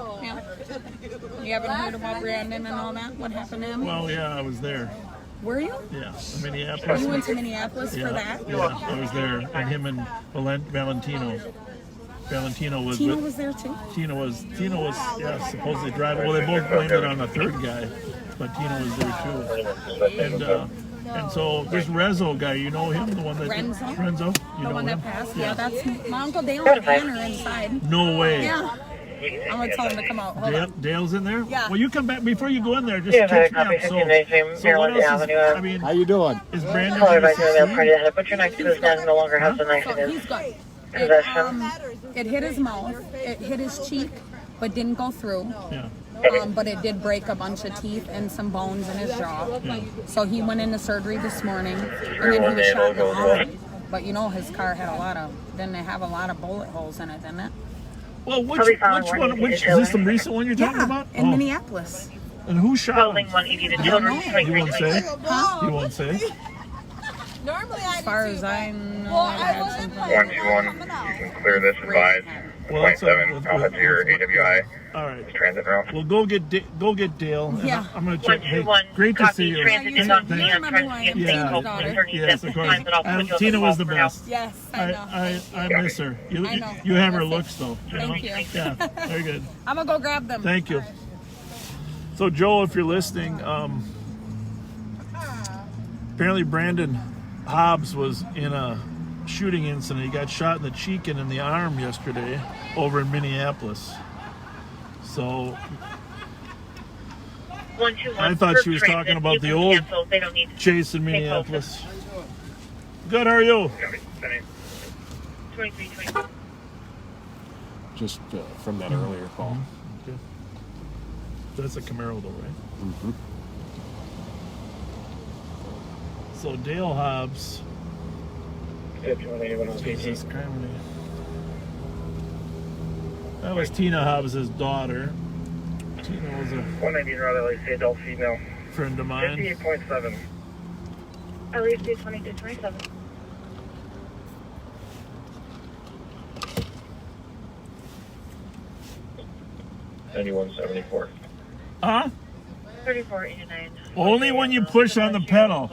You haven't heard about Brandon and all that? What happened to him? Well, yeah, I was there. Were you? Yeah, Minneapolis. You went to Minneapolis for that? Yeah, I was there, and him and Valentino. Valentino was. Tina was there too. Tina was, yeah, supposedly driving. Well, they both blamed it on the third guy, but Tina was there too. And so this Rezzo guy, you know him, the one that Renzo? You The know one him? that passed? Yeah, that's my Uncle Dale and Tanner inside. No way. Yeah. I'm gonna tell him to come out. Hold on. Dale's in there? Yeah. Well, you come back before you go in there. Just Yeah, catch me copy, up. So 1593 what Maryland else is, Avenue. I mean, How you doing? is Brandon Caller in by the the party ahead. Put your knife to his neck. No longer has the knife So in he's his good. possession. It hit his mouth. It hit his cheek, but didn't go through. Yeah. But it did break a bunch of teeth and some bones in his jaw. So he went into surgery this morning, and then he was shot in the arm. But you know, his car had didn't it have a lot of bullet holes in it, didn't it? Well, which is this the recent one you're talking about? In Minneapolis. And who shot Building him? 180 to Children's You won't say? Huh? You won't say? Normally, as far as I know, I had some 121, you can clear this advised. Well, that's 27 Alpha Deer AWI all right. transit route. Well, go get Dale. And Yeah. I'm going to check. Hey, 121. great to see you. Transit is on You hand. remember who I am? Yeah. Yes, of course. Tina was the best. Yes, I know. I miss her. You I know. you have I her miss looks though. Thank you. Yeah, very good. I'm gonna go grab them. Thank you. So Joe, if you're listening, apparently Brandon Hobbs was in a shooting incident. He got shot in the cheek and in the arm yesterday over in Minneapolis. So 121. I thought she was talking about the old They don't need chase in Minneapolis. Good, how are you? 23. Just from that earlier call. Okay. That's a Camaro though, right? Mm-hmm. So Dale Hobbs. Jesus Christ. That was Tina Hobbs' daughter. Tina was a 190 Raleigh, adult female. friend of mine. 58.7. At least 2227. Huh? 3489. Only when you push on the pedal.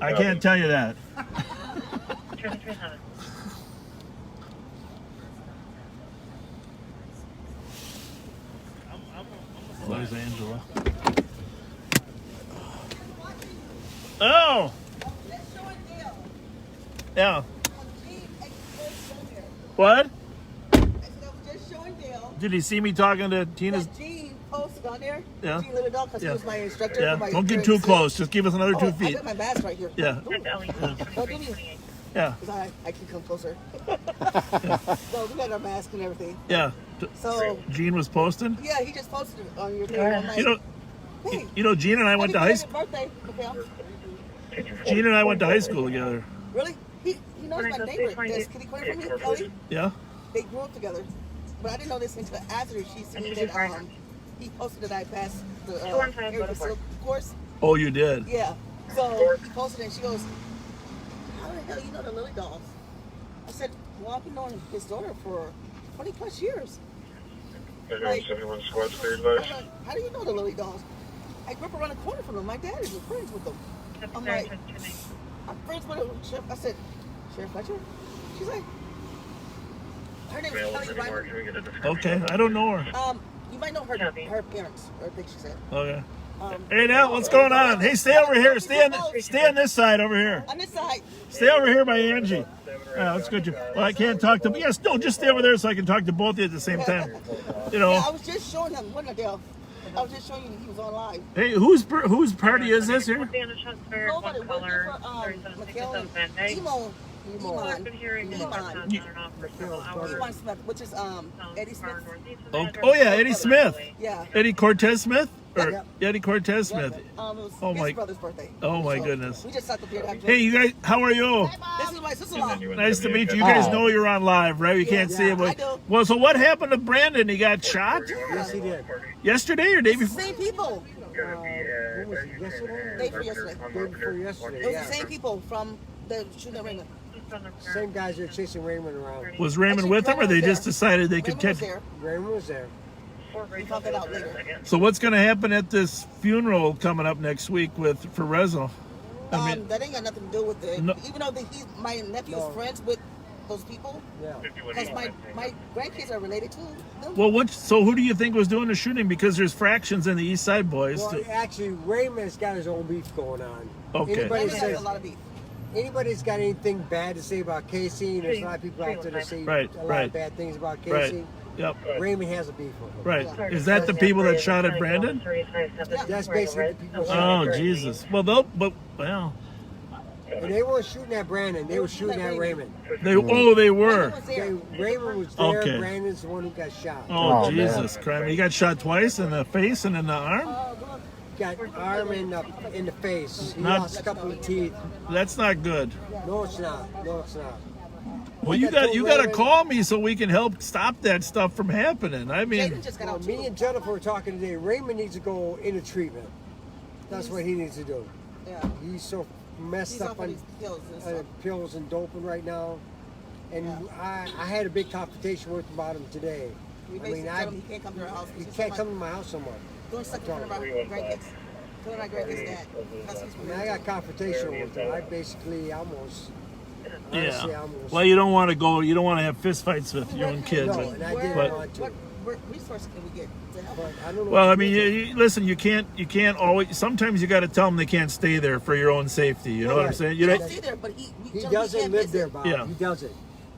I can't tell you that. There's Angela. Oh! Yeah. What? Just showing Dale. Did he see me talking to Tina's? Gene posted on there. Yeah. Gene Little because Yeah. he was my instructor. Yeah. For my Don't get grade too 6. close. Just give us another 2 I feet. got my mask right here. Yeah. Don't do me. Yeah. Because I can come closer. So we got our mask and everything. Yeah. So Gene was posting. yeah, he just posted it on your thing. I'm like, You know, hey, Gene and I went to high school. birthday. Okay, Gene and I went to high school together. really? He knows my neighbor. Does kitty corner from me, Kelly? Yeah. They grew up together. But I didn't know this until after she seen that he posted that I passed the area facility course. Oh, you did. Yeah. So he posted it and she goes, how the hell you know the Lily Dolls? I said, well, I've been knowing his daughter for 20 plus years. Like, 71 squad cleared I'm like, how do you know the Lily Dolls? I grew up around the corner from them. My dad is friends with them. I'm like, I'm friends with Sheriff. I said, Sheriff Fletcher? She's like, her name is Kelly Reimer. Okay. I don't know her. You might know her parents, I think she said. Okay. Hey, Nell, what's going on? Hey, stay over here. Stay on this side over here. On this side. Stay over here by Angie. Yeah, that's good. Well, I can't talk to. Yes, no, just stay over there so I can talk to both of you at the same time. You know. Yeah, I was just showing him, wasn't I, Dale? I was just showing you he was on live. Hey, whose party is this here? Nobody working for McKellen. Iman Smith, which is Eddie Smith. Oh yeah, Eddie Smith. Yeah. Eddie Cortez Smith? Or Yeah. Eddie Cortez Smith. It was Oh his my- brother's birthday. Oh my So, goodness. We just sat up here. Hey, you guys, how are you? This is my sister-in-law. Nice to meet you. You guys know you're on live, right? You can't see it. I But, do. well, so what happened to Brandon? He got shot Yes, he did. yesterday or day before? Same people. Yesterday? Day for yesterday. Day before yesterday, It was yeah. the same people from the shooting at Raymond. Same guys that are chasing Raymond around. Was Raymond with him, or they just decided they could Raymond was catch? there. Raymond was there. We found that out later. So what's going to happen at this funeral coming up next week for Rezo? I mean, That ain't got nothing to do with it. No. Even though my nephew is friends with those people, Yeah. because my grandkids are related to them. well, so who do you think was doing the shooting? Because there's fractions in the East Side Boys. Well, actually, Raymond's got his own beef going on. Okay. Anybody Raymond has says, a lot of beef. anybody's got anything bad to say about Casey, and there's a lot of people out there that say a lot of bad things about Casey. Right. Yep. Raymond has a beef with him. Right. Is that the people that shot at Brandon? That's basically the people. Oh, Jesus. Well, well. And they weren't shooting at Brandon. They were shooting at Raymond. They were. Raymond was there. Okay. Brandon's the one who got shot. Oh, Jesus Christ. He got shot twice in the face and in the arm? Got arm in the face. He lost a couple of teeth. That's not good. No, it's not. No, it's not. Well, you got to call me so we can help stop that stuff from happening. I mean, me and Jennifer were talking today. Raymond needs to go into treatment. That's what he needs to do. Yeah. He's so messed up on pills and doping right now. And I had a big confrontation with him about him today. We basically told him he can't come to our house. He can't come to my house no more. Doing stuff in front of our grandkids. Doing our grandkids' dad. I got confrontation with him. I basically almost. yeah. Well, you don't want to go. You don't want to have fist fights with your own kids. No, and I didn't want to. What resources can we get to help? I don't know. Well, I mean, listen. You can't always. Sometimes you got to tell them they can't stay there for your own safety. You know what I'm saying? He can't stay there, but he doesn't live there, Bob. Yeah. He doesn't.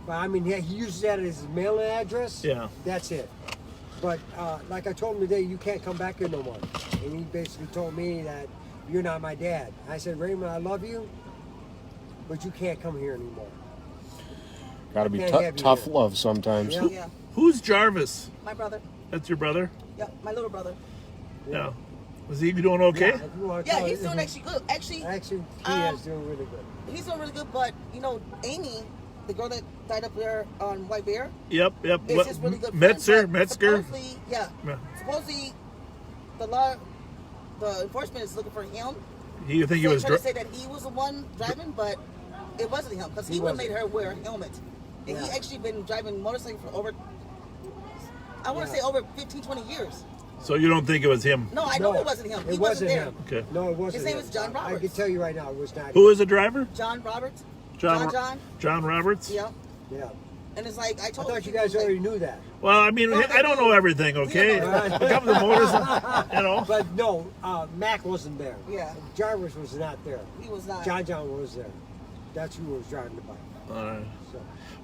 But I mean, he uses that as his mailing address. Yeah. That's it. But like I told him today, you can't come back here no more. And he basically told me that you're not my dad. I said, Raymond, I love you, but you can't come here anymore. Got to be tough love sometimes. Yeah. Who's Jarvis? My brother. That's your brother? Yeah, my little brother. Yeah. Was he doing okay? Yeah, he's doing actually good. Actually, he is doing really good. He's doing really good, but you know, Amy, the girl that died up there on White Bear. Yep. Is his really good Metzger. Supposedly, supposedly, the enforcement is looking for him. You think he was trying to say that he was the one driving, but it wasn't him because he would have made her wear a helmet. And he actually been driving motorcycle for over, I want to say over 15, 20 years. So you don't think it was him? No, I know it wasn't him. He wasn't there. Okay. No, it wasn't. His name is John Roberts. I can tell you right now, it was not. Who is the driver? John Roberts. John Roberts? Yeah. Yeah. And it's like I thought you guys already knew that. Well, I mean, I don't know everything, okay? A couple of motors, you know. But no, Mac wasn't there. Yeah. Jarvis was not there. He was not. John was there. That's who was driving the bike. All right.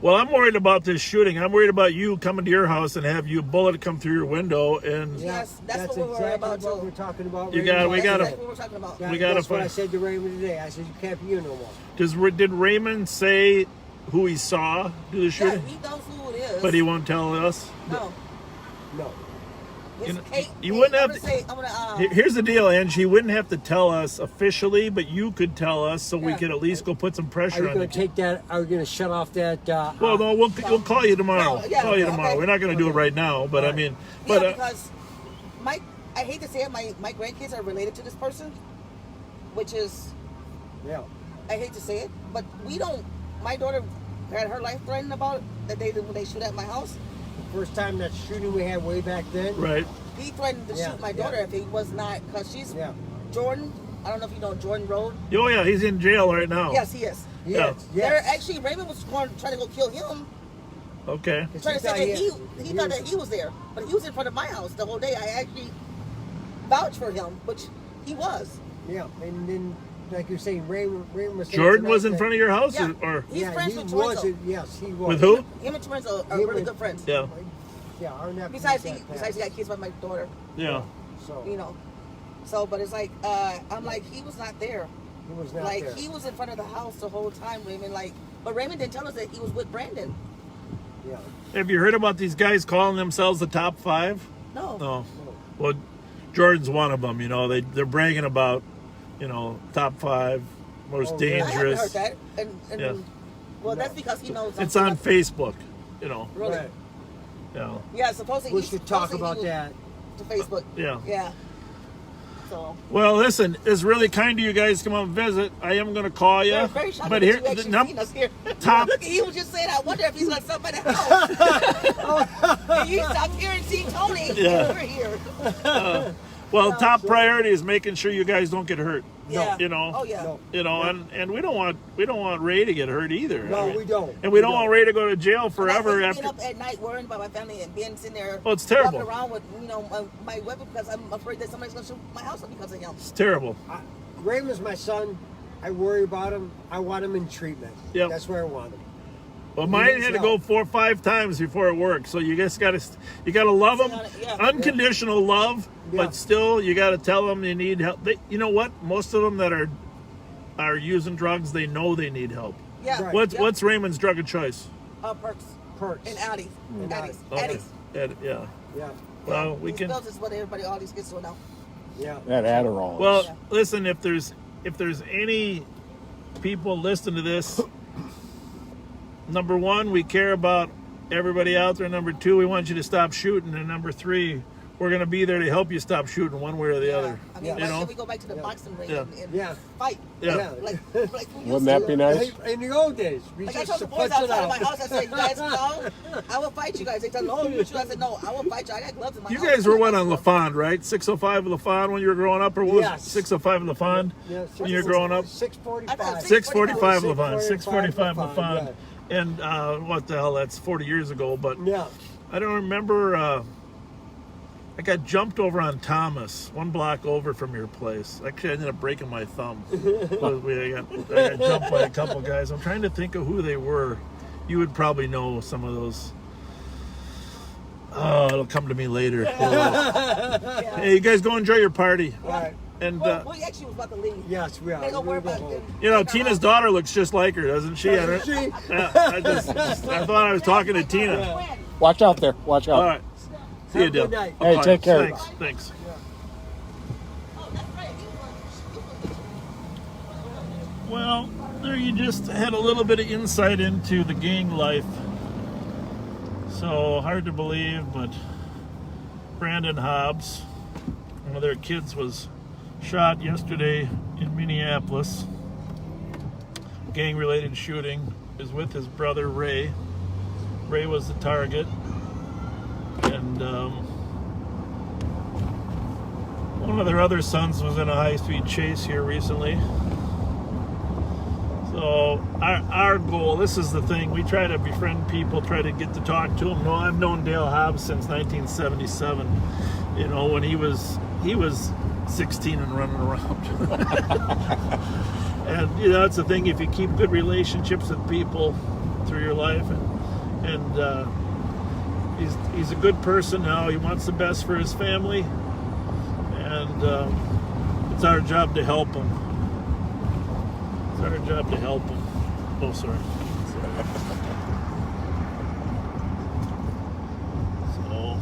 Well, I'm worried about this shooting. I'm worried about you coming to your house and have you a bullet come through your window and. Yes, that's what we're talking about. We gotta. That's what we're talking about. That's what I said to Raymond today. I said you can't be here no more. Did Raymond say who he saw do the shooting? Yeah, he knows who it is. But he won't tell us. No. You wouldn't have to. Here's the deal, Angie. You wouldn't have to tell us officially, but you could tell us so we could at least go put some pressure on. Are you going to take that? Are we going to shut off that? Well, no, we'll call you tomorrow. Call you tomorrow. We're not going to do it right now, but I mean, because I hate to say it, my grandkids are related to this person, which is, I hate to say it, but we don't. My daughter had her life threatened about it the day when they shoot at my house. First time that shooting we had way back then. Right. He threatened to shoot my daughter if he was not, because she's Jordan. I don't know if you know Jordan Road. Oh yeah, he's in jail right now. Yes, he is. Yes. Actually, Raymond was trying to go kill him. Okay. Trying to say that he thought that he was there, but he was in front of my house the whole day. I actually vouched for him, which he was. Yeah, and then like you're saying, Raymond was. Jordan was in front of your house, or he's friends with Torrenzo. Yes, he was. With who? Him and Torrenzo are really good friends. Yeah. Yeah, our nephew. Besides, he got kids by my daughter. Yeah. So you know, but it's like I'm like he was not there. He was not like there. he was in front of the house the whole time, Raymond. But Raymond didn't tell us that he was with Brandon. Yeah. Have you heard about these guys calling themselves the top 5? No. Well, Jordan's one of them. You know, they're bragging about, top 5 most dangerous. I haven't heard that. Well, that's because he knows. It's on Facebook. Really. Right. Yeah. Yeah, supposedly we should talk about that. To Facebook. Yeah. Yeah. So. Well, listen, it's really kind of you guys to come out and visit. I am going to call you. Very shocking but that here, you actually seen us here. top. Look, he was just saying, I wonder if he's like somebody else. And you stopped here and see Tony. Yeah. We're here. Top priority is making sure you guys don't get hurt. Yeah. Oh yeah. And we don't want Ray to get hurt either. No, we don't. And we don't want Ray to go to jail forever after. after. Being up at night worrying about my family and being sitting there. Oh, it's terrible. Walking around with my weapon because I'm afraid that somebody's gonna shoot my house up because of him. It's terrible. Raymond's my son, I worry about him. I want him in treatment. Yep. That's where I want him. Well, He mine needs had to help. go 4 or 5 times before it worked. So you just gotta love them, Yeah. unconditional love, Yeah. but still you gotta tell them you need help. You know what? Most of them that are using drugs, they know they need help. Yeah. Right. What's Raymond's drug of choice? Perks Perks. and Addies. Addies. Okay. Addies. Yeah. Yeah. Well, we These can. pills is what everybody all these gets to now. Yeah. That Adderall. Well, Yeah. listen. If there's any people listening to this, number one, we care about everybody out there. Number two, we want you to stop shooting. And number three, we're going to be there to help you stop shooting one way or the other. I mean, Yeah. why You know? can't we go back to the boxing ring Yeah. and Yeah. fight? Yeah. Like we Wouldn't used that to. be nice? In the old days, we Like I just told the boys punch it outside of my out. house, I said, you guys know, I will fight you guys. They tell me, no, you shoot. I said, no, I will fight you. I got gloves in my You house. guys were what on LaFond, right? 605 LaFond when you were growing up, or what was Yes. 605 LaFond Yeah, when you were growing up? 645. 645 LaFond, 645 645 LaFond. And what the hell? That's 40 years ago. But Yeah. I don't remember. I got jumped over on Thomas, 1 block over from your place. Actually, I ended up breaking my thumb. I got jumped by a couple guys. I'm trying to think of who they were. You would probably know some of those. Oh, it'll come to me later. Hey, you guys go enjoy your party. All right. And Well, we actually was about to leave. Yes, we are. They don't worry about it. you know, Tina's daughter looks just like her, doesn't she? Doesn't she? Yeah, I thought I was talking to Tina. Watch out there. Watch out. All right. See you, Have a Dale. good night. Hey, Bye. take care. Thanks. Well, there you just had a little bit of insight into the gang life. So hard to believe, but Brandon Hobbs, one of their kids, was shot yesterday in Minneapolis. Gang-related shooting. Is with his brother Ray. Ray was the target, and one of their other sons was in a high-speed chase here recently. So our goal, this is the thing, we try to befriend people, try to get to talk to them. No, I've known Dale Hobbs since 1977. You know, when he was 16 and running around. And you know, that's the thing. If you keep good relationships with people through your life, and he's a good person now. He wants the best for his family, and it's our job to help him. It's our job to help him. Oh, sorry. So.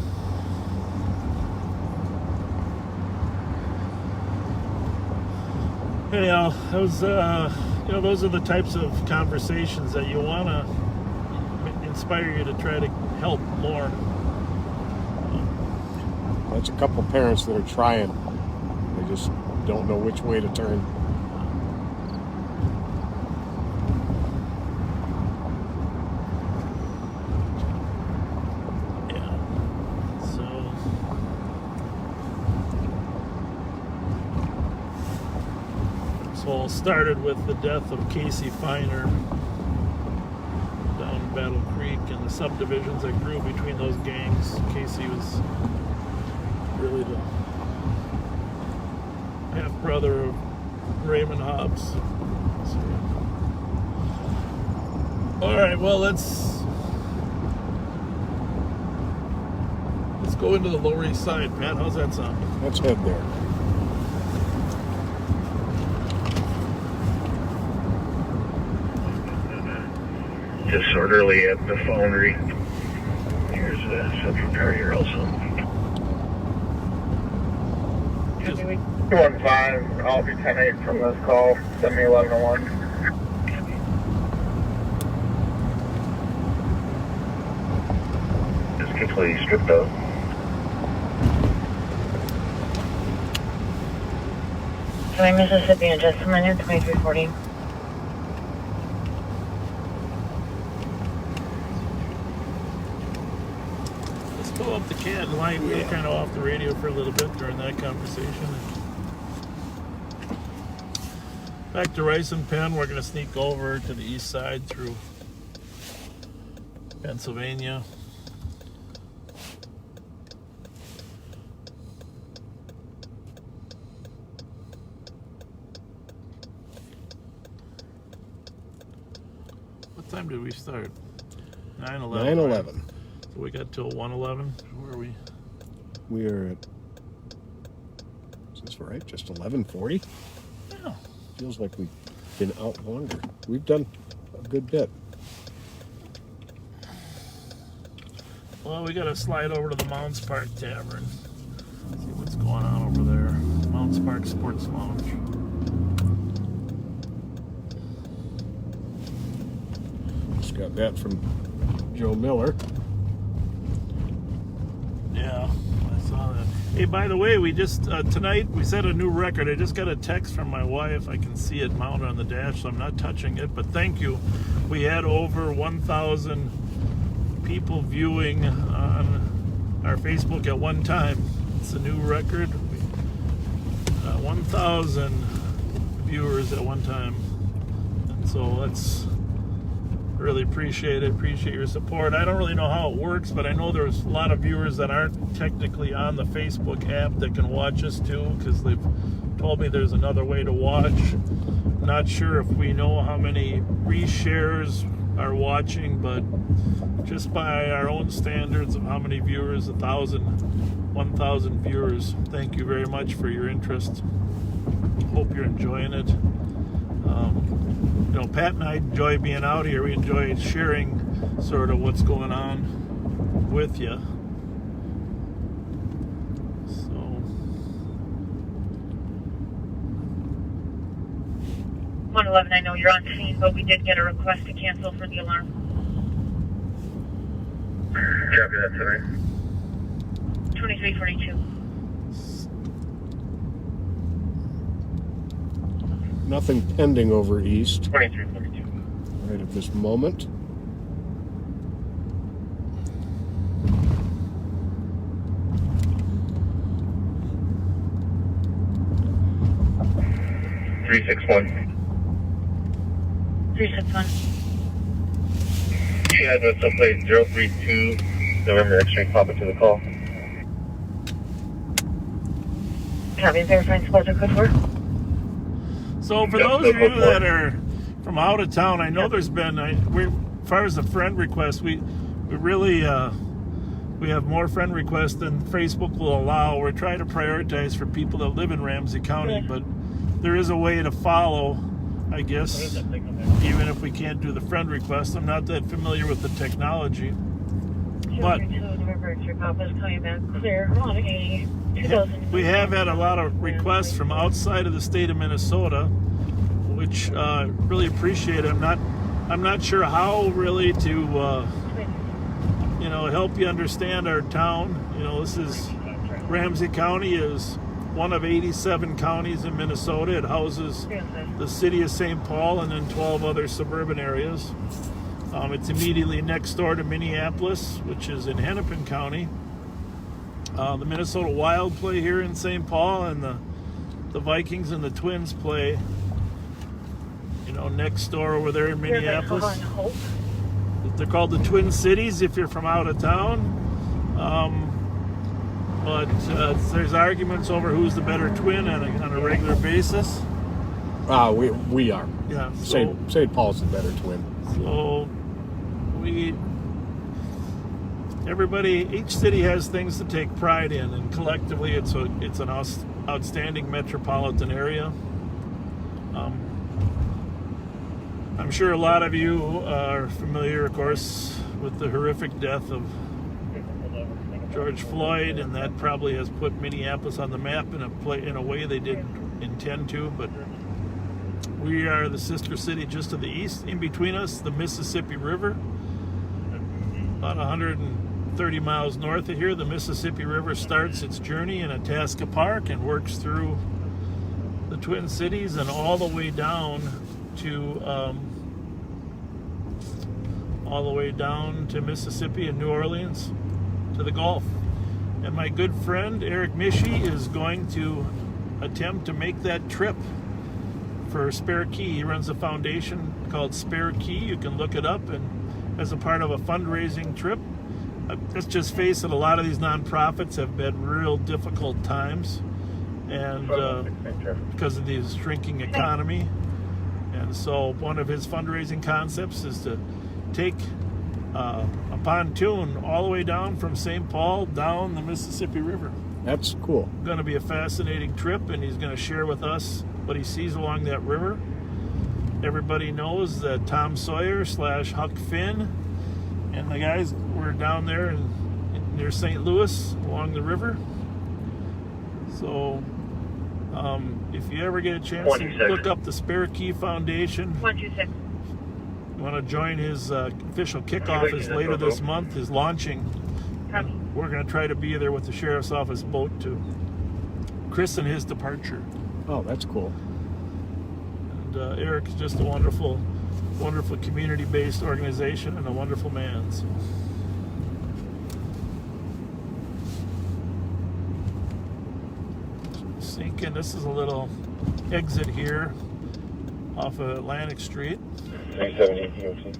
Anyhow, those those are the types of conversations that you want to inspire you to try to help more. That's a couple parents that are trying. They just don't know which way to turn. Yeah. So. So it started with the death of Casey Feiner down in Battle Creek and the subdivisions that grew between those gangs. Casey was really the half-brother of Raymond Hobbs. So, all right, well, let's go into the Lower East Side. Pat, how's that sound? Let's head there. Disorderly at the foundry. Here's Central Carrier also. 215, I'll be 10-8 from this call. Send me 11-1. It's completely stripped out. Sorry, Mississippi, and just a minute, 2340. Let's pull up the cat line. We were kind of off the radio for a little bit during that conversation. Back to Rice and Penn. We're going to sneak over to the east side through Pennsylvania. time did we start? 9:11. 9:11. So we got till 1:11. Where are we? We are at, is this right? Just 11:40? Yeah. Feels like we've been out longer. We've done a good bit. Well, we got to slide over to the Mounds Park Tavern. See what's going on over there. Mounds Park Sports Lounge. Just got that from Joe Miller. Yeah, I saw that. Hey, by the way, we just, tonight, we set a new record. I just got a text from my wife. I can see it mounted on the dash, so I'm not touching it, but thank you. We had over 1,000 people viewing on our Facebook at one time. It's a new record. 1,000 viewers at one time. And so that's really appreciate it. Appreciate your support. I don't really know how it works, but I know there's a lot of viewers that aren't technically on the Facebook app that can watch us too, because they've told me there's another way to watch. I'm not sure if we know how many reshares are watching, but just by our own standards of how many viewers, 1,000 viewers. Thank you very much for your interest. Hope you're enjoying it. You know, Pat and I enjoy being out here. We enjoy sharing sort of what's going on with you. So, 111, I know you're on scene, but we did get a request to cancel for the alarm. Copy that tonight. 2342. Nothing pending over east 2342. right at this moment. Three 6-1. 361. She had a subplate 032 November X-ray pop into the call. Copy, verifying supplies are good for. So for those of you that are from out of town, I know there's been, as far as the friend request, we really, we have more friend requests than Facebook will allow. We're trying to prioritize for people that live in Ramsey County, but there is a way to follow, I guess, even if we can't do the friend request. I'm not that familiar with the technology. But we have had a lot of requests from outside of the state of Minnesota, which really appreciate it. I'm not sure how really to help you understand our town. You know, this is Ramsey County is one of 87 counties in Minnesota. It houses the city of St. Paul and then 12 other suburban areas. It's immediately next door to Minneapolis, which is in Hennepin County. The Minnesota Wild play here in St. Paul, and the Vikings and the Twins play, next door over there in Minneapolis. They're called the Twin Cities if you're from out of town. But there's arguments over who's the better twin on a regular basis. We are. Yeah. St. Paul's the better twin. So each city has things to take pride in, and collectively it's an outstanding metropolitan area. I'm sure a lot of you are familiar, of course, with the horrific death of George Floyd, and that probably has put Minneapolis on the map in a way they didn't intend to, but we are the sister city just to the east. In between us, the Mississippi River. About 130 miles north of here, the Mississippi River starts its journey in Itasca Park and works through the Twin Cities and all the way down to Mississippi and New Orleans to the Gulf. And my good friend Eric Mishi is going to attempt to make that trip for Spare Key. He runs a foundation called Spare Key. You can look it up, and as a part of a fundraising trip. Let's just face it, a lot of these nonprofits have been real difficult times, and because of the shrinking economy. And so one of his fundraising concepts is to take a pontoon all the way down from St. Paul down the Mississippi River. That's cool. Going to be a fascinating trip, and he's going to share with us what he sees along that river. Everybody knows that Tom Sawyer / Huck Finn and the guys were down there near St. Louis along the river. So if you ever get a chance to look up the Spare Key Foundation, 126. you want to join his official kickoff is later this month, his launching. We're going to try to be there with the Sheriff's Office boat to christen his departure. Oh, that's cool. And Eric is just a wonderful community-based organization and a wonderful man. So. Sink in. This is a little exit here off of Atlantic Street. 370 EOT.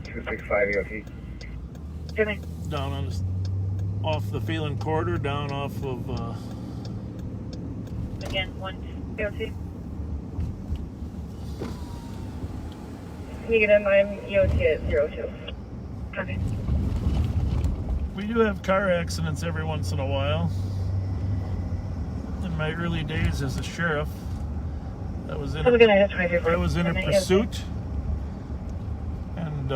265 EOT. Down on this, off the Phelan Corridor, down off of Again, 1 EOT. Can you get in my EOT at 02? Okay. We do have car accidents every once in a while. In my early days as a sheriff, I was in a pursuit, and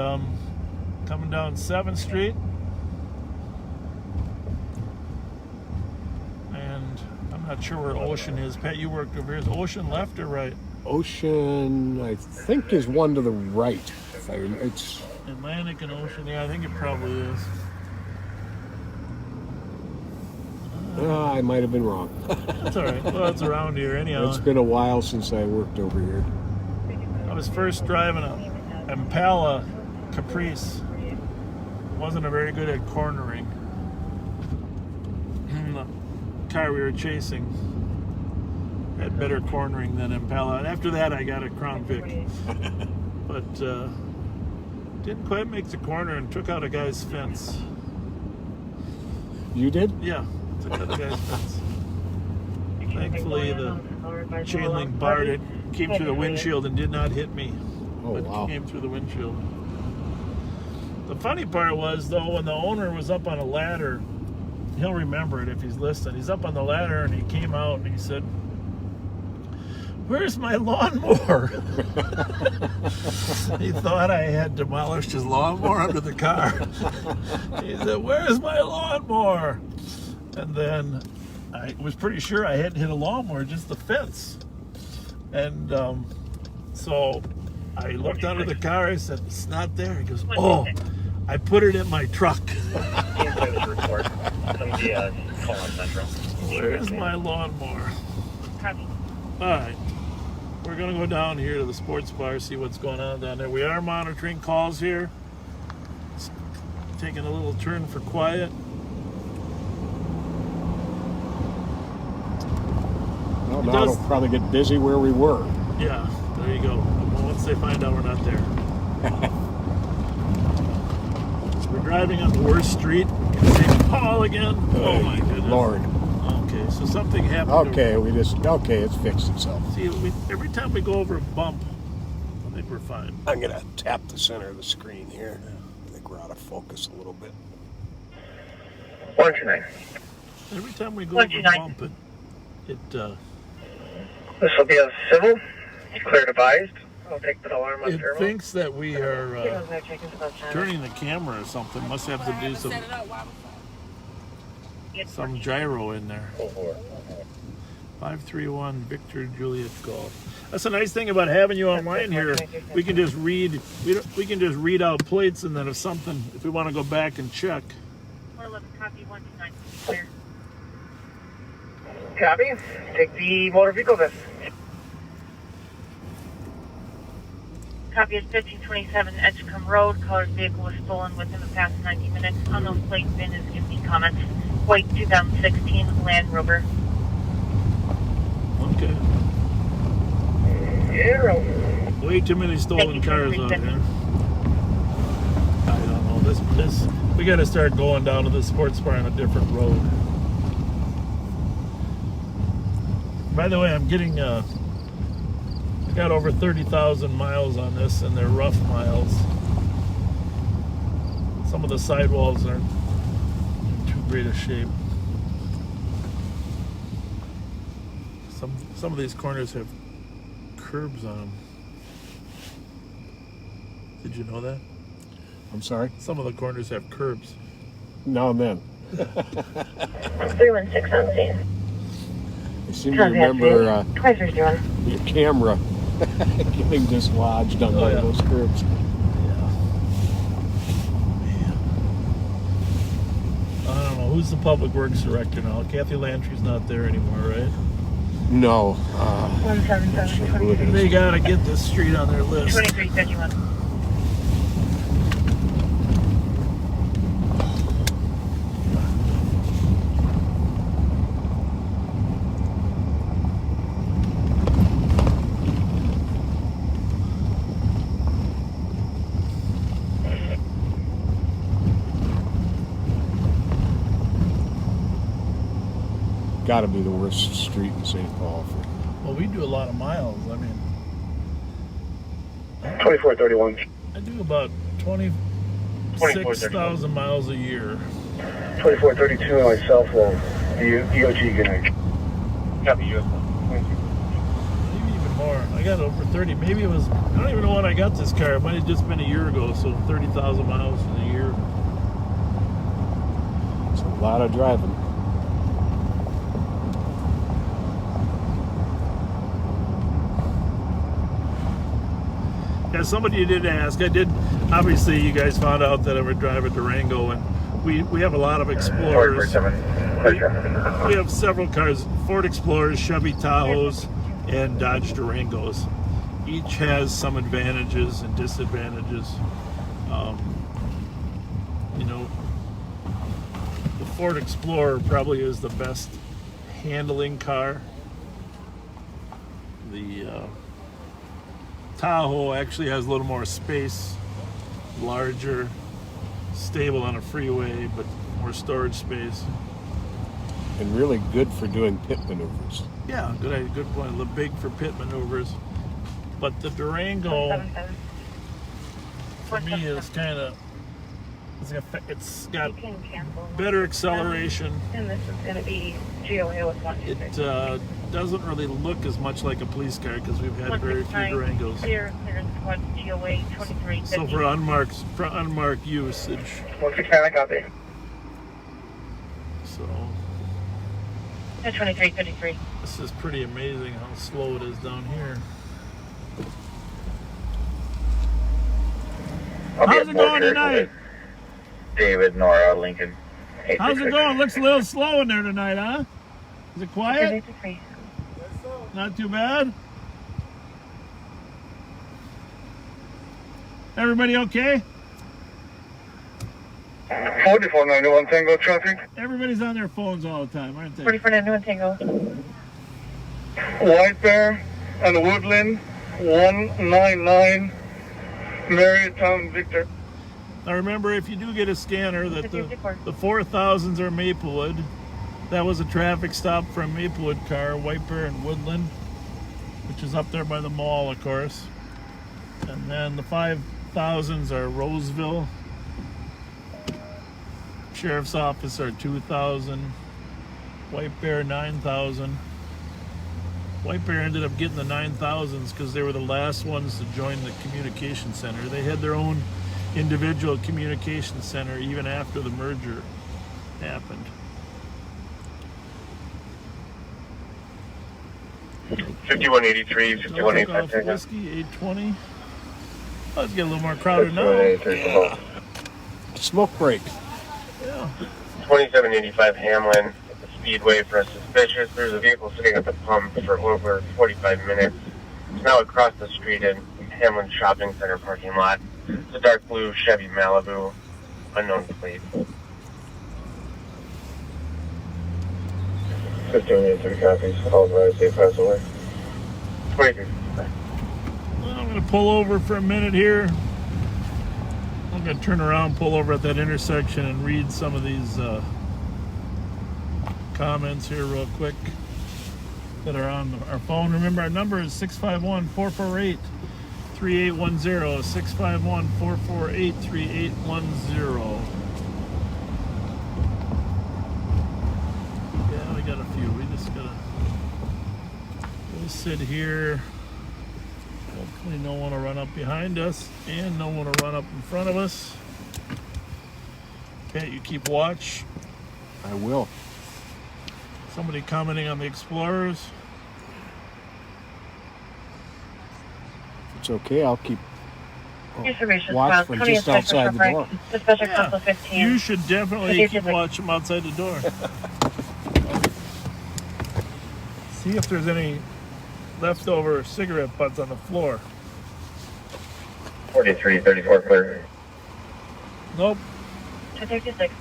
coming down 7th Street, and I'm not sure where Ocean is. Pat, you worked over here. Is Ocean left or right? Ocean, I think, is one to the right. It's Atlantic and Ocean. Yeah, I think it probably is. I might have been wrong. That's all right. Well, it's around here anyhow. It's been a while since I worked over here. I was first driving a Impala Caprice. Wasn't a very good at cornering. The car we were chasing had better cornering than Impala. And after that, I got a Crown Vic. But didn't quite make the corner and took out a guy's fence. You did? Yeah. Took out the guy's fence. Thankfully, the chain link bar came through the windshield and did not hit me. Oh, but wow. came through the windshield. The funny part was, though, when the owner was up on a ladder, he'll remember it if he's listening. He's up on the ladder and he came out and he said, "Where's my lawnmower?" He thought I had demolished his lawnmower under the car. He said, "Where's my lawnmower?" And then I was pretty sure I hadn't hit a lawnmower, just the fence. And so I looked under the car. I said, "It's not there." He goes, "Oh, I put it in my truck." Where's my lawnmower? All right. We're going to go down here to the sports bar, see what's going on down there. We are monitoring calls here. It's taking a little turn for quiet. Well, now it'll probably get busy where we were. Yeah, there you go. Well, once they find out we're not there. We're driving on the worst street in St. Paul again. Oh my goodness. Lord. Okay, so something happened. Okay, it's fixed itself. See, every time we go over a bump, I think we're fine. I'm going to tap the center of the screen here. I think we're out of focus a little bit. 129. Every time we go over a bump, it This will be a civil. Clear advised. I'll take the alarm on it terminal. thinks that we are turning the camera or something. Must have to do some gyro in there. 531 Victor Juliet Golf. That's a nice thing about having you online here. We can just read. We can just read out plates, and then if we want to go back and check. 411, copy 129. Clear. Copy. Take the motor vehicle then. Copy is 1527 Edgecombe Road. Caller's vehicle was stolen within the past 90 minutes. Unknown plate VIN is giving me comments. White 2016 Land Rover. Okay. Yeah. Way too many stolen cars out here. I don't know. This we got to start going down to the sports bar on a different road. By the way, I'm getting Got over 30,000 miles on this, and they're rough miles. Some of the sidewalls aren't in too great a shape. Some of these corners have curbs on them. Did you know that? I'm sorry? Some of the corners have curbs. Now and then. 316 on scene. I seem to remember your camera getting dislodged on one of those curbs. I don't know. Who's the public works director now? Kathy Landry's not there anymore, right? No. 177. They gotta get this street on their list. 2351. Got to be the worst street in St. Paul. Well, we do a lot of miles. I mean, 2431. I do about 26,000 miles a year. 2432 on my cell phone. The EOG, good night. Copy you. Maybe even more. I got over 30. Maybe it was, I don't even know when I got this car. It might have just been a year ago, so 30,000 miles in a year. It's a lot of driving. Yeah, somebody did ask. I did. Obviously, you guys found out that I would drive a Durango, and we have a lot of Explorers. We have several cars: Ford Explorers, Chevy Tahoes, and Dodge Durangos. Each has some advantages and disadvantages. You know, the Ford Explorer probably is the best handling car. The Tahoe actually has a little more space, larger, stable on a freeway, but more storage space. And really good for doing pit maneuvers. Yeah, good point. The big for pit maneuvers. But the Durango, for me, is kind of, it's got better acceleration. And this is going to be GOA with 126. It doesn't really look as much like a police car because we've had very few Durangos. Here's one GOA 2350. So for unmarked usage. 169, I copy. So 2353. this is pretty amazing how slow it is down here. How's it going tonight? David, Nora, Lincoln. How's it going? Looks a little slow in there tonight, huh? Is it quiet? Not too bad? Everybody okay? 4491 Tango traffic. Everybody's on their phones all the time, aren't they? 4491 Tango. White Bear and Woodland 199 Marytown Victor. Now remember, if you do get a scanner, that the 4000s are Maplewood. That was a traffic stop for a Maplewood car, White Bear and Woodland, which is up there by the mall, of course. And then the 5000s are Roseville. Sheriff's Office are 2000. White Bear 9000. White Bear ended up getting the 9000s because they were the last ones to join the communication center. They had their own individual communication center even after the merger happened. 5183, 5185. Whiskey 820. Let's get a little more crowded now. Yeah. Smoke break. Yeah. 2785 Hamlin at the Speedway for a suspicious. There's a vehicle sitting at the pump for over 45 minutes. It's now across the street in Hamlin Shopping Center parking lot. It's a dark blue Chevy Malibu, unknown plate. 1583 copies. All rise, safe pass away. 23. Well, I'm going to pull over for a minute here. I'm going to turn around, pull over at that intersection, and read some of these comments here real quick. that are on our phone. Remember, our number is 651-448-3810. 651-448-3810. Yeah, we got a few. We just gotta sit here. Hopefully no one will run up behind us and no one will run up in front of us. Okay, you keep watch. I will. Somebody commenting on the Explorers. It's okay. I'll keep Information watch from just outside the door. Dispatcher Council 15. You should definitely keep watch from outside the door. See if there's any leftover cigarette butts on the floor. 4334 clear. Nope. 236.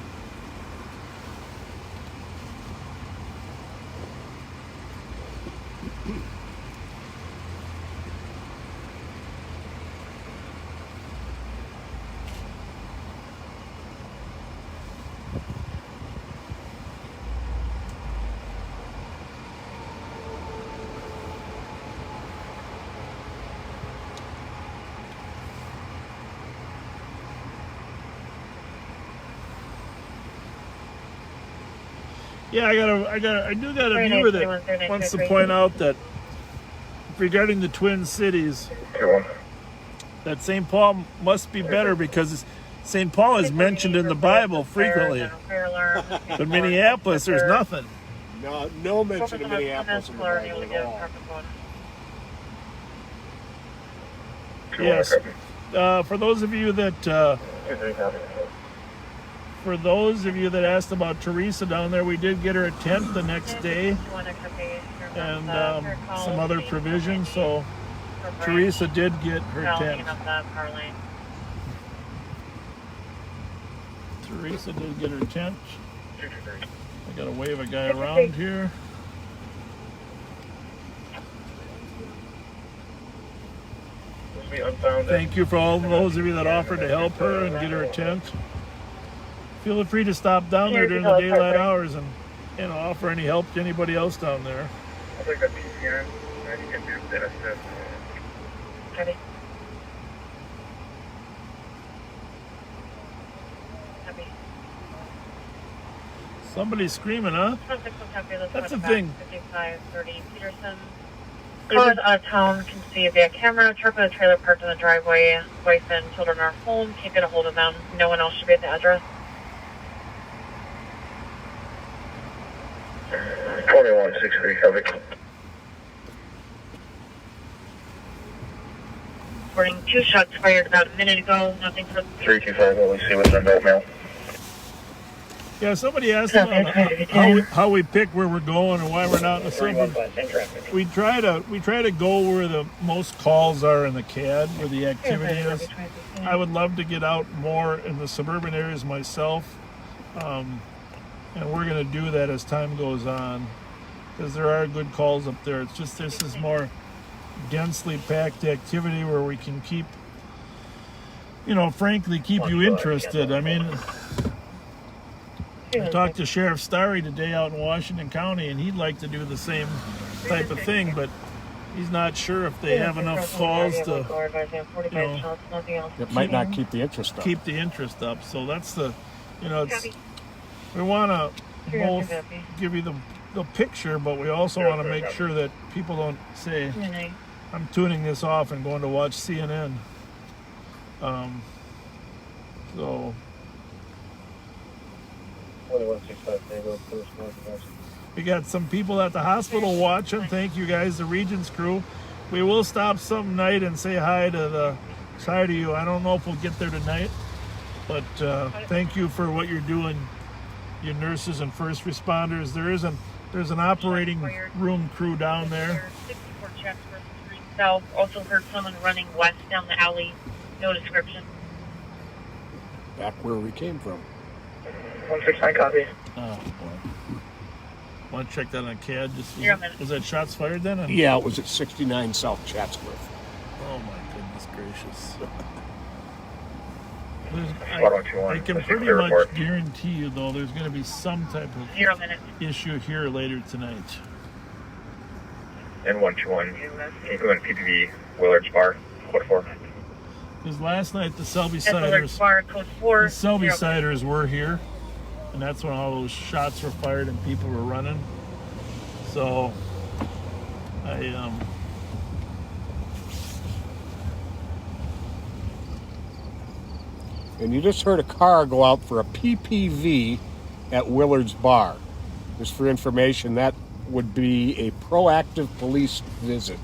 Yeah, I do got a viewer that wants to point out that regarding the Twin Cities, that St. Paul must be better because St. Paul is mentioned in the Bible frequently. But Minneapolis, there's nothing. No mention of Minneapolis in the Bible at all. Yes. For those of you that asked about Teresa down there, we did get her a tent the next day and some other provisions. So Teresa did get her tent. Teresa did get her tent. I gotta wave a guy around here. Thank you for all those of you that offered to help her and get her a tent. Feel free to stop down there during the daylight hours and offer any help to anybody else down there. I think that's PCN. You can do that. Ready. Happy. Somebody's screaming, huh? That's the thing. 5530 Peterson. Callers out of town can see via camera. Truck with a trailer parked in the driveway. Wife and children are home. Can't get a hold of them. No one else should be at the address. 2163 covered. Reporting 2 shots fired about a minute ago. Nothing for 325, what we see with an adult male. Yeah, somebody asked about how we pick where we're going and why we're not in the suburbs. We try to go where the most calls are in the CAD, where the activity is. I would love to get out more in the suburban areas myself, and we're going to do that as time goes on, because there are good calls up there. It's just this is more densely packed activity where we can keep, frankly, keep you interested. I mean, I talked to Sheriff Starry today out in Washington County, and he'd like to do the same type of thing, but he's not sure if they have enough calls to, it might not keep the interest up. Keep the interest up. So that's the, it's, we want to both give you the picture, but we also want to make sure that people don't say, I'm tuning this off and going to watch CNN. So we got some people at the hospital watching. Thank you guys, the Regions crew. We will stop some night and say hi to you. I don't know if we'll get there tonight, but thank you for what you're doing, you nurses and first responders. There's an operating room crew down there. 64 checks versus Green South. Also heard someone running west down the alley. No description. Back where we came from. 169 copy. Oh boy. Want to check that on CAD? Was that shots fired then? Yeah, it was at 69 South Chatsworth. Oh my goodness gracious. I can pretty much guarantee you, though, there's going to be some type of issue here later tonight. and 121. Can you go in PPV Willard's Bar, code 4? Because last night the Selby At Willard's Siders, Bar, code 4. the Selby Siders were here, and that's when all those shots were fired and people were running. So And you just heard a car go out for a PPV at Willard's Bar. Just for information, that would be a proactive police visit.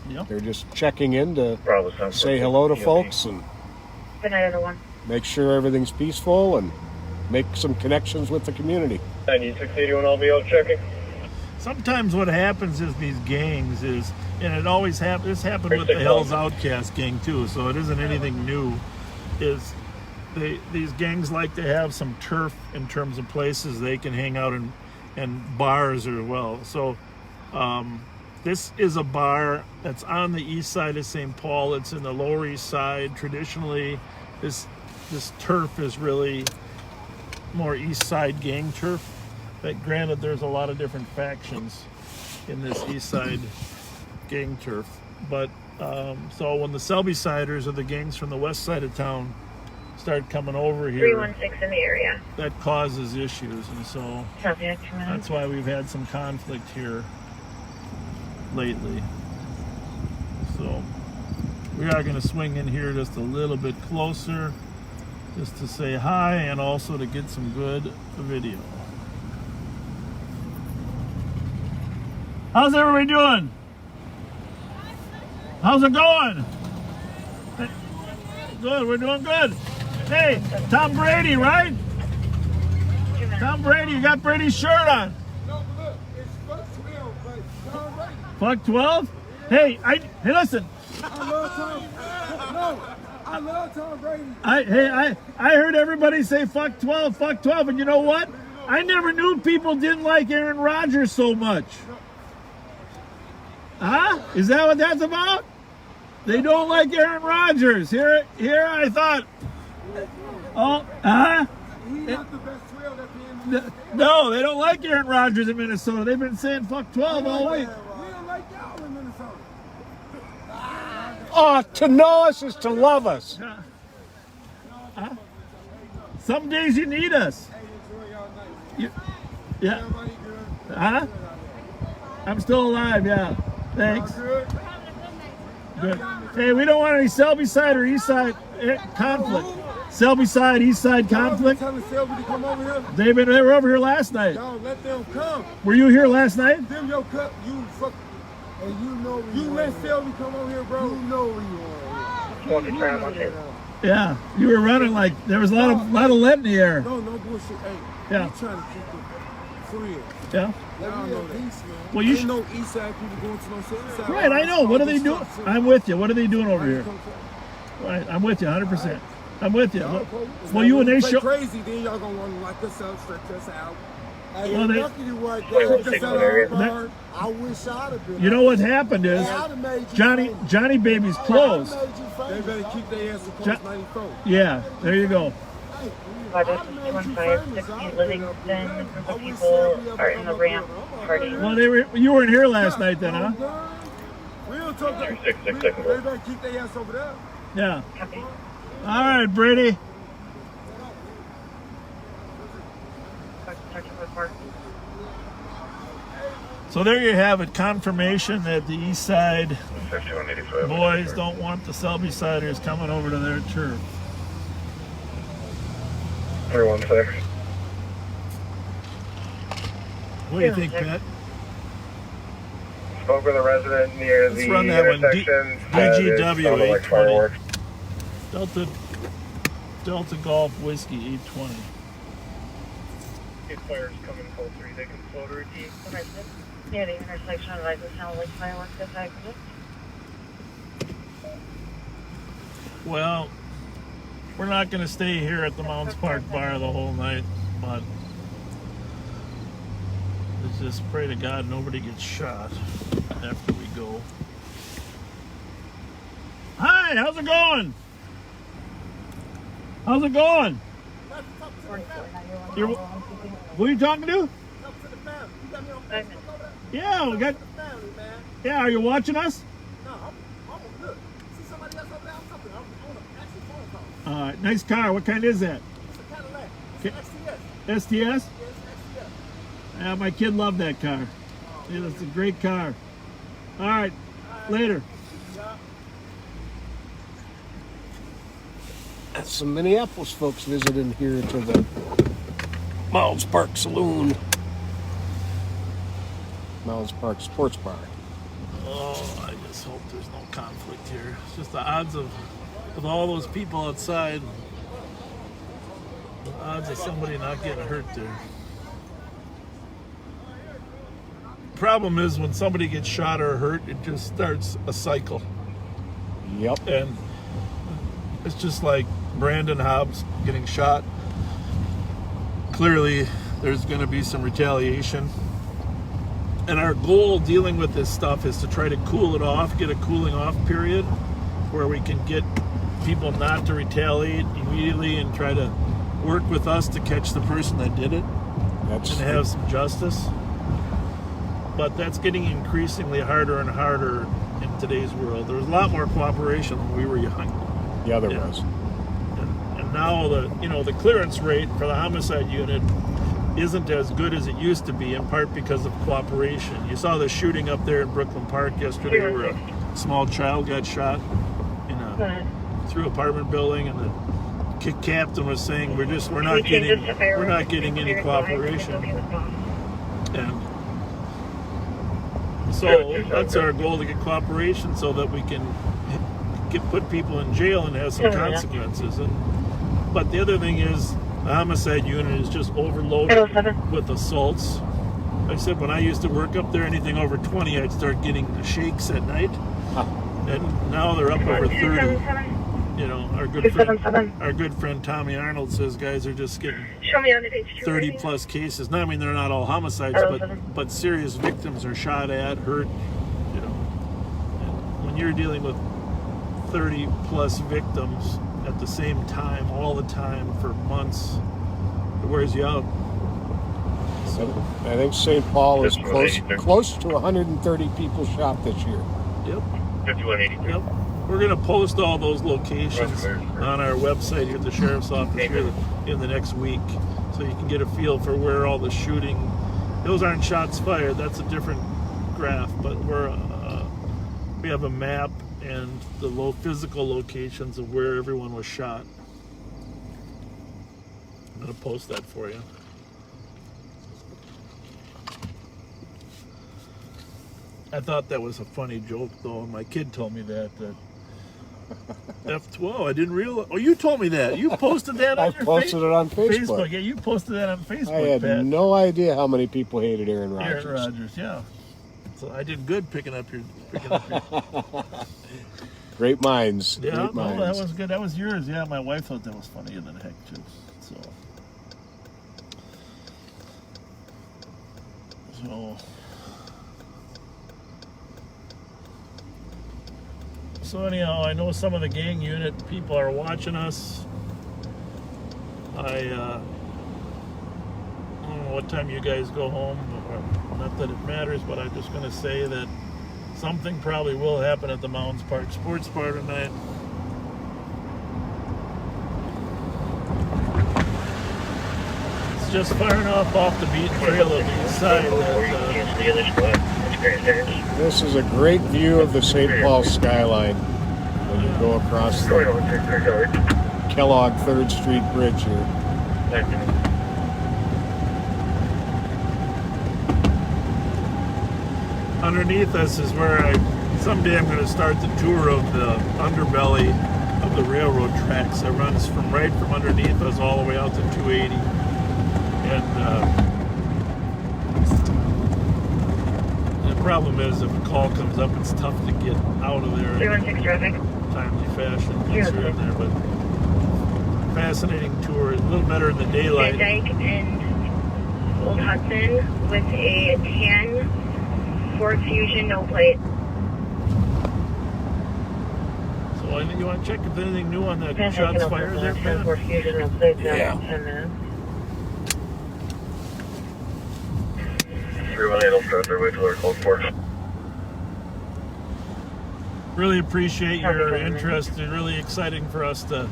Yep. They're just checking in to Bravo, say hello to folks and Good night, everyone. make sure everything's peaceful and make some connections with the community. 9681, I'll be out checking. sometimes what happens is these gangs is, and it always happens, this happened with the Hell's Outcast gang too, so it isn't anything new, is these gangs like to have some turf in terms of places they can hang out in, and bars as well. So this is a bar that's on the east side of St. Paul. It's in the Lower East Side. Traditionally, this turf is really more east side gang turf. But granted, there's a lot of different factions in this east side gang turf. But so when the Selby Siders or the gangs from the west side of town start coming over here, 316 in the area. that causes issues, and so that's why we've had some conflict here lately. So we are going to swing in here just a little bit closer, just to say hi and also to get some good video. How's everybody doing? How's it going? Good, we're doing good. Hey, Tom Brady, right? Tom Brady, you got Brady's shirt on. No, but look, it's fuck 12, but Tom Brady. Fuck 12? Hey, hey, listen. I love Tom. No, I love Tom Brady. I heard everybody say fuck 12, and you know what? I never knew people didn't like Aaron Rodgers so much. Huh? Is that what that's about? They don't like Aaron Rodgers. Here I thought. Oh, huh? He's not the best 12 that's in the No, they don't like Aaron Rodgers in Minnesota. They've been saying fuck 12 all week. We don't like y'all in Minnesota. Oh, to know us is to love us. Huh? Some days you need us. Hey, enjoy y'all night. Yeah. Everybody good? Huh? I'm still alive, yeah. Thanks. Good? Good. Hey, we don't want any Selby Side or East Side conflict. Selby Side, East Side conflict. Telling Selby to come over here. They were over here last night. Y'all let them come. Were you here last night? Them your cut, you fuck. And you know you let Selby come over here, bro. You know you are. Yeah, you were running like there was a lot of lead in the air. No bullshit. Hey, Yeah. we trying to keep it for real. Yeah. Y'all know that. Well, you ain't no east side people going to no south side. Right, I know. What are they doing? I'm with you. What are they doing over here? Right, I'm with you 100%. I'm with you. Well, you and they show. Crazy, then y'all gonna want to lock us out, stretch us out. Well, they- I wish I'd have been. You know what happened is Johnny Baby's closed. They better keep their ass to post 94. Yeah, there you go. Project 1560 Livingston. A group of people are in the ramp partying. Well, you weren't here last night then, huh? We don't talk to 266 They better keep their ass over there. Yeah. All right, Brady. So there you have it. Confirmation that the East Side boys don't want the Selby Siders coming over to their turf. 316. What do you think, Pat? Spoke with a resident near Let's the run that one. intersection. DGW Like 820. fireworks. Delta Golf Whiskey 820. If fires coming full 3, they can float a routine. Near the intersection of Liza Sound Lake Fireworks as I exit. Well, we're not going to stay here at the Mounds Park Bar the whole night, but let's just pray to God nobody gets shot after we go. Hi, how's it going? How's it going? Who are you talking to? Yeah, we got. Yeah, are you watching us? No, I'm good. See somebody else over there? I'm talking. I want to actually phone call. All right, nice car. What kind is that? It's a Cadillac. It's an XTS. STS? Yeah, it's an XTS. Yeah, my kid loved that car. Yeah, it's a great car. All right, later. That's some Minneapolis folks visiting here to the Mounds Park Saloon. Mounds Park Sports Bar. Oh, I just hope there's no conflict here. It's just the odds of, with all those people outside, the odds of somebody not getting hurt there. Problem is when somebody gets shot or hurt, it just starts a cycle. Yep. And it's just like Brandon Hobbs getting shot. Clearly, there's going to be some retaliation. And our goal dealing with this stuff is to try to cool it off, get a cooling off period where we can get people not to retaliate immediately and try to work with us to catch the person that did it and have some justice. But that's getting increasingly harder and harder in today's world. There was a lot more cooperation when we were young. Yeah, there was. And now the clearance rate for the homicide unit isn't as good as it used to be, in part because of cooperation. You saw the shooting up there in Brooklyn Park yesterday where a small child got shot through apartment building, and the captain was saying we're not getting any cooperation. And so that's our goal, to get cooperation so that we can put people in jail and have some consequences. But the other thing is, the homicide unit is just overloaded with assaults. I said when I used to work up there, anything over 20, I'd start getting the shakes at night. And now they're up over 30. You know, our good friend Tommy Arnold says guys are just getting 30 plus cases. Now, I mean, they're not all homicides, but serious victims are shot at, hurt. You know, and when you're dealing with 30 plus victims at the same time, all the time, for months, it wears you out. So, I think St. Paul is close to 130 people shot this year. Yep. 5182. Yep. We're going to post all those locations on our website here at the Sheriff's Office here in the next week, so you can get a feel for where all the shooting. Those aren't shots fired. That's a different graph, but we have a map and the physical locations of where everyone was shot. I'm going to post that for you. I thought that was a funny joke, though, and my kid told me that F12, I didn't realize. Oh, you told me that. You posted that on I posted it on Facebook. Yeah, you posted that on Facebook, I had Pat. no idea how many people hated Aaron Rodgers. Aaron Rodgers, yeah. So I did good picking up your... Great minds. Yeah, Great minds. No, that was good. That was yours. Yeah, my wife thought that was funnier than heck, too. So anyhow, I know some of the gang unit people are watching us. I don't know what time you guys go home. Not that it matters, but I'm just going to say that something probably will happen at the Mounds Park Sports Bar tonight. It's just far enough off the beaten trail of the east side that this is a great view of the St. Paul skyline when you go across the Kellogg 3rd Street Bridge here. Underneath us is where someday I'm going to start the tour of the underbelly of the railroad tracks that runs right from underneath us all the way out to 280. And the problem is, if a call comes up, it's tough to get out of there in a timely fashion once you're in there. But fascinating tour. A little better in the daylight. Dyke and Old Hudson with a tan Ford Fusion no plate. So you want to check if there's anything new on that shots fired there, Pat? Ford Fusion no plate. Yeah. 10 minutes. 318 will start their way to their code 4. Really appreciate your interest. It's really exciting for us to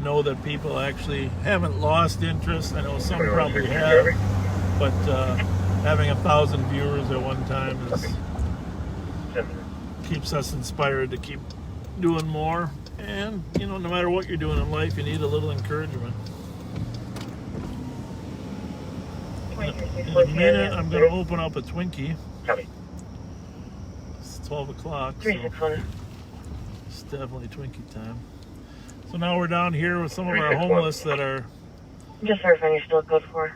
know that people actually haven't lost interest. I know some probably have, but having 1,000 viewers at one time keeps us inspired to keep doing more. And, you know, no matter what you're doing in life, you need a little encouragement. In a minute, I'm going to open up a Twinkie. It's 12 o'clock. So it's definitely Twinkie time. So now we're down here with some of our homeless that are Just verifying you're still code 4.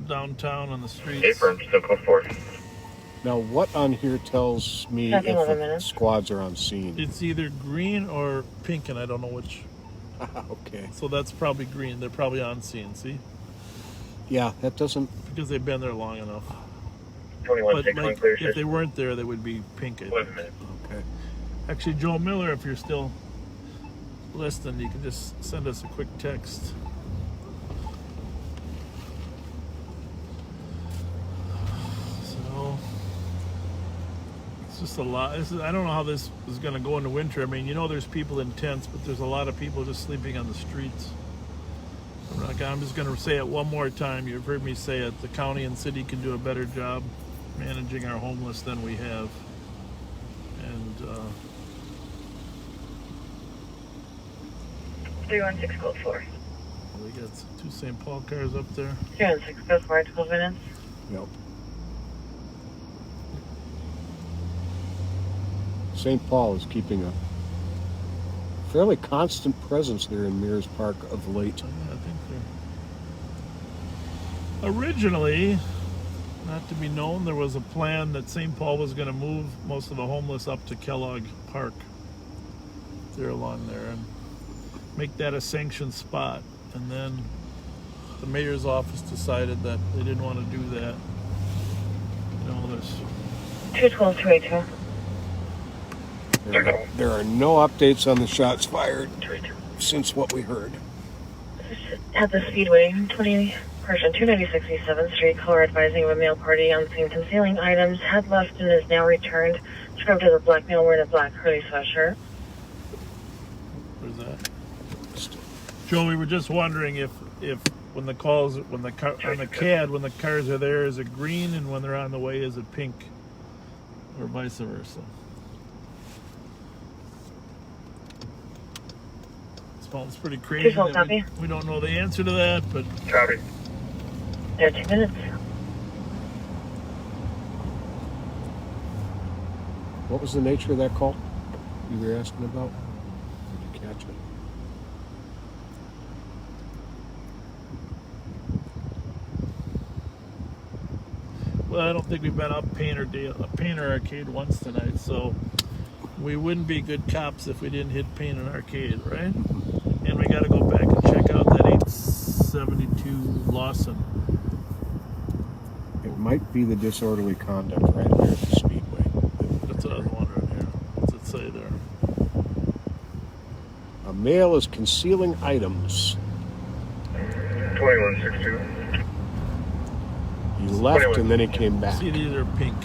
downtown on the streets. Affirm, still code 4. Now, what on here tells me if the squads are on scene? It's either green or pink, and I don't know which. Okay. So that's probably green. They're probably on scene, see? Yeah, that doesn't... Because they've been there long enough. 21, But like, if they weren't there, they would be pink, I think. Okay. Actually, Joe Miller, if you're still listening, you can just send us a quick text. So it's just a lot. I don't know how this is going to go in the winter. I mean, you know, there's people in tents, but there's a lot of people just sleeping on the streets. I'm just going to say it one more time. You've heard me say it. The county and city can do a better job managing our homeless than we have. And 316 code 4. we got 2 St. Paul cars up there. 316 code 4, 12 minutes. Yep. St. Paul is keeping a fairly constant presence there in Mears Park of late. Yeah, I think they're... Originally, not to be known, there was a plan that St. Paul was going to move most of the homeless up to Kellogg Park. There along there and make that a sanctioned spot. And then the mayor's office decided that they didn't want to do that. You know, there's... 212, 282. There are no updates on the shots fired since what we heard. At the Speedway, 296 East 7th Street, caller advising of a male party on scene concealing items, had left and is now returned. Described as a black male wearing a black curly sweatshirt. Where's that? Joe, we were just wondering if when the calls, when the CAD, when the cars are there, is it green, and when they're on the way, is it pink, or vice versa? It's pretty crazy. That we don't know the answer to that, but... Copy. There, 2 minutes. What was the nature of that call you were asking about? Did you catch it? Well, I don't think we've been up Painter Arcade once tonight, so we wouldn't be good cops if we didn't hit Painter Arcade, right? And we got to go back and check out that 872 Lawson. It might be the disorderly conduct right there at the Speedway. That's what I was wondering here. What's it say there? A male is concealing items. 2162. He left and then he came back. See, these are pink.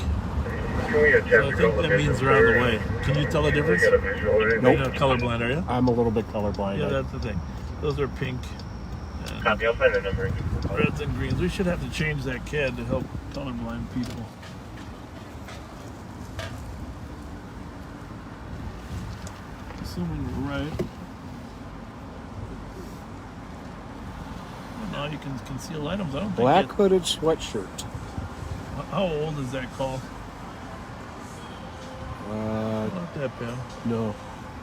Can we attach So I think that means they're on the way. Can you tell the difference? Nope. You're not colorblind, are you? I'm a little bit colorblind. Yeah, that's the thing. Those are pink. Copy, I'll find the number. Reds and greens. We should have to change that CAD to help colorblind people. Assuming we're right. Well, now you can conceal items. I don't think Black hooded sweatshirt. How old is that call? Not that bad. No.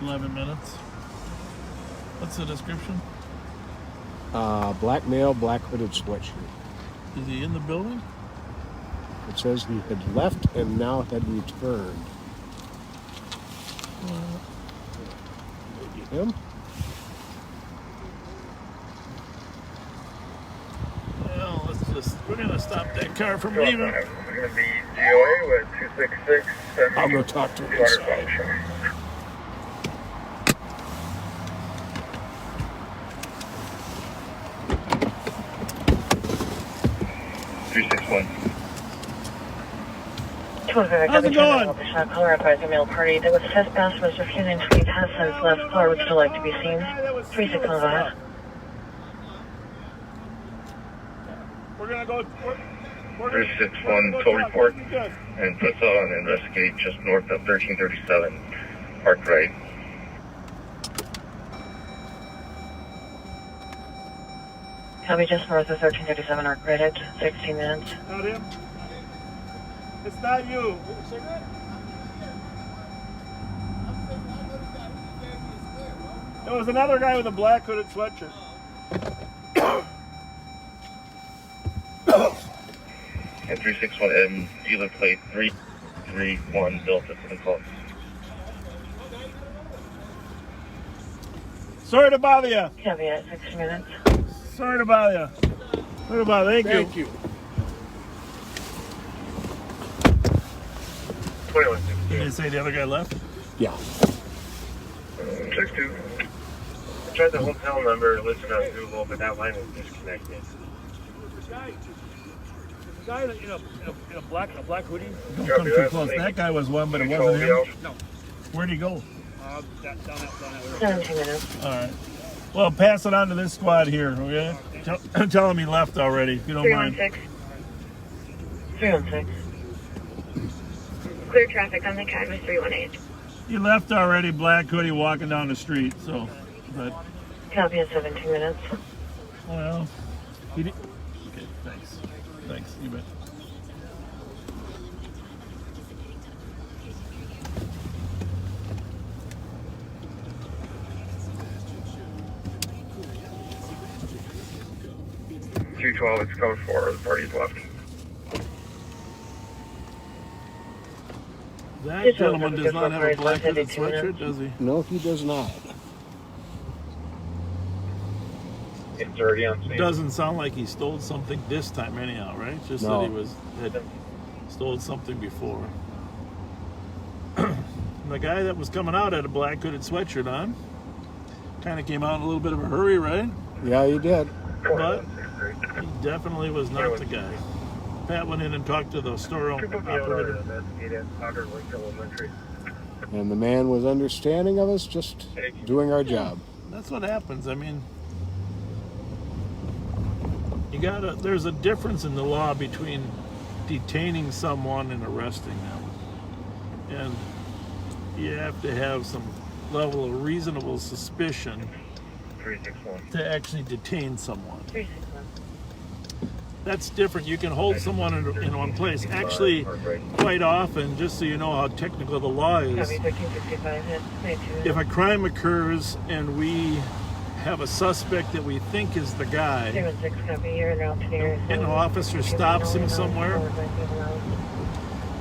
11 minutes. What's the description? Black male, black hooded sweatshirt. Is he in the building? It says he had left and now had returned. Maybe him? Well, we're going to stop that car from leaving. We're going to be GOA with 266. I'll go talk to him inside. 361. How's it going? Caller advised a male party that was trespassed was refusing to be passed since last caller would still like to be seen. 3615. We're gonna go. 361 tow report and puts on and investigate just north of 1337 Park Right. Copy just north of 1337 Arc Right at 16 minutes. Not him. It's not you. There was another guy with a black hooded sweatshirt. And 361M dealer plate 331 Delta for the call. Sorry to bother you. Copy at 60 minutes. Sorry to bother you. Sorry to bother you. Thank you. 21. Did they say the other guy left? Yeah. 62. I tried the hotel number listed on Google, but that line was disconnected. The guy in a black hoodie. Don't Copy come too that. close. That guy was one, but it Control wasn't him. Leo. Where'd he go? Down that 17 minutes. All right. Well, pass it on to this squad here, okay? Tell him he left already, if you don't mind. 316. Clear traffic on the Cadmus 318. He left already, black hoodie, walking down the street, so, but, Copy at 17 minutes. well, he did. Okay, thanks. Thanks, you bet. It's code 4. The party's left. That gentleman does not have a black hooded sweatshirt, does he? No, he does not. It's already on scene. Doesn't sound like he stole something this time anyhow, right? Just No. that he had stole something before. The guy that was coming out had a black hooded sweatshirt on. Kind of came out in a little bit of a hurry, right? Yeah, he did. But he definitely was not the guy. Pat went in and talked to the store operator. And the man was understanding of us, just doing our job. That's what happens. I mean, there's a difference in the law between detaining someone and arresting them. And you have to have some level of reasonable suspicion 361. to actually detain someone. 361. That's different. You can hold someone in one place. Actually, quite often, just so you know how technical the law is, Copy 1365 at 22. if a crime occurs and we have a suspect that we think is the guy, 316 copy here and out to the area. and an officer stops him somewhere,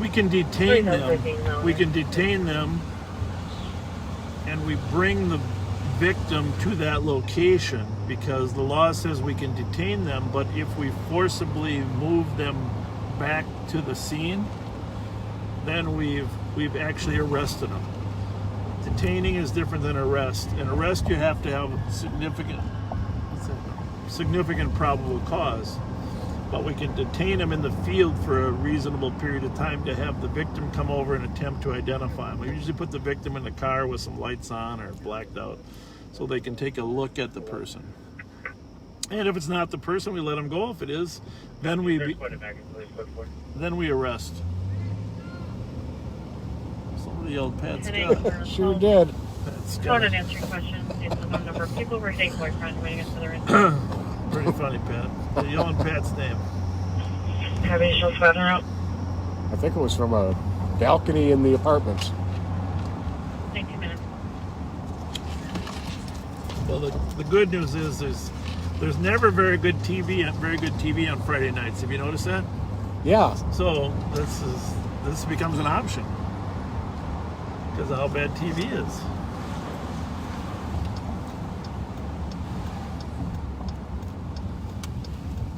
we can detain them. We can detain them, and we bring the victim to that location because the law says we can detain them, but if we forcibly move them back to the scene, then we've actually arrested them. Detaining is different than arrest. In arrest, you have to have significant probable cause, but we can detain them in the field for a reasonable period of time to have the victim come over and attempt to identify him. We usually put the victim in the car with some lights on or blacked out so they can take a look at the person. And if it's not the person, we let them go. If it is, then we arrest. Somebody yelled Pat Scott. Sure did. Pat Go Scott. ahead and answer your question. It's the phone number of people we're taking boyfriend waiting us for the rest. Pretty funny, Pat. They're yelling Pat's name. Have any additional spot route? I think it was from a balcony in the apartments. 19 minutes. Well, the good news is there's never very good TV on Friday nights. Have you noticed that? Yeah. So this becomes an option because of how bad TV is.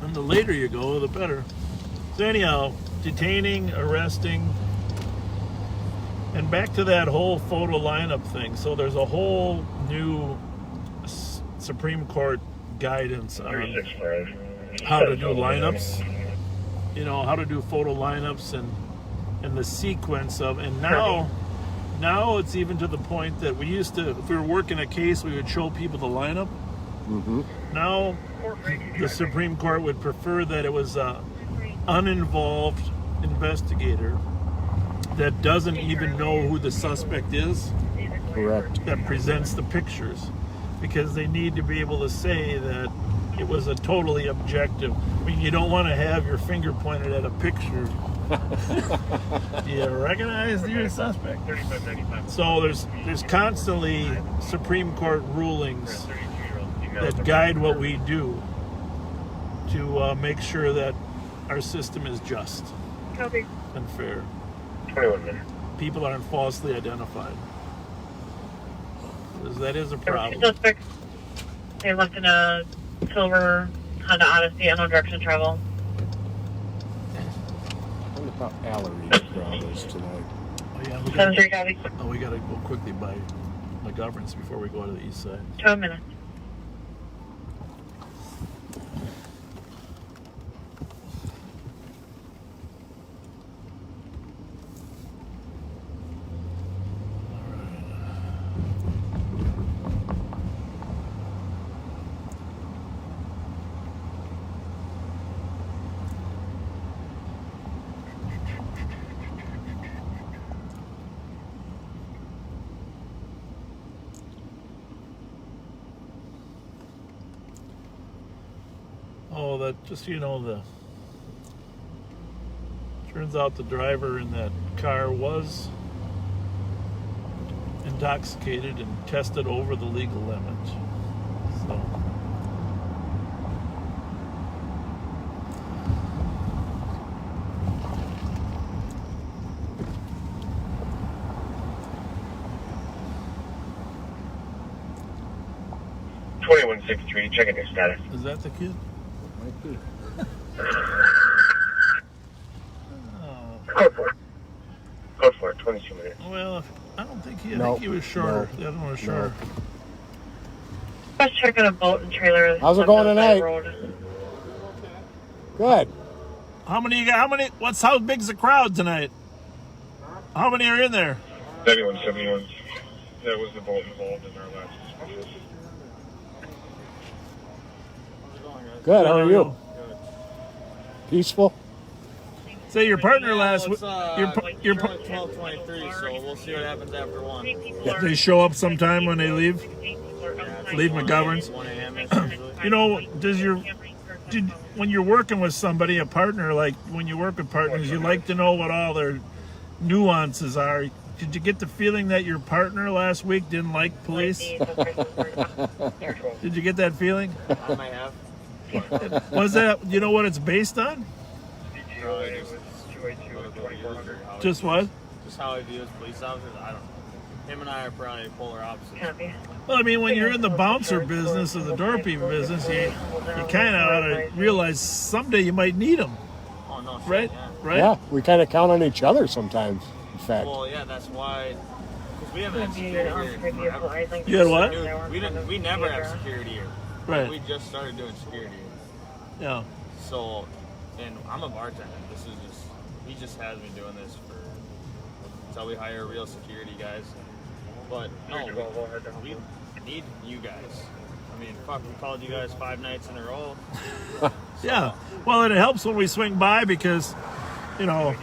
And the later you go, the better. So anyhow, detaining, arresting, and back to that whole photo lineup thing. So there's a whole new Supreme Court guidance on how to do lineups. You know, how to do photo lineups and and the sequence of, and now it's even to the point that we used to, if we were working a case, we would show people the lineup. Mm-hmm. Now the Supreme Court would prefer that it was an uninvolved investigator that doesn't even know who the suspect is. Correct. That presents the pictures, because they need to be able to say that it was a totally objective. I mean, you don't want to have your finger pointed at a picture. You recognize your suspect. So there's constantly Supreme Court rulings that guide what we do to make sure that our system is just and fair. 21 minutes. People aren't falsely identified. Because that is a problem. Suspects, they left in a silver Honda Odyssey, unknown direction of travel. What about Allery's problems tonight? Oh, yeah, we got to go quickly by McGovern's before we go to the east side. 2 minutes. Oh, that just so you know, turns out the driver in that car was intoxicated and tested over the legal limit. So checking your status. is that the kid? Might be. Code 4, 22 minutes. Well, I don't think he. I Nope. think he was shorter. Nope. The other one was shorter. Let's check on a boat and trailer. How's it left going outside tonight? road. Good. How many you got? How big's the crowd tonight? How many are in there? 7171. That was the boat involved in our last discussion. Good. How are you? Peaceful. Say your partner last week. Your 12:23, so we'll see what happens after 1. They show up sometime when they leave. Leave McGovern's. 1 a.m. You know, when you're working with somebody, a partner, like when you work with partners, you like to know what all their nuances are. Did you get the feeling that your partner last week didn't like police? Did you get that feeling? I might have. Was that, you know what it's based on? Just what? Just how I view as police officers. I don't know. Him and I are probably polar opposites. Well, I mean, when you're in the bouncer business or the doorkeeper business, you kind of ought to realize someday you might need them. Oh, no, shit, Right? yeah. Right? Yeah, we kind of count on each other sometimes. In fact. Well, yeah, that's why. Because we haven't had security here forever. You had what? We never have security here. Right. We just started doing security here. Yeah. So, and I'm a bartender. He just has me doing this until we hire real security guys. But no, we need you guys. I mean, fuck, we called you guys 5 nights in a row. Yeah. Well, and it helps when we swing by because, you know,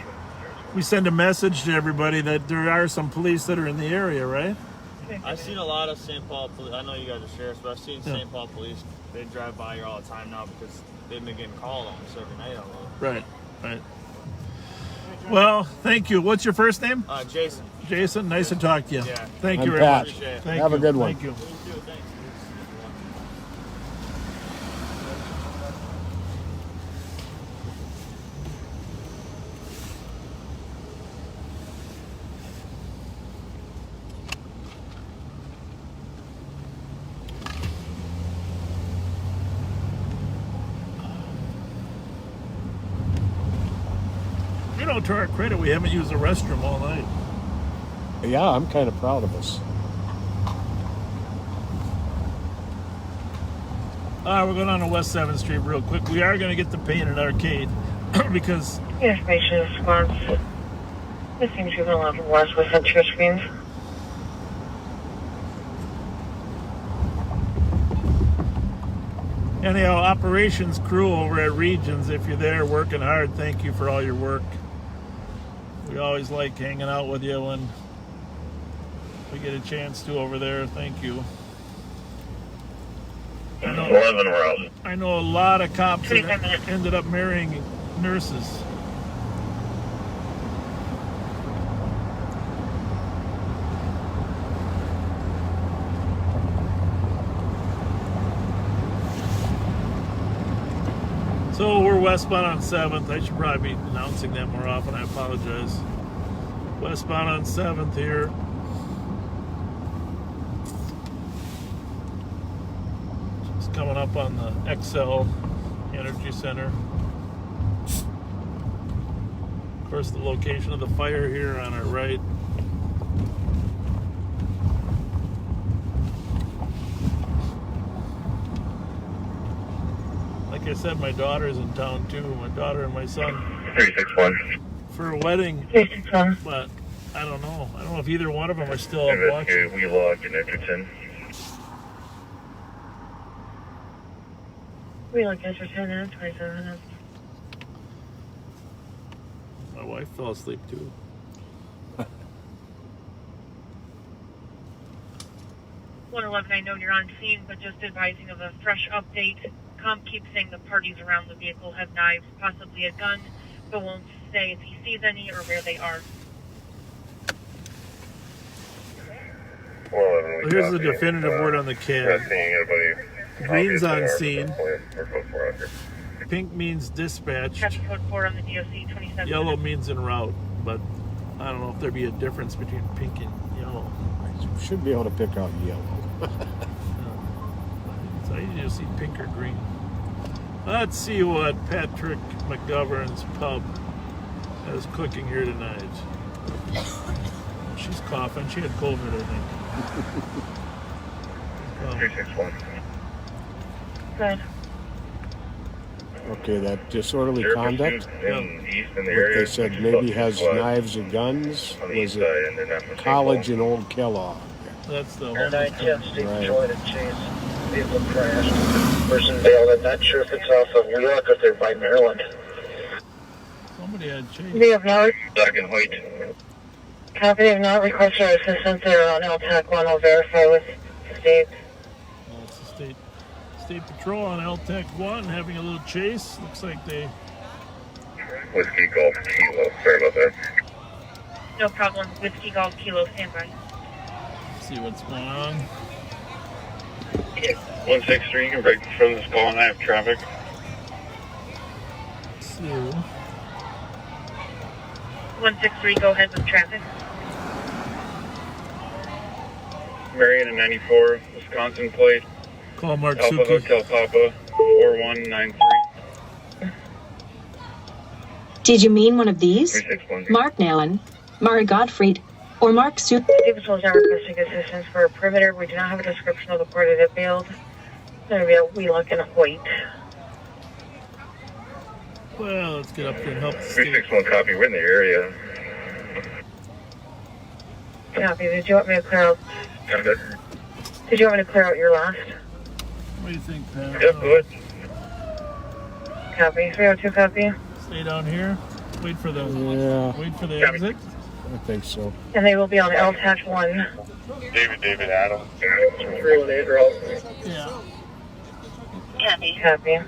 we send a message to everybody that there are some police that are in the area, right? I've seen a lot of St. Paul police. I know you guys are sheriffs, but I've seen St. Paul police. They drive by here all the time now because they've been getting called on us every night out there. Right. Right. Well, thank you. What's your first name? Jason. Jason, nice to talk to you. Yeah. Thank I'm you very Pat. much. Appreciate it. Thank Have you. a good one. Thank you. You too, thanks. You know, to our credit, we haven't used the restroom all night. Yeah, I'm kind of proud of us. We're going on to West 7th Street real quick. We are going to get the painted arcade because Information response. This seems to be a lot of west with center screens. Anyhow, operations crew over at Regions, if you're there working hard, thank you for all your work. We always like hanging out with you when we get a chance to over there. Thank you. 11, we're out. I know a lot of cops that ended up marrying nurses. So we're westbound on 7th. I should probably be announcing that more often. I apologize. Westbound on 7th here. Just coming up on the XL Energy Center. Of course, the location of the fire here on our right. Like I said, my daughter's in town too. My daughter and my son. 361. For a wedding. 361. But I don't know. I don't know if either one of them are still up watching. We logged in Edgerton. We look at your 10 and 27 minutes. My wife fell asleep too. 111, I know you're on scene, but just advising of a fresh update. Comp keeps saying the parties around the vehicle have knives, possibly a gun, but won't say if he sees any or where they are. Well, here's the definitive word on the cab. Green's on scene. Pink means dispatched. Traffic code 4 on the DOC 27. Yellow means en route, but I don't know if there'd be a difference between pink and yellow. I should be able to pick out yellow. So I usually see pink or green. Let's see what Patrick McGovern's pub is cooking here tonight. She's coughing. She had COVID, I think. 361. Good. Okay, that disorderly conduct. In east in the What area. they said maybe has knives or guns. On the Was east side, it and then after college in Old Kellogg? That's the And I homeless Steve Right. Joy to Chase. Vehicle crashed. Person bailed. I'm not sure if it's off of Wheelock or if they're by Maryland. Somebody had changed. We have not, Black and white. copy, have not requested our assistance. They're on LTAC 1. I'll verify with the state. Well, it's the state patrol on LTEC 1 having a little chase. Looks like they... Whiskey Golf Kilo. Sorry about that. No problem. Whiskey Golf Kilo, standby. See what's going on. 163, you can break from this call and I have traffic. So, 163, go ahead with traffic. Marion and 94, Wisconsin plate. call Alpha Martsuki. Hotel Papa 4193. Did you mean one of these? 3610. Mark Nallen, Mara Gottfried, or Mark Su? Davis was not requesting assistance for a perimeter. We do not have a description of the party that bailed. It's going to be a Wheelock and a Hoyt. Well, let's get up there and help the state. 361 copy, we're in the area. Copy. Did you want me to clear out? I'm good. Did you want me to clear out your last? What do you think, Pat? Yep, good. Copy. 302 copy. Stay down here. Wait for the exit. I think so. And they will be on LTAC 1. David Adams. 318 girl. Yeah. Copy. Copy.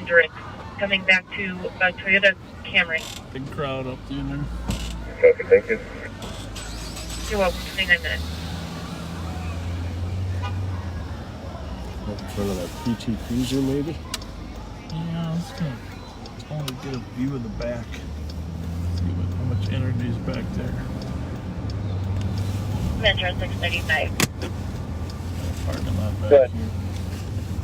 Direct. Coming back to Toyota Camry. Big crowd up in there. Copy, thank you. You're welcome. 29 minutes. Up in front of that PT Cruiser, maybe? Yeah, let's kind of only get a view of the back. See how much energy is back there. Metro 635. Parking lot back Good. here.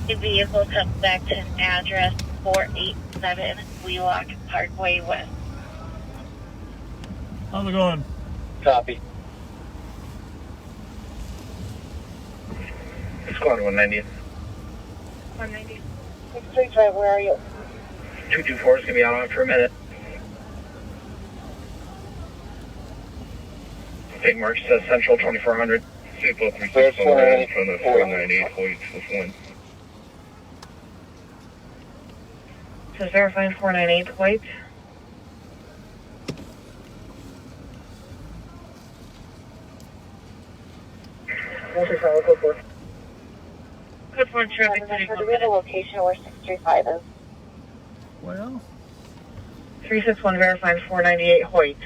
The vehicle comes back to an address 487 Wheelock Parkway West. How's it going? Copy. Squad 190. 190. 635, where are you? 224 is going to be out on it for a minute. Big Mark says Central 2400. Sample 361 from the 498 Hoyt with 1. Says verifying 498 Hoyt. Code 4 traffic. Do we have a location where 635 is? Well, 361 verifying 498 Hoyt.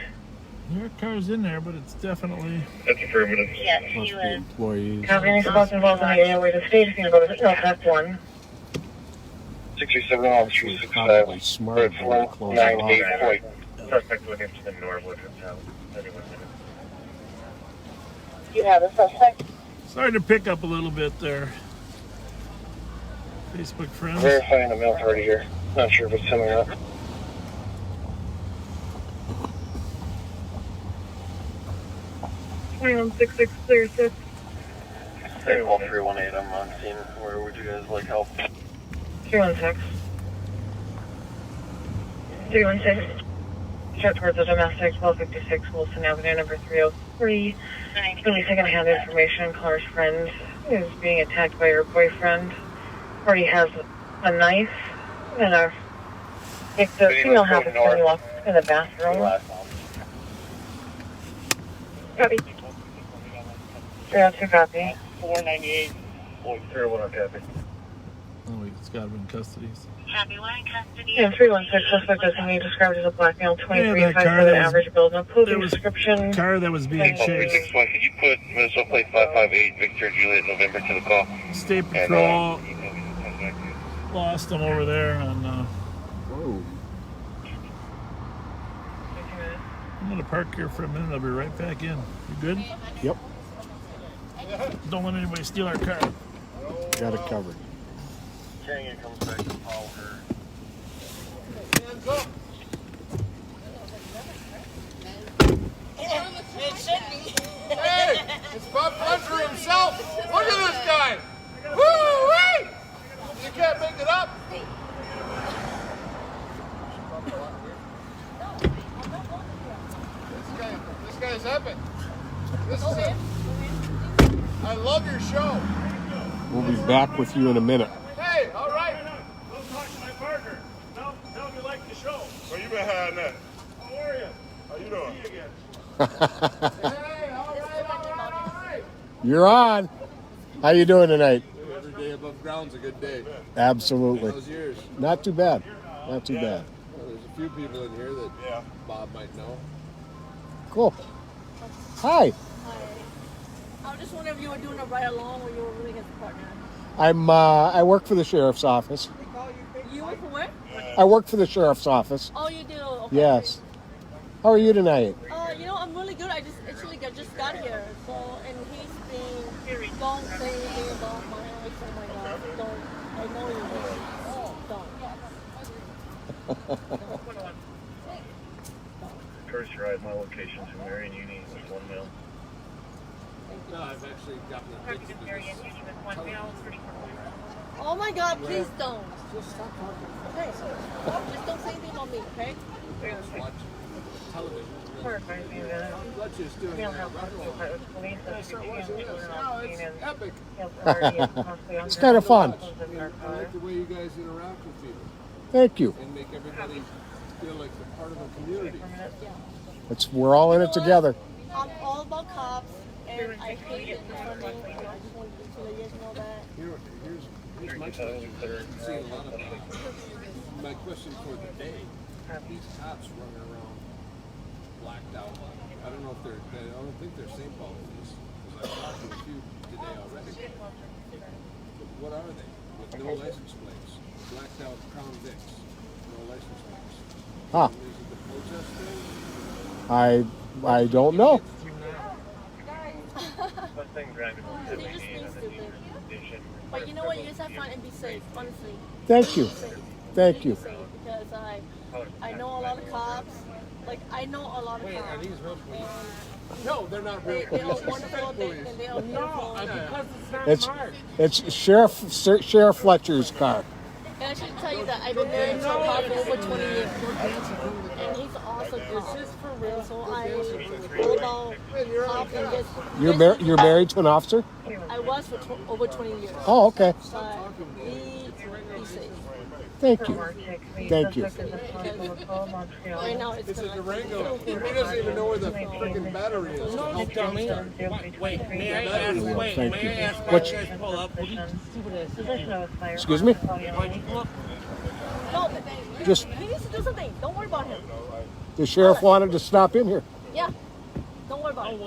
your car's in there, but it's definitely. That's affirmative. Yes, Must he be was. employees. Copy any spots involved in the airway to stage. If you go to F1. 67 on Probably smart to close it off. Hoyt. Suspect looking to the Norwood Hotel. 31 minutes. You have a suspect? Starting to pick up a little bit there. Facebook friends. Verifying the mail's already here. Not sure if it's him or not. Clear 6. Hey, well, 318, I'm on scene. Where would you guys like help? 316. 316. Jet towards the domestic 1256 Wilson Avenue, number 303. Really second-hand information. Caller's friend is being attacked by her boyfriend. Already has a knife and the female happens to be locked in the bathroom. Copy. 302 copy. 498. 301 on copy. Oh, it's got him in custody. Happy one in custody. And 316 suspect designated described as a black male, 23, Yeah, that 5 car foot that was- average build, no There clothing was description. a car that was being chased. 361, could you put Minnesota plate 558 Victor Juliet November to the call? State And, Patrol lost him over there on. Whoa. I'm gonna park here for a minute. I'll be right back in. You good? Yep. Don't let anybody steal our car. Got it covered. Canyon comes back to follow her. Hands up. Hey, it's Bob Hunter himself. Look at this guy. Woo-wee! You can't make it up. This guy's epic. This is it. I love your show. We'll be back with you in a minute. Hey, all right. Go talk to my partner. Tell him you like the show. Where you been hiding at? How are you? How you doing? See you again. Hey, all right. You're on. How you doing tonight? Every day above ground's a good day. Absolutely. How's yours? Not too bad. Not too bad. Well, there's a few people in here that Bob might know. Cool. Hi. I just wondering if you were doing a ride along or you were really his partner. I work for the sheriff's office. You work for where? I work for the sheriff's office. Oh, you do? Okay. Yes. How are you tonight? I'm really good. I just got here. So, and he's been, don't say anything about my ex. Oh my God. Don't. I know you will. Don't. First ride, my location to Marion Uni with 1 mil. No, I've actually gotten a picture of this. Oh my God, please don't. Just stop talking. Okay. Just don't say anything about me, okay? Just watch television. Let's just do it. It's epic. It's kind of fun. I like the way you guys interact with people. Thank you. And make everybody feel like they're part of a community. We're all in it together. I'm all about cops, and I hate it defunding. I just wanted to let you guys know that. Here's my question. I've seen a lot of my question for the day. These cops running around blacked out. I don't know if I don't think they're St. Paul police. Because I've talked to a few today already. But what are they? With no license plates. Blacked out Crown Vics. No license plates. Huh. Is it the protest thing? I don't know. But you know what? You guys have fun and be safe, honestly. Thank you. Thank you. Be safe, because I know a lot of cops. Like, I know a lot of cops. Are these real police? No, they're not real They are police. wonderful, and they are beautiful. Because it's not It's Sheriff Fletcher's car. And I should tell you say that I've been married to a cop for over 20 years. And he's awesome. This is for real. So I all about cop and just... You're married to an officer? I was for over 20 years. Oh, okay. But he's safe. Thank you. Thank you. Right now it's a Durango. He doesn't even know where the freaking battery is. No, dummy. Wait, may I ask? Wait, Thank may you. I ask why What's- you guys pull up? What do you see what it is? Excuse me? Why'd you pull up? No, Just- he needs to do something. Don't worry about him. The sheriff wanted to stop in here. Yeah. Don't worry about him.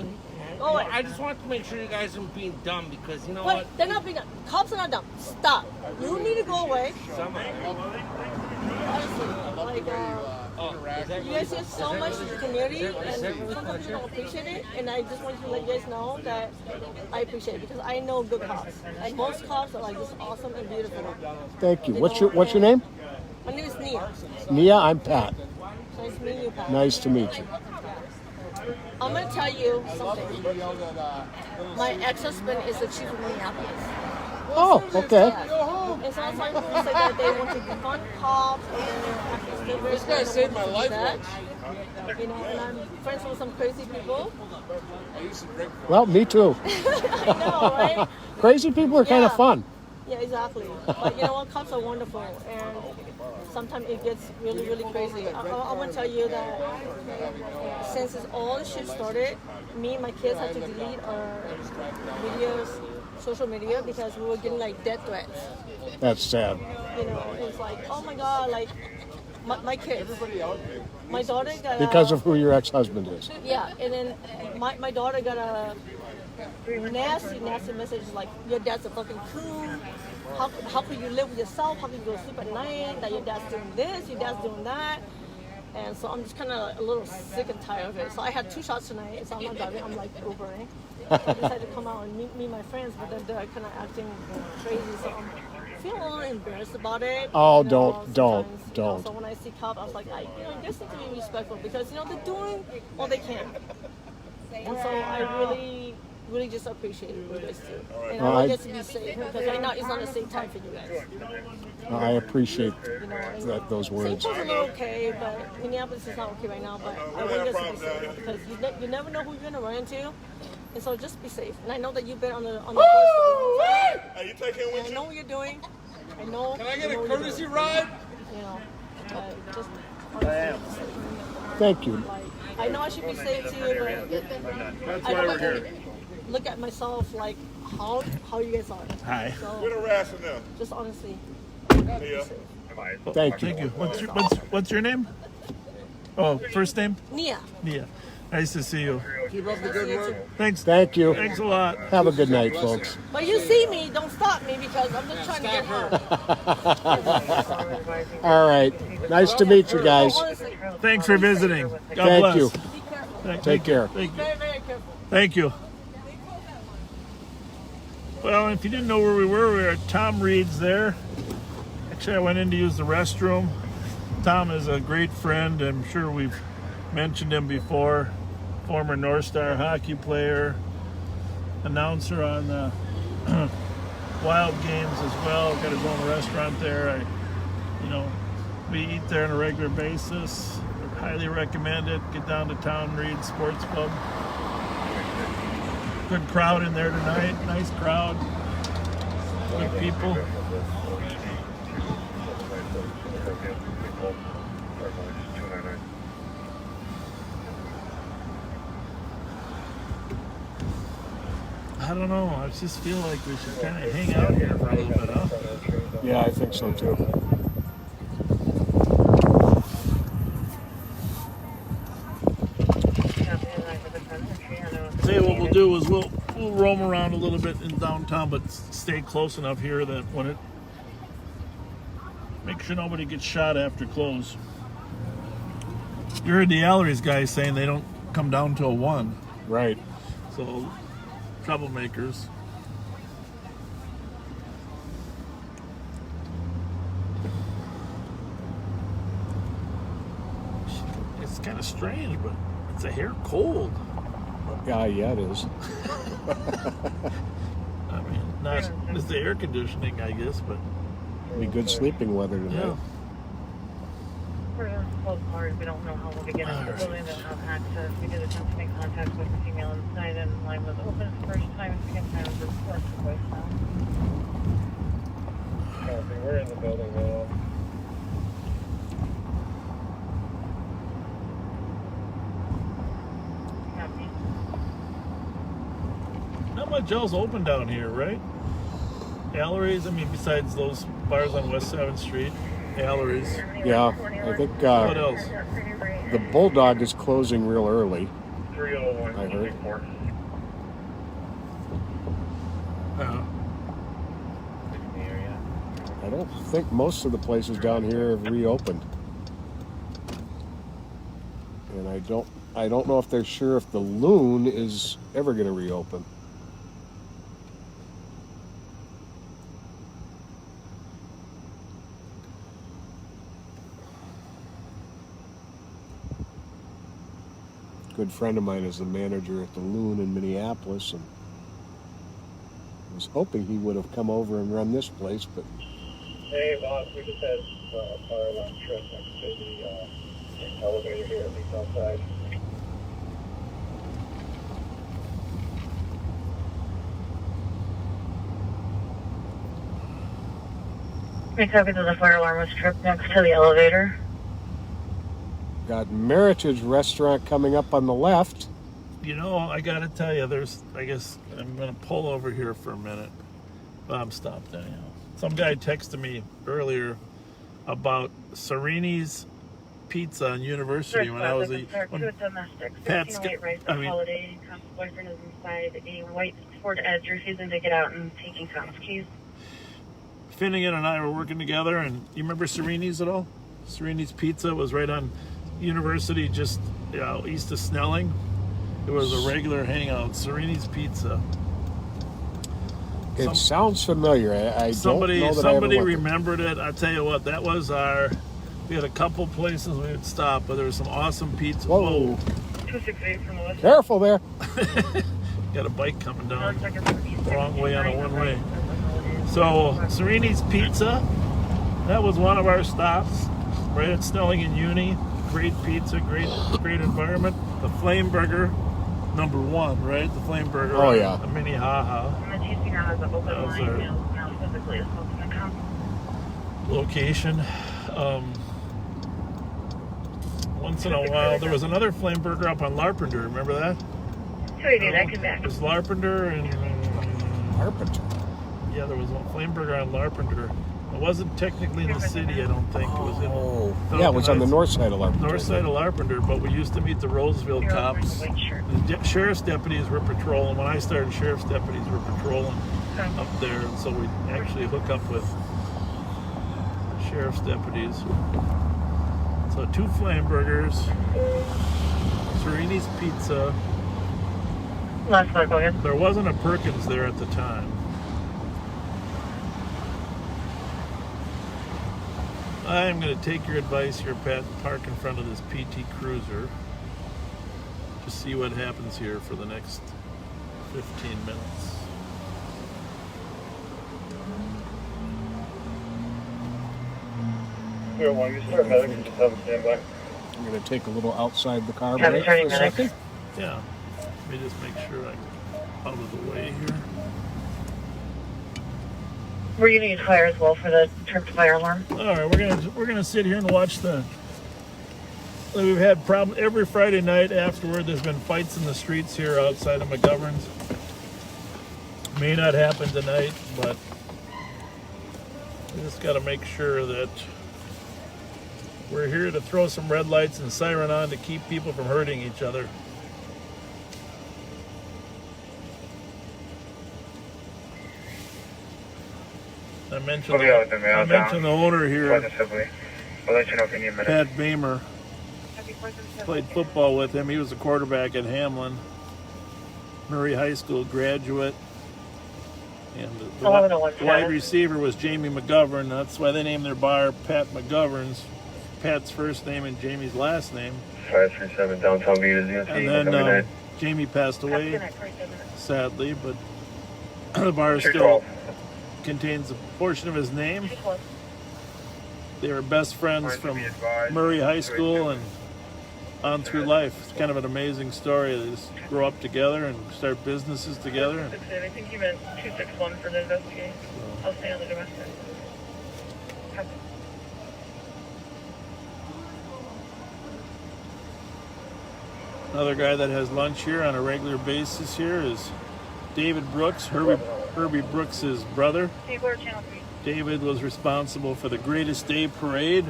Go Well, away. I just want to make sure you guys aren't being dumb because you know Wait, what? they're not being dumb. Cops are not dumb. Stop. You need to go away. Honestly, like, you guys do so much in the community, and sometimes you don't appreciate it. And I just want to let you guys know that I appreciate it because I know good cops. Like most cops are like just awesome and beautiful. Thank you. What's your name? My name is Nia. Nia, I'm Pat. Nice to meet you, Pat. Nice to meet you. I'm gonna tell you something. My ex-husband is the chief of Minneapolis. Oh, okay. And so some people say that they want to defund cops, and they're actually still very This guy saved my life that. once. You know, and I'm friends with some crazy people. I used to drink. Well, me too. I know, right? Crazy people are kind of Yeah. fun. Yeah, exactly. But you know what? Cops are wonderful, and sometimes it gets really, really crazy. I want to tell you that since all this shit started, me and my kids had to delete our videos, social media, because we were getting like death threats. That's sad. You know, it's like, oh my god, like my kids. My daughter got Because of who your ex-husband is. yeah, and then my daughter got a nasty message like, your dad's a fucking coon. How could you live with yourself? How could you go to sleep at night? That your dad's doing this, your dad's doing that. And so I'm just kind of a little sick and tired of it. So I had 2 shots tonight, so I'm not driving. I'm like Ubering. I decided to come out and meet my friends, but then they're kind of acting crazy. So I'm feeling a little embarrassed about it. Oh, you know, don't. So when I see cops, I was like, I just need to be respectful because, you know, they're doing all they can. And so I really just appreciate what you guys do. And I want you guys to be safe because right now it's not a safe time for you guys. I appreciate those St. words. Paul's a little okay, but Minneapolis is not okay right now. But I want you guys to be safe because you never know who you're gonna run into, and so just be safe. And I know that you've been on the force for a long time. Are you taking with I know what you're doing. I know. Can I get you know a what courtesy you're doing. ride? You know, but just honestly, Thank you. I know I should be safe too, but That's I why don't we're here. look at myself like how you guys are. Hi. So, We're harassing them. just honestly. Yeah. Thank you. Thank you. What's your name? Oh, first name? Nia. Nia. Nice to see you. Keep up the good work. Thanks. Thank you. Thanks a lot. Have a good night, folks. But you see me, don't stop me because I'm just trying to get home. All right. Nice to meet you guys. Honestly, Thanks for visiting. God Thank bless. you. be careful. Take care. Thank you. Very, very careful. Thank you. Well, if you didn't know where we were at Tom Reed's there. Actually, I went in to use the restroom. Tom is a great friend. I'm sure we've mentioned him before. Former North Star hockey player, announcer on the Wild games as well. Got his own restaurant there. We eat there on a regular basis. Highly recommend it. Get down to Tom Reed Sports Club. Good crowd in there tonight. Nice crowd. Good people. I don't know. I just feel like we should kind of hang out here for a little bit, huh? Yeah, I think so too. Say what we'll do is we'll roam around a little bit in downtown, but stay close enough here that when it make sure nobody gets shot after close. You heard the Allery's guys saying they don't come down till 1. Right. So troublemakers. It's kind of strange, but it's a hair cold. Yeah, it is. I mean, not it's the air conditioning, I guess, but Be good sleeping weather tonight. Yeah. We're going to close cars. We don't know how we'll be getting into the building. They don't have access. We did attempt to make contact with the female inside, and the line was open the first time. Second time was report for voicemail. Copy. We're in the building now. Copy. Not much else open down here, right? Galleries, I mean, besides those bars on West 7th Street, galleries. Yeah, I think What else? the Bulldog is closing real early. 301. I heard. I don't think most of the places down here have reopened. And I don't know if they're sure if the Loon is ever going to reopen. Good friend of mine is the manager at the Loon in Minneapolis, and I was hoping he would have come over and run this place, but Hey, boss, we just had a fire alarm trip next to the elevator here, at least outside. Make copies of the fire alarm was tripped next to the elevator. got Meritage Restaurant coming up on the left. You know, I gotta tell you, I guess I'm gonna pull over here for a minute. Bob stopped anyhow. Some guy texted me earlier about Sereni's Pizza on University when I was a Pat's holiday. Boyfriend is inside a white Ford Edge, refusing to get out and taking Tom's keys. Finnegan and I were working together, and you remember Sereni's at all? Sereni's Pizza was right on University, just east of Snelling. It was a regular hangout. Sereni's Pizza. It sounds familiar. I don't know that somebody I ever remembered it. I tell you what, that was we had a couple places we would stop, but there was some awesome pizza. Whoa. 268 from the west. Careful there. Got a bike coming down. Wrong way on a one-way. So, Sereni's Pizza, that was one of our stops. Right at Snelling and Uni. Great pizza, great environment. The Flame Burger, number one, right? The Flame Burger. Oh, yeah. The Mini Haha. And the tasting now has an open That was line our now physically as well as the count. location. Once in a while, there was another Flame Burger up on Larpenter. Remember that? 288, I can back. It was Larpenter and Larpenter. Yeah, there was one Flame Burger on Larpenter. It wasn't technically in the city, I don't think. It was in Yeah, it was on the north side of Larpenter. North side of Larpenter, but we used to meet the Roseville cops. The sheriff's deputies were patrolling. When I started, sheriff's deputies were patrolling up there, and so we actually hook up with sheriff's deputies. So 2 Flame Burgers, Sereni's Pizza. Last one, go ahead. There wasn't a Perkins there at the time. I'm going to take your advice here, Pat, and park in front of this PT Cruiser. Just see what happens here for the next 15 minutes. Here, while you start medic, just have a standby. I'm going to take a little outside the car Have break a for a 30 minutes. second. Yeah. Let me just make sure I'm out of the way here. We're going to use fire as well for the tripped fire alarm. All right, we're gonna sit here and watch We've had every Friday night afterward. There's been fights in the streets here outside of McGovern's. May not happen tonight, but we just got to make sure that we're here to throw some red lights and siren on to keep people from hurting each other. I mentioned the owner here, I'll let you know if you need a minute. Pat Bamer. Played football with him. He was a quarterback at Hamlin. Murray High School graduate. And the wide receiver was Jamie McGovern. That's why they named their bar Pat McGovern's. Pat's first name and Jamie's last name. 537 downtown Vita. And then Jamie passed away, sadly, but the bar still contains a portion of his name. They were best friends from Murray High School and on through life. It's kind of an amazing story. They just grow up together and start businesses together. And, I think you meant 261 for the investigation. I'll stay on the domestic. another guy that has lunch here on a regular basis here is David Brooks, Herbie Brooks' brother. David was responsible for the Greatest Day Parade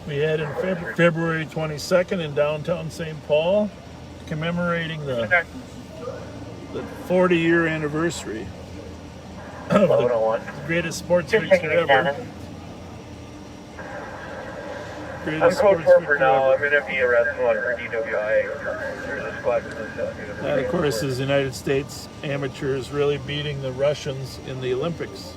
we had in February 22nd in downtown St. Paul, commemorating the 40-year anniversary of the greatest sports victory ever. I'm code 4 for now. I'm going to be arrested on for DWI. There's a squad for this. That, of course, is the United States amateurs really beating the Russians in the Olympics.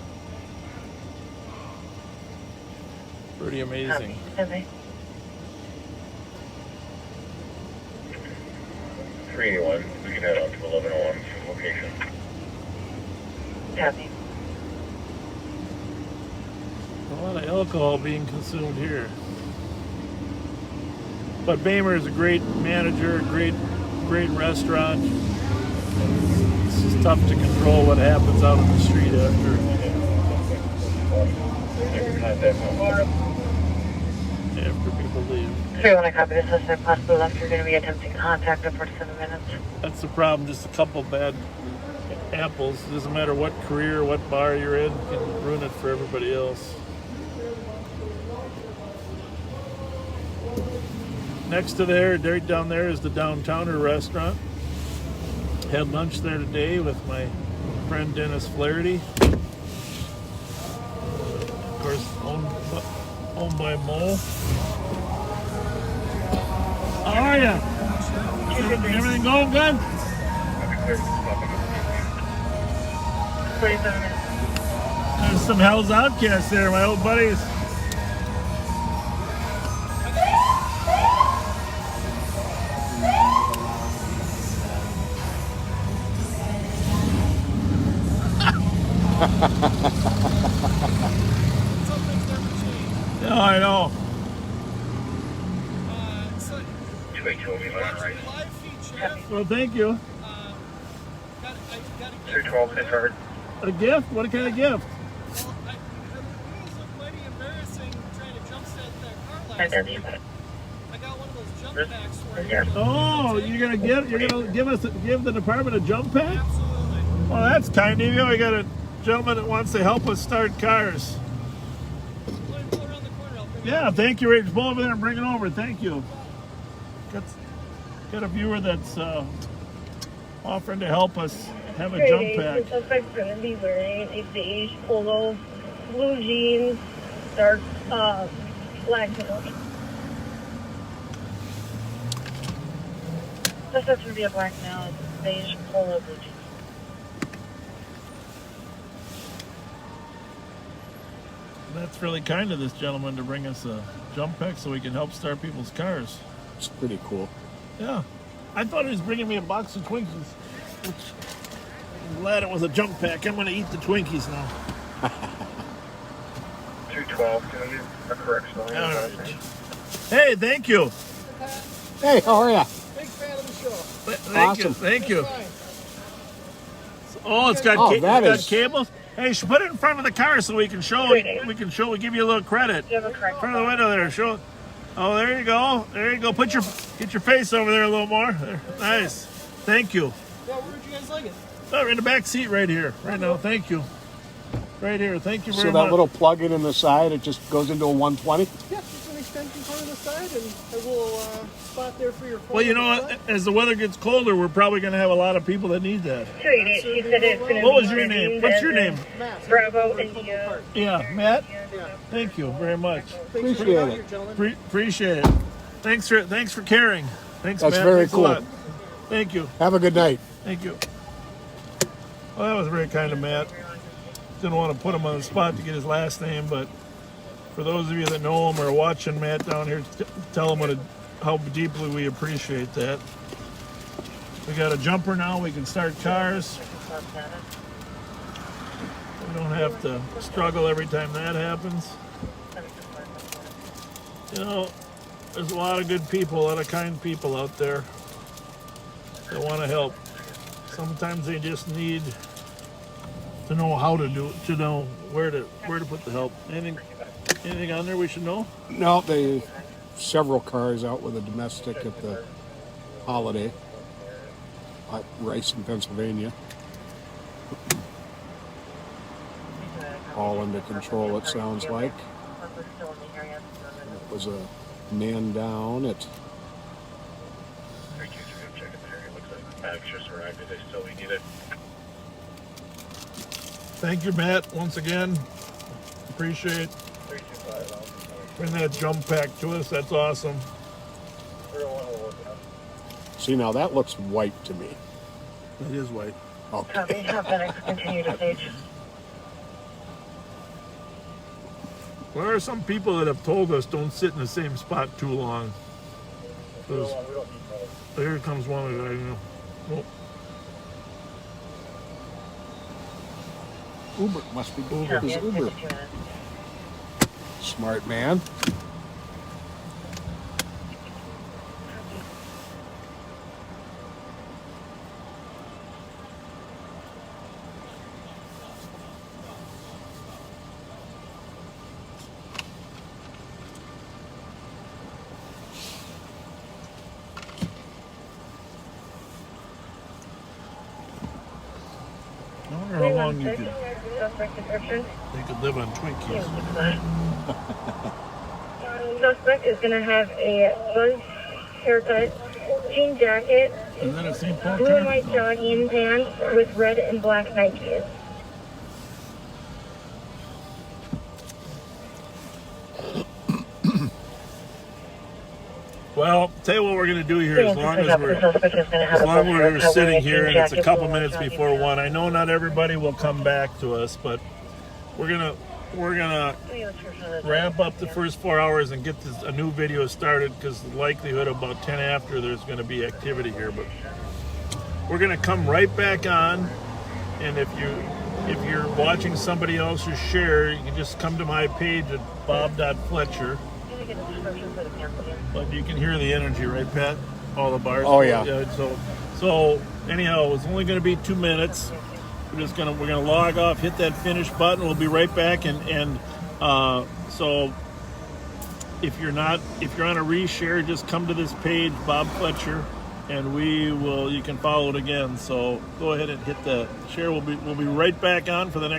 Pretty amazing. 381. We can head out to 1101 location. Copy. A lot of alcohol being consumed here. But Bamer is a great manager, great restaurant. It's just tough to control what happens out on the street after people leave. So you want to copy this suspect possibly left? You're going to be attempting contact in 47 minutes. That's the problem. Just a couple bad apples. It doesn't matter what career, what bar you're in, you can ruin it for everybody else. Next to there, right down there, is the Downtowner restaurant. Had lunch there today with my friend Dennis Flaherty. Of course, owned by Mo. How are ya? Everything going good? There's some Hell's Outcasts there, my old buddies. No, I know. Well, thank you. 212, they heard. A gift? What kind of gift? Oh, you're gonna give the department a jump pack? Well, that's kind of you. We got a gentleman that wants to help us start cars. Yeah, thank you, Rich. Pull over there and bring it over. Thank you. Got a viewer that's offering to help us have a jump pack. The suspect's going to be wearing a beige polo, blue jeans, dark black pants. This is going to be a black male, beige polo, blue jeans. That's really kind of this gentleman to bring us a jump pack so we can help start people's cars. It's pretty cool. Yeah. I thought he was bringing me a box of Twinkies. Which, I'm glad it was a jump pack. I'm going to eat the Twinkies now. 212, can I use a correction on All right. Hey, thank you. Hey, how are ya? Big fan of the show. Thank you. Oh, it's got cables. Hey, put it in front of the car so we can show. We give you a little credit. In front of the window there. Show. Oh, there you go. There you go. Get your face over there a little more. There. Nice. Thank you. Yeah, where would you guys like it? Oh, in the back seat right here. Right now. Thank you. Right here. Thank you very much. So that little plug-in in the side, it just goes into a 120? Yeah, just an extension cord on the side and a little spot there for your phone. Well, you know what? As the weather gets colder, we're probably going to have a lot of people that need that. 288, she said it's going to be... What was your name? What's your name? Bravo India. Yeah, Matt? Yeah. Thank you very much. Appreciate it. Appreciate it. Thanks for caring. Thanks, That's Matt. very Thanks cool. a lot. Thank you. Have a good night. Thank you. Well, that was very kind of Matt. Didn't want to put him on the spot to get his last name, but for those of you that know him or watching Matt down here, tell him how deeply we appreciate that. We got a jumper now. We can start cars. We don't have to struggle every time that happens. You know, there's a lot of good people, a lot of kind people out there that want to help. Sometimes they just need to know how to do it, to know where to put the help. Anything on there we should know? No, several cars out with a domestic at the Holiday at Rice in Pennsylvania. All under control, it sounds like. It was a man down at Thank you, Matt, once again. Appreciate bring that jump pack to us. That's awesome. See, now that looks white to me. It is white. Copy. FedEx continue to stage. There are some people that have told us don't sit in the same spot too long. Here comes one of them. Oh. Uber must be his Uber. Smart man. I wonder how long you could. They could live on Twinkies. Suspect is going to have a buzz haircut, jean jacket, Is that a St. Paul blue and car? white jogging pants with red and black Nikes. Well, tell you what we're going to do here, as long as we're sitting here and it's a couple minutes before 1. I know not everybody will come back to us, but we're gonna ramp up the first 4 hours and get a new video started, because the likelihood about 10 after there's going to be activity here. But we're going to come right back on, and if you're watching somebody else's share, you can just come to my page at bob.fletcher. But you can hear the energy, right, Pat? All the bars. Oh, yeah. So anyhow, it's only going to be 2 minutes. We're gonna log off, hit that finish button. We'll be right back, and so if you're on a reshare, just come to this page, Bob Fletcher, and you can follow it again. So go ahead and hit the share. We'll be right back on for the next.